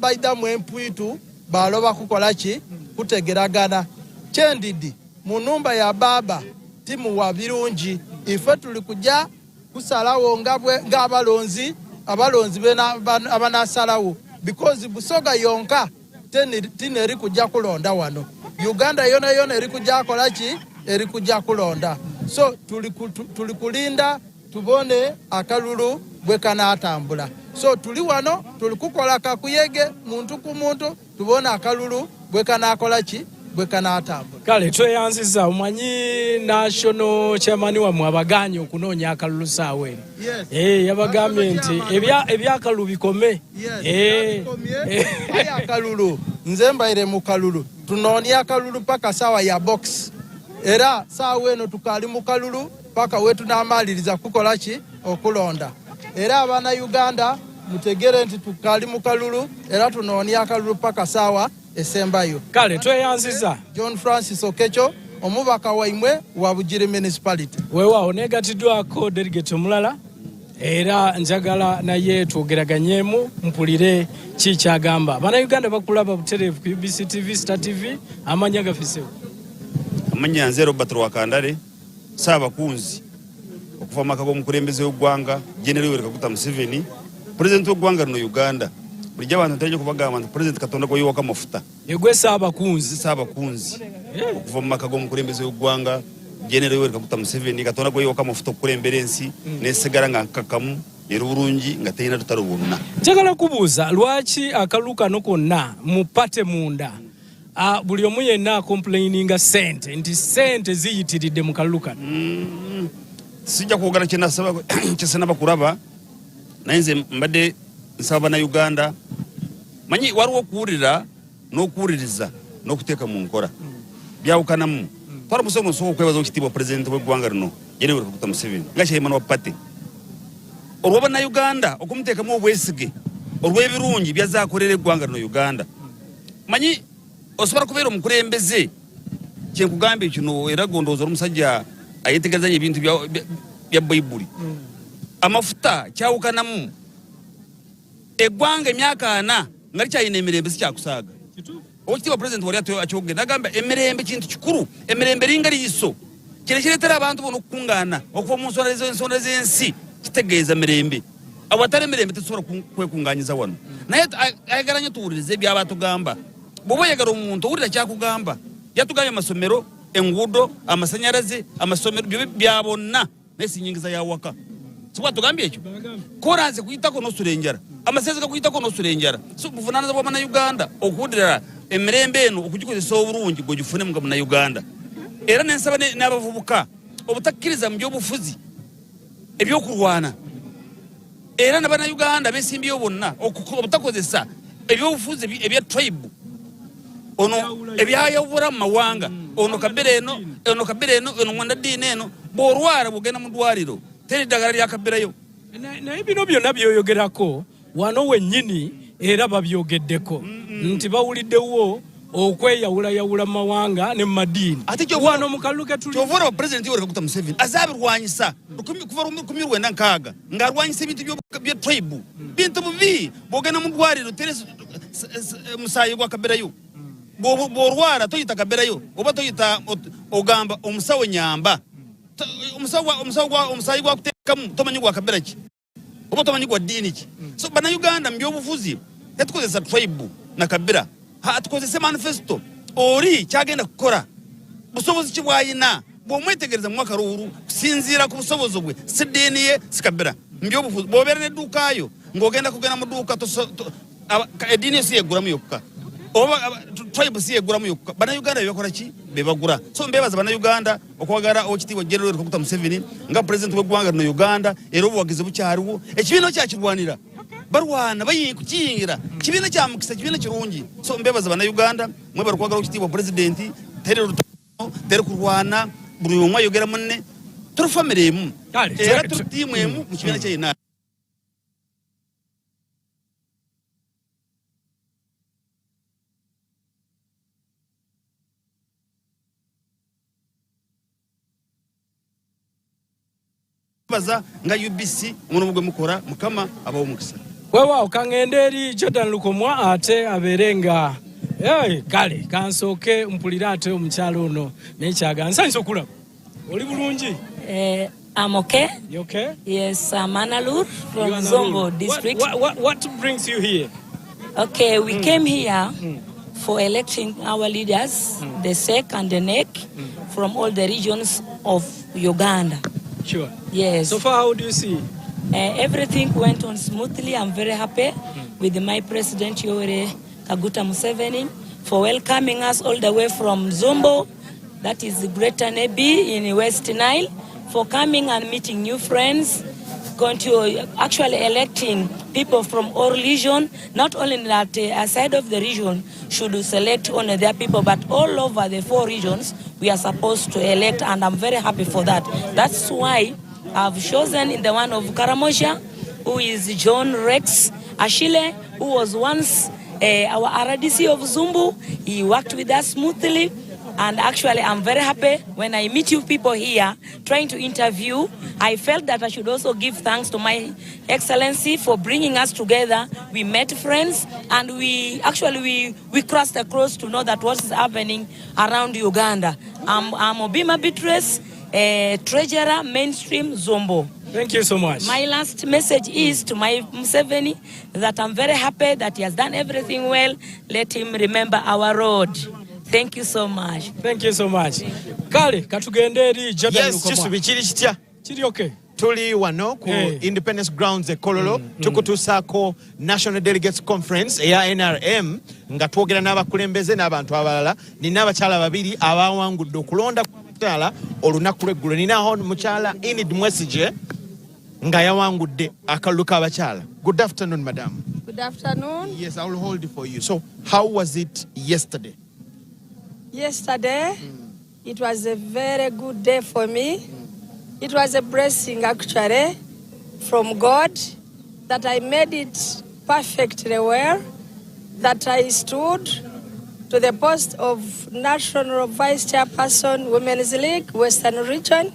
baida mu empwitu baloba kukolaki kutegeragana kyendidi mu numba ya baba timu wa birungi ife tuli kujja kusalawo nga abalonzi bena abanasalawo because Busoga yonka tineri kujja kulonda wano. Uganda yona eri kujja kolaki eri kujja kulonda. So tuli kulinda tubone akalulu bwe kanatambula. So tuli wano tuli kukola kakuyege muntu ku muntu tubone akalulu bwe kanakolaki bwe kanatambula. Kale tweyanziza omanyi national chairman wa mwabaganya okunoonya akalulu saawe. Yabagambye nti ebyakalulu bikome. Akalulu nze mbaire mu kalulu tunoonya akalulu paka sawa ya box era saawa eno tukali mu kalulu paka wetu namaliriza kukolaki okulonda. Era abaana Uganda mutegere nti tukali mu kalulu era tunoonya akalulu paka sawa esembayo. Kale tweyanziza John Francis Okecho omubaka waimwe wa Bugiri municipality. Weewaawo negatiddwako delegate omulala era njagala naye twogeraganyemu mpulire kikyagamba. Bana Uganda bakulaba butereevu ku UBC TV, Star TV, amanya gafisewo. Amanya nze Robert Wakandale Saabakunzi okuva maka g'omukulembeze w'eggwanga General Museveni president w'eggwanga lino Uganda. Buli abantu ntajja kubagamba nti president Katonda gwe yiwaka mafuta. Yegwe Saabakunzi okuva maka g'omukulembeze w'eggwanga General Museveni Katonda gwe yiwaka mafuta okukulembera ensi n'esigala nga nkakkamu era bulungi nga teyina lutalo bwonna. Njagala kubuuza lwaki akalulu kano konna mu pate munda buli omu yenna complaininga sente nti sente ziyitiridde mu kalulu kano. Sijja kwogera kyesinaba kulaba naye nze mbadde nsaba bana Uganda manyi waliwo okuwulira n'okuwuliriza n'okuteeka mu nkola byawukanamu. Twala musomo nsooka okwebaza ekitiibwa pulezidenti w'eggwanga lino Yoweri Kaguta Museveni nga chairman wa pate olw'abana Uganda okumuteekamu obwesige olw'ebirungi byazze akolera eggwanga lino Uganda. Manyi osobola kubeera omukulembeze kyenkugambye kino era gondooza omusajja ayetegerezanya ebintu bya bayibuli amafuta kyawukanamu eggwanga emyaka 4 nga likyalina emirembe sikyakusaaga okitiibwa pulezidenti wali akyogera nagamba emirembe kintu kikulu emirembe eringa liiso kino kireetera abantu bona okukungaana okuva mu nsonda z'ensi kitegeeza mirembe awatali emirembe tetusobola kwekungaanyiza wano naye ayagala nnyo tuwulirize ebyaba atugamba bw'oba oyagala omuntu owulira kyakugamba yatugambye amasomero enguudo amasanyalaze amasomero byo bya bonna naye si nyingiza yawaka sikuba tugambye ekyo koranze kuyitako n'osula enjala amasezi gakuyitako n'osula enjala so buvunaanyizibwa bwa bannayuganda okuwulira emirembe eno okugikozesa obulungi gwegifune mu bannayuganda era nensaba n'abavubuka obutakkiriza mu by'obufuzi ebyokulwana era n'abannayuganda beesimbyeyo bonna obutakozesa ebyobufuzi ebya tribe ono ebyayawula mu mawanga ono kabira eno eno mwandaddiini eno bw'olwala bw'ogenda mu ddwaliro teri ddagala lyakabirayo naye bino byonna byoyogerako wano wennyini era babyogeddeko nti bawuliddewo okweyawulayawula mu mawanga ne mu madiini wano mu kalulu ke tuli kyova olaba pulezidenti Yoweri Kaguta Museveni azaabirwanyisa kuva 1996 ng'alwanyisa ebintu bya tribe bintu bubi bw'ogenda mu ddwaliro teri musaayi gwakabirayo bw'olwala toyita kabirayo oba toyita ogamba omusawo nyamba omusaayi gwakuteekamu tomanyi gwakabira ki oba tomanyi gwa ddiini ki so bannayuganda mu byobufuzi tetukozesa tribe na kabira tukozese manifesto oli kyagenda kukola busobozi ki bwayina bw'omwetegereza mu mwaka luwulu kusinziira ku busobozi bwe si ddiini ye si kabira mu byobufuzi bw'obeera n'edduukaayo ng'ogenda kugenda mu dduuka eddiini yo si yeggulamu yokka oba tribe si yeggulamu yokka bannayuganda bebakola ki bebagula so mbebaza bannayuganda okwagala okitiibwa Yoweri Kaguta Museveni nga pulezidenti w'eggwanga lino Uganda era obuwagizi bukyaliwo ekibiina kyakirwanira barwana kukiyingira kibiina kya mukisa kibiina kirungi so mbebaza bannayuganda mwebali okwagala okitiibwa pulezidenti teri kurwana buli omu ayogera munne tuli famire emu era tuli ttiimu emu mu kibiina kyayina baza nga UBC omulimu gwe mukola mukama abawo mukisa weewaawo kaŋŋende eri Jordan Lukomwa ate abeere nga kale kansooke mpulire ate omukyalo ono nekyaga nsanyusa okulaba oli bulungi I'm okay. You okay? Yes, I'm Analur from Zombo district. What brings you here? Okay, we came here for electing our leaders, the SEC and the NEC, from all the regions of Uganda. Sure. Yes. So far, how do you see? Everything went on smoothly. I'm very happy with my President Yoweri Kaguta Museveni for welcoming us all the way from Zombo, that is Greater Nebi in West Nile, for coming and meeting new friends, going to actually electing people from all region, not only that aside of the region should select only their people, but all over the 4 regions we are supposed to elect, and I'm very happy for that. That's why I've chosen in the one of Karamosha, who is John Rex Ashile, who was once our RDC of Zumbu. He worked with us smoothly. And actually, I'm very happy when I meet you people here trying to interview. I felt that I should also give thanks to my Excellency for bringing us together. We met friends, and we crossed across to know that what is happening around Uganda. I'm Obima Beatrice, Treasurer, Mainstream, Zombo. Thank you so much. My last message is to my Museveni that I'm very happy that he has done everything well. Let him remember our road. Thank you so much. Thank you so much. Kale katugende eri Jordan Lukomwa. Yes, kisubi kiri kitya? Kiri okay. Tuli wano ku Independence Grounds Kololo tukutusaako National Delegates Conference eya NRM nga twogera n'abakulembeze n'abantu abalala. Nina abakyala babiri abawangudde okulonda kukyala olunaku lw'eggulo. Ninaho mukyala Enid Mwesige nga yawangudde akalulu k'abakyala. Good afternoon, madam. Good afternoon. Yes, I will hold it for you. So, how was it yesterday? Yesterday, it was a very good day for me. It was a blessing, actually, from God, that I made it perfectly well, that I stood to the post of National Vice Chairperson, Women's League, Western Region.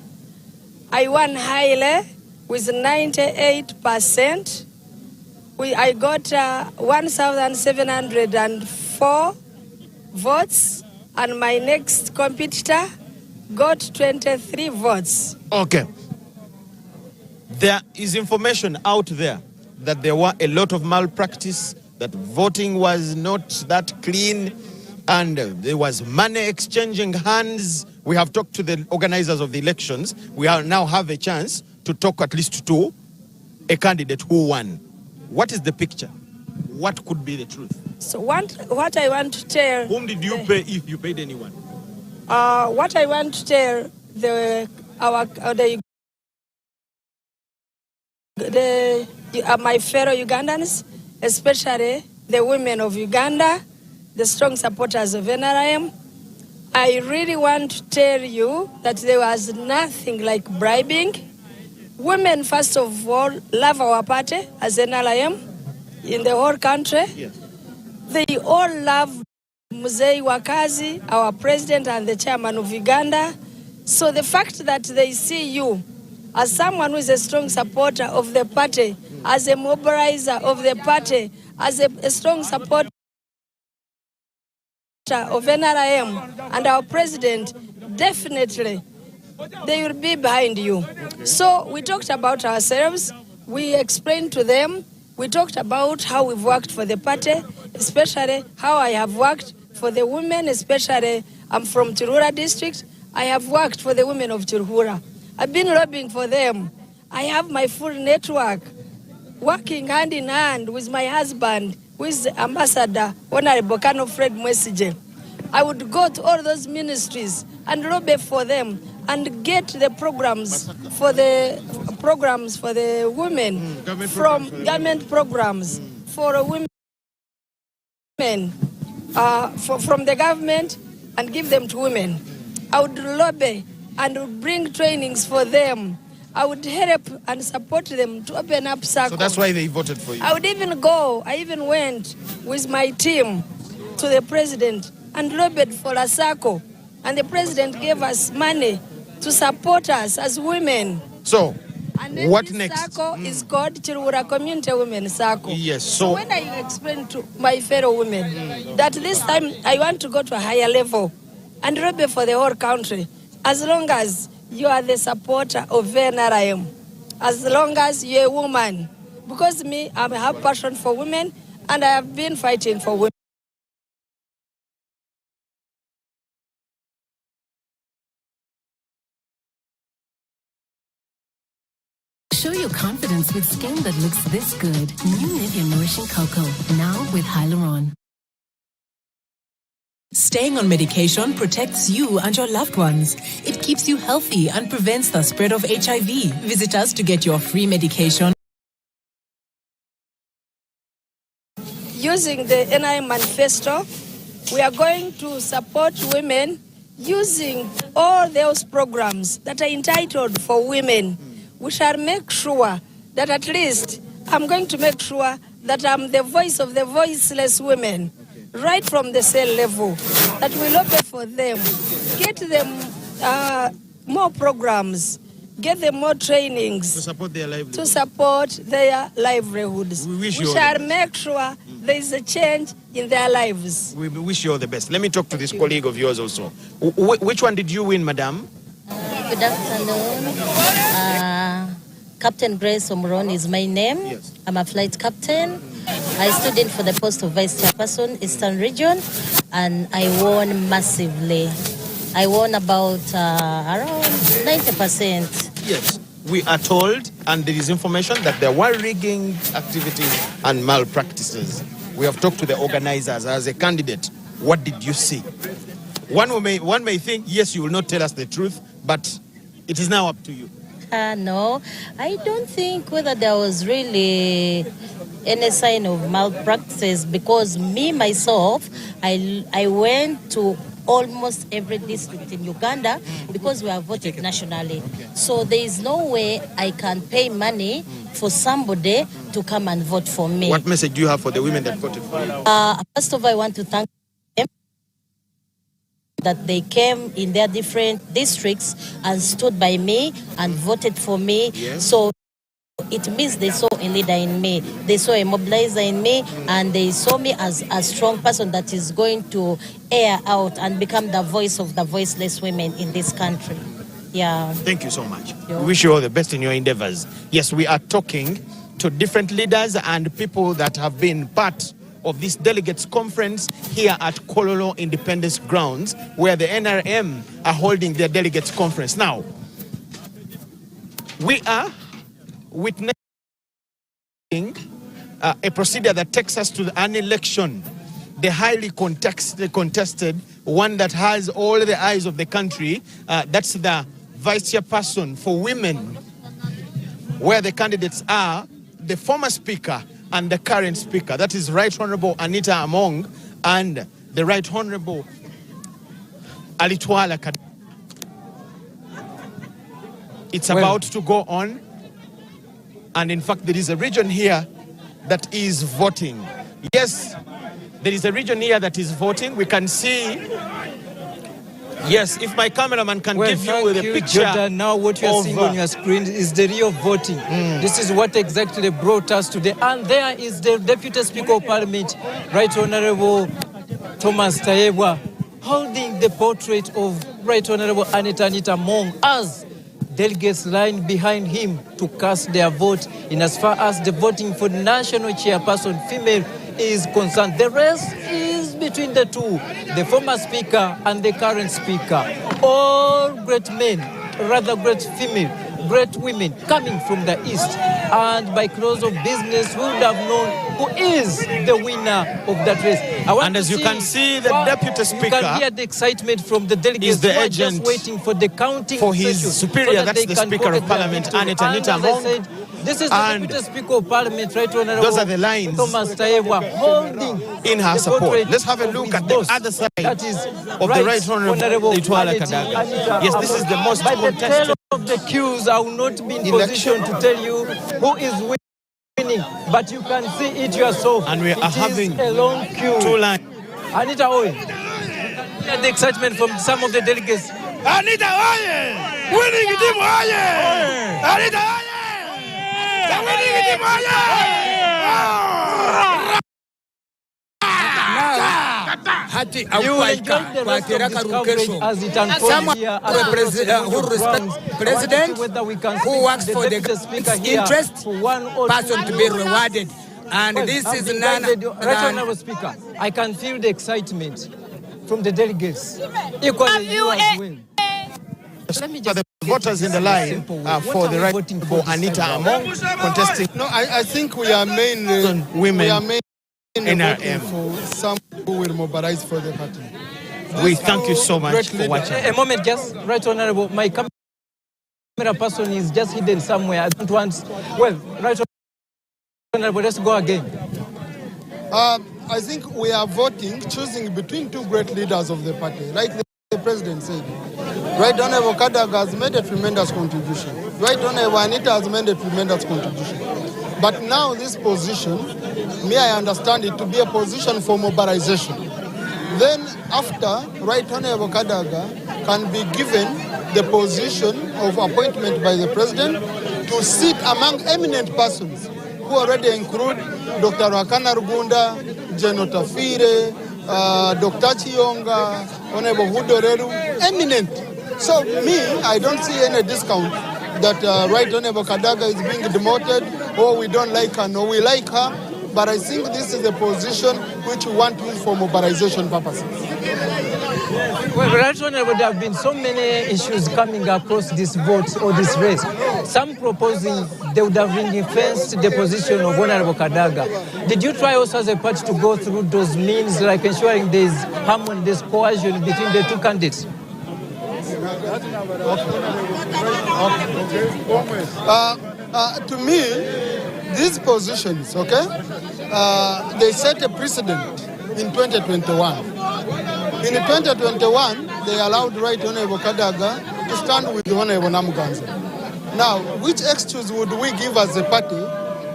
I won highly with 98%. I got 1,704 votes, and my next competitor got 23 votes. Okay. There is information out there that there were a lot of malpractice, that voting was not that clean, and there was money exchanging hands. We have talked to the organizers of the elections. We now have a chance to talk at least to a candidate who won. What is the picture? What could be the truth? So what I want to tell... Whom did you pay, if you paid anyone? What I want to tell my fellow Ugandans, especially the women of Uganda, the strong supporters of NRM, I really want to tell you that there was nothing like bribing. Women, first of all, love our party as NRM in the whole country. Yes. They all love Museveni Wakazi, our president and the chairman of Uganda. So the fact that they see you as someone who is a strong supporter of the party, as a mobilizer of the party, as a strong supporter of NRM and our president, definitely they will be behind you. Okay. So we talked about ourselves, we explained to them, we talked about how we've worked for the party, especially how I have worked for the women, especially I'm from Chirura district, I have worked for the women of Chirura. I've been lobbying for them. I have my full network, working hand in hand with my husband, who is Ambassador Honorable Kano Fred Mwesije. I would go to all those ministries and lobby for them and get the programs for the women from government programs for women from the government and give them to women. I would lobby and would bring trainings for them. I would help and support them to open up circles. So that's why they voted for you. I would even go, I even went with my team to the president and lobbied for a circle. And the president gave us money to support us as women. So, and what this next? circle is called Chirura Community Women Circle. Yes, so when I explain to my fellow women that this time I want to go to a higher level and lobby for the whole country, as long as you are the supporter of NRM, as long as you're a woman, because me, I have passion for women and I have been fighting for women. Show your confidence with skin that looks this good. New Nivea Nourishing Cocoa, now with Hyaluron. Staying on medication protects you and your loved ones. It keeps you healthy and prevents the spread of HIV. Visit us to get your free medication. Using the NRM manifesto, we are going to support women using all those programs that are entitled for women. We shall make sure that at least I'm going to make sure that I'm the voice of the voiceless women, right from the cell level, that we lobby for them, get them more programs, get them more trainings to support their livelihoods. We shall make sure there is a change in their lives. We wish you all the best. Let me talk to this colleague of yours also. Which one did you win, madam? Good afternoon. Captain Grace Omron is my name. Yes. I'm a flight captain. I stood in for the post of Vice Chairperson, Eastern Region, and I won massively. I won about around 90%. Yes. We are told, and there is information, that there were rigging activities and malpractices. We have talked to the organizers. As a candidate, what did you see? One may think, yes, you will not tell us the truth, but it is now up to you. No, I don't think whether there was really any sign of malpractice, because me, myself, I went to almost every district in Uganda because we are voted nationally. Okay. So there is no way I can pay money for somebody to come and vote for me. What message do you have for the women that voted for you? First of all, I want to thank them that they came in their different districts and stood by me and voted for me. Yes. So it means they saw a leader in me, they saw a mobilizer in me, and they saw me as a strong person that is going to air out and become the voice of the voiceless women in this country. Yeah. Thank you so much. We wish you all the best in your endeavors. Yes, we are talking to different leaders and people that have been part of this delegates conference here at Kololo Independence Grounds, where the NRM are holding their delegates conference. Now, we are witnessing a procedure that takes us to an election, the highly contested one that has all the eyes of the country. That's the vice chairperson for women, where the candidates are the former speaker and the current speaker. That is Right Honorable Anita Among and the Right Honorable Alitwala Kadaga. It's about to go on. And in fact, there is a region here that is voting. Yes, there is a region here that is voting. We can see. Yes, if my cameraman can give you the picture. Jordan, now what you are seeing on your screen is the real voting. This is what exactly brought us today. And there is the Deputy Speaker of Parliament, Right Honorable Thomas Tayebwa, holding the portrait of Right Honorable Anita Mong as delegates line behind him to cast their vote in as far as the voting for national chairperson female is concerned. The rest is between the two, the former speaker and the current speaker. All great men, rather great female, great women coming from the east. And by close of business, we would have known who is the winner of that race. And as you can see, the deputy speaker, you can hear the excitement from the delegates is the who are agent just waiting for the counting for his superior, so that that's the Speaker of Parliament, Anita Mong. This is the Deputy Speaker of Parliament, Right Honorable those are the lines Thomas Tayebwa, holding in her support. Let's have a look at the other side that is of the Right Honorable Alitwala Kadaga. Yes, this is the most contested of the queues. I will not be in position to tell you who is winning, but you can see it yourself. And we are having a long queue. Two lines. Anita Oye, the excitement from some of the delegates. Anita Oye! Winning team Oye! Anita Oye! The winning team Oye! Hati aukaika kwa teraka rukesho. Someone who respects president, who works for the interest, person to be rewarded. And this is none Honorable Speaker, I can feel the excitement from the delegates. Equally, you as well. The voters in the line for the Right Honorable Anita Among contesting. No, I think we are mainly women. We are mainly NRM. for some who will mobilize for the party. We thank you so much for watching. A moment, just Right Honorable. My camera person is just hidden somewhere. I don't want. Well, Right Honorable, let's go again. I think we are voting, choosing between two great leaders of the party, like the president said. Right Honorable Kadaga has made a tremendous contribution. Right Honorable Anita has made a tremendous contribution. But now this position, I understand it to be a position for mobilization. Then after, Right Honorable Kadaga can be given the position of appointment by the president to sit among eminent persons who already include Dr. Rakana Rugunda, General Tafire, Dr. Chionga, Honorable Hudoreru, eminent. So I don't see any discount that Right Honorable Kadaga is being demoted, or we don't like her, no, we like her. But I think this is a position which we want to use for mobilization purposes. Well, Right Honorable, there have been so many issues coming across this vote or this race. Some proposing they would have ring-fenced the position of Honorable Kadaga. Did you try also as a party to go through those means, like ensuring there's harmony, there's cohesion between the two candidates? To me, these positions, they set a precedent in 2021. In 2021, they allowed Right Honorable Kadaga to stand with Honorable Namuganza. Now, which excuse would we give as a party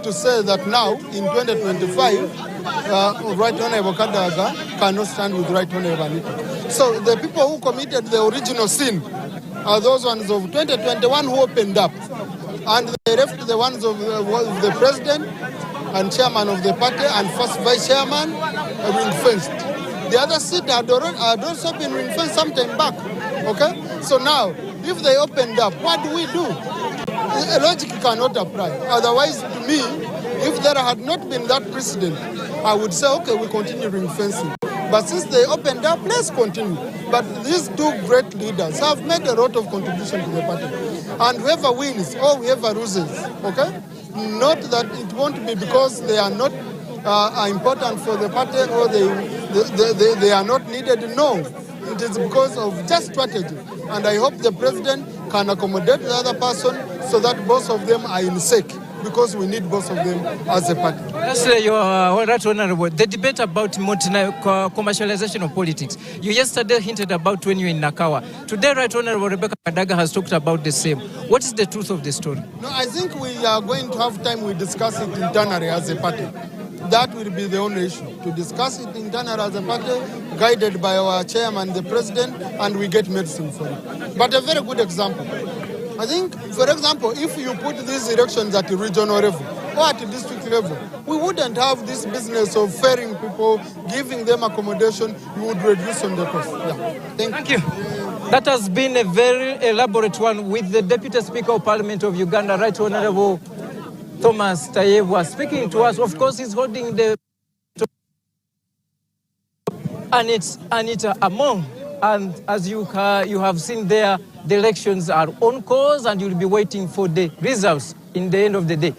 to say that now, in 2025, Right Honorable Kadaga cannot stand with Right Honorable Anita? So the people who committed the original sin are those ones of 2021 who opened up. And they left the ones of the president and chairman of the party and first vice chairman ring-fenced. The other seat had also been ring-fenced sometime back. Okay? So now, if they opened up, what do we do? Logic cannot apply. Otherwise, to me, if there had not been that precedent, I would say, okay, we continue ring-fencing. But since they opened up, let's continue. But these two great leaders have made a lot of contribution to the party. And whoever wins or whoever loses, okay? Not that it won't be because they are not important for the party or they are not needed. No, it is because of just strategy. And I hope the president can accommodate the other person so that both of them are in sync, because we need both of them as a party. Lastly, you are right, Honorable. The debate about commercialization of politics. You yesterday hinted about when you were in Nakawa. Today, Right Honorable Rebecca Kadaga has talked about the same. What is the truth of the story? No, I think we are going to have time. We discuss it internally as a party. That will be the only issue, to discuss it internally as a party, guided by our chairman, the president, and we get medicine for it. But a very good example. I think, for example, if you put these elections at the regional level or at the district level, we wouldn't have this business of ferrying people, giving them accommodation. We would reduce on the cost. Yeah. Thank you. That has been a very elaborate one with the Deputy Speaker of Parliament of Uganda, Right Honorable Thomas Tayebwa, speaking to us. Of course, he's holding the... And it's Anita Among. And as you have seen there, the elections are on course and you'll be waiting for the results in the end of the day.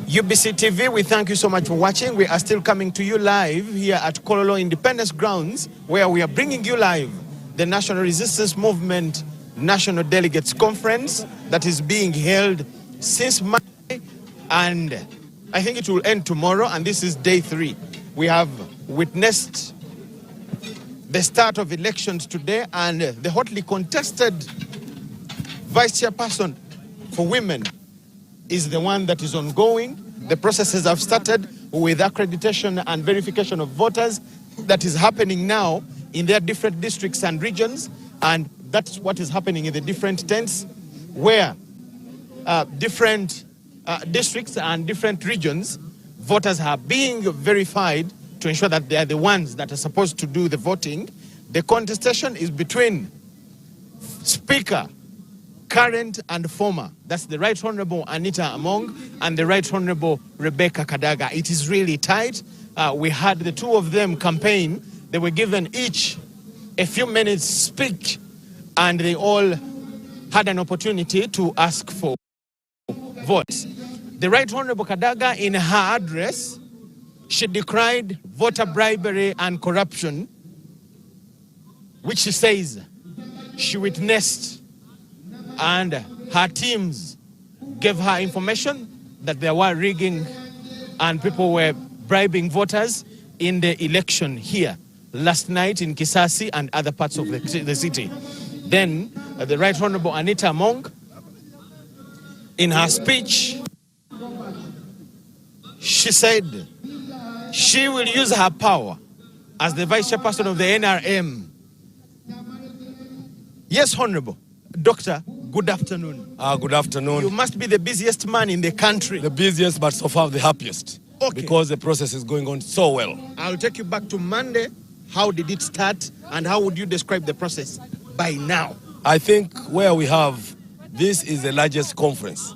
UBC TV, we thank you so much for watching. We are still coming to you live here at Kololo Independence Grounds, where we are bringing you live the National Resistance Movement National Delegates Conference that is being held since Monday, and I think it will end tomorrow, and this is day 3. We have witnessed the start of elections today, and the hotly contested vice chairperson for women is the one that is ongoing. The processes have started with accreditation and verification of voters that is happening now in their different districts and regions, and that's what is happening in the different tents where different districts and different regions, voters are being verified to ensure that they are the ones that are supposed to do the voting. The contestation is between Speaker, current and former. That's the Right Honorable Anita Among and the Right Honorable Rebecca Kadaga. It is really tight. We had the two of them campaign. They were given each a few minutes speak, and they all had an opportunity to ask for votes. The Right Honorable Kadaga, in her address, she decried voter bribery and corruption, which she says she witnessed, and her teams gave her information that there were rigging and people were bribing voters in the election here last night in Kisasi and other parts of the city. Then the Right Honorable Anita Among, in her speech, she said she will use her power as the vice chairperson of the NRM. Yes, Honorable. Doctor, good afternoon. Good afternoon. You must be the busiest man in the country. The busiest, but so far the happiest. Okay. Because the process is going on so well. I'll take you back to Monday. How did it start, and how would you describe the process by now? I think where we have, this is the largest conference.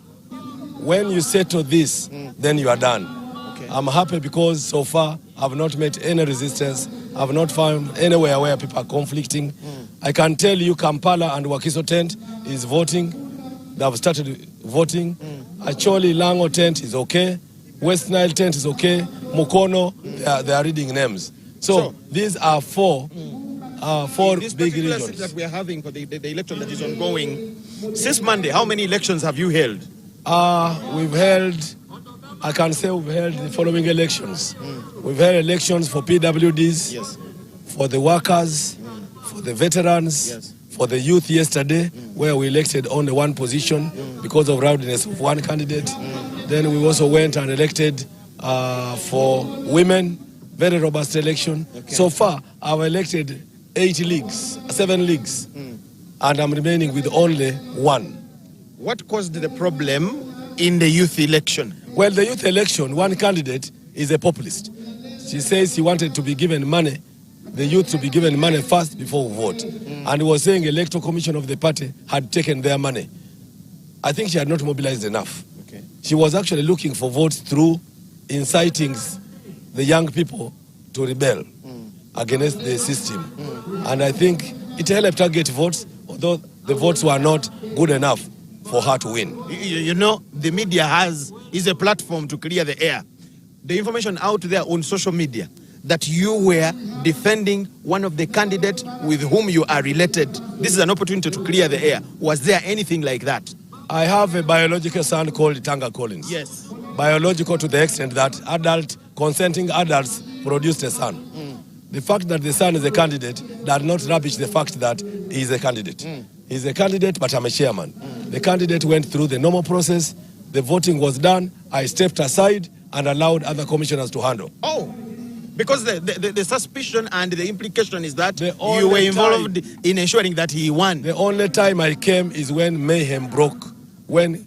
When you settle this, then you are done. Okay. I'm happy because so far I've not met any resistance. I've not found anywhere where people are conflicting. I can tell you Kampala and Wakiso tent is voting. They have started voting. Acholi Lango tent is okay. West Nile tent is okay. Mukono, they are reading names. So these are four big regions that we are having for the election that is ongoing. Since Monday, how many elections have you held? We've held, I can say we've held the following elections. We've held elections for PWDs, yes, for the workers, for the veterans, yes, for the youth yesterday, where we elected only one position because of rowdiness of one candidate. Then we also went and elected for women, very robust election. So far, I've elected 7 leagues, and I'm remaining with only one. What caused the problem in the youth election? Well, the youth election, one candidate is a populist. She says she wanted to be given money, the youth to be given money first before we vote. And was saying Electoral Commission of the party had taken their money. I think she had not mobilized enough. She was actually looking for votes through inciting the young people to rebel against the system. And I think it helped her get votes, although the votes were not good enough for her to win. You know, the media is a platform to clear the air. The information out there on social media that you were defending one of the candidates with whom you are related. This is an opportunity to clear the air. Was there anything like that? I have a biological son called Tanga Collins. Yes. Biological to the extent that consenting adults produced a son. The fact that the son is a candidate does not rubbish the fact that he is a candidate. He's a candidate, but I'm a chairman. The candidate went through the normal process. The voting was done. I stepped aside and allowed other commissioners to handle. Oh, because the suspicion and the implication is that you were involved in ensuring that he won. The only time I came is when mayhem broke, when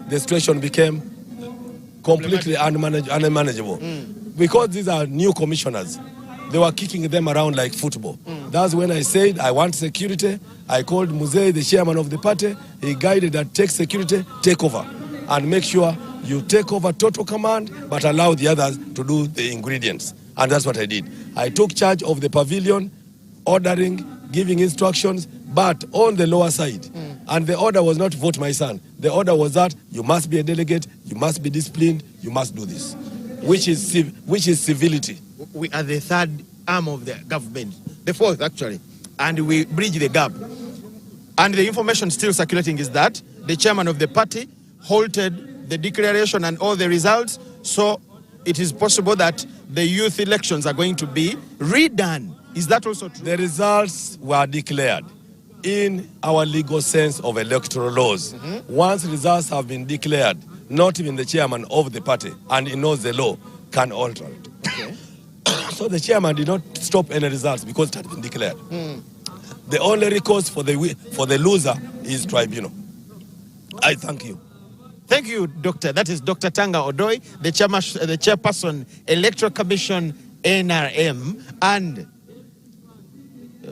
the situation became completely unmanageable. Because these are new commissioners, they were kicking them around like football. That's when I said, I want security. I called Museveni, the chairman of the party. He guided that take security, take over. And make sure you take over total command, but allow the others to do the ingredients. And that's what I did. I took charge of the pavilion, ordering, giving instructions, but on the lower side. And the order was not vote my son. The order was that you must be a delegate, you must be disciplined, you must do this, which is civility. We are the third arm of the government, the fourth actually, and we bridge the gap. And the information still circulating is that the chairman of the party halted the declaration and all the results, so it is possible that the youth elections are going to be redone. Is that also true? The results were declared in our legal sense of electoral laws. Once results have been declared, not even the chairman of the party, and he knows the law, can alter it. So the chairman did not stop any results because it had been declared. The only recourse for the loser is tribunal. I thank you. Thank you, Doctor. That is Dr. Tanga Odoi, the chairperson, Electoral Commission, NRM. And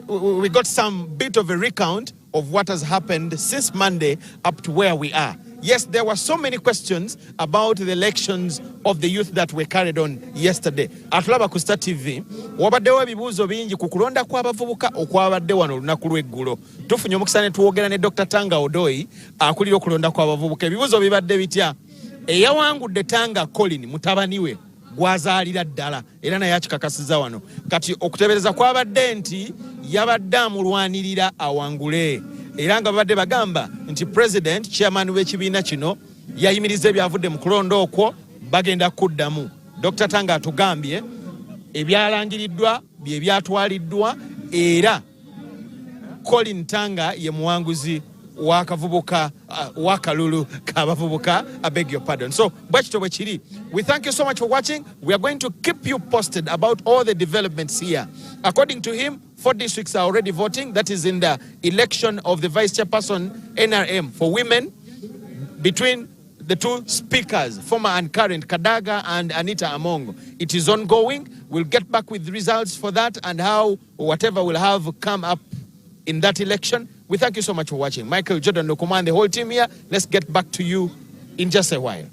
we got some bit of a recount of what has happened since Monday up to where we are. Yes, there were so many questions about the elections of the youth that were carried on yesterday. Atulaba ku Star TV, wabaddewo ebibuuzo bingi ku kulonda kw'abavubuka okwabadde wano olunaku lw'eggulo. Tufunye omukisa ne tuwogera ne Dr. Tanga Odoi akulira okulonda kw'abavubuka. Ebibuuzo bibadde bitya? Eyawangudde Tanga Colin mutabani we gwazaalira ddala era naye akikakasiza wano. Kati okutebereza kwabadde nti yabadde amulwanirira awangule. Era nga babadde bagamba nti president chairman w'ekibiina kino yayimiriza ebyavudde mu kulonda okwo bagenda kuddamu. Dr. Tanga atugambye ebyalangiriddwa bye byatwaliddwa era Colin Tanga ye muwanguzi wakavubuka wakalulu kabavubuka. I beg your pardon. So we thank you so much for watching. We are going to keep you posted about all the developments here. According to him, 4 districts are already voting. That is in the election of the vice chairperson NRM for women between the two speakers, former and current, Kadaga and Anita Among. It is ongoing. We'll get back with the results for that and how whatever will have come up in that election. We thank you so much for watching. Michael, Jordan, Nokuma, and the whole team here. Let's get back to you in just a while.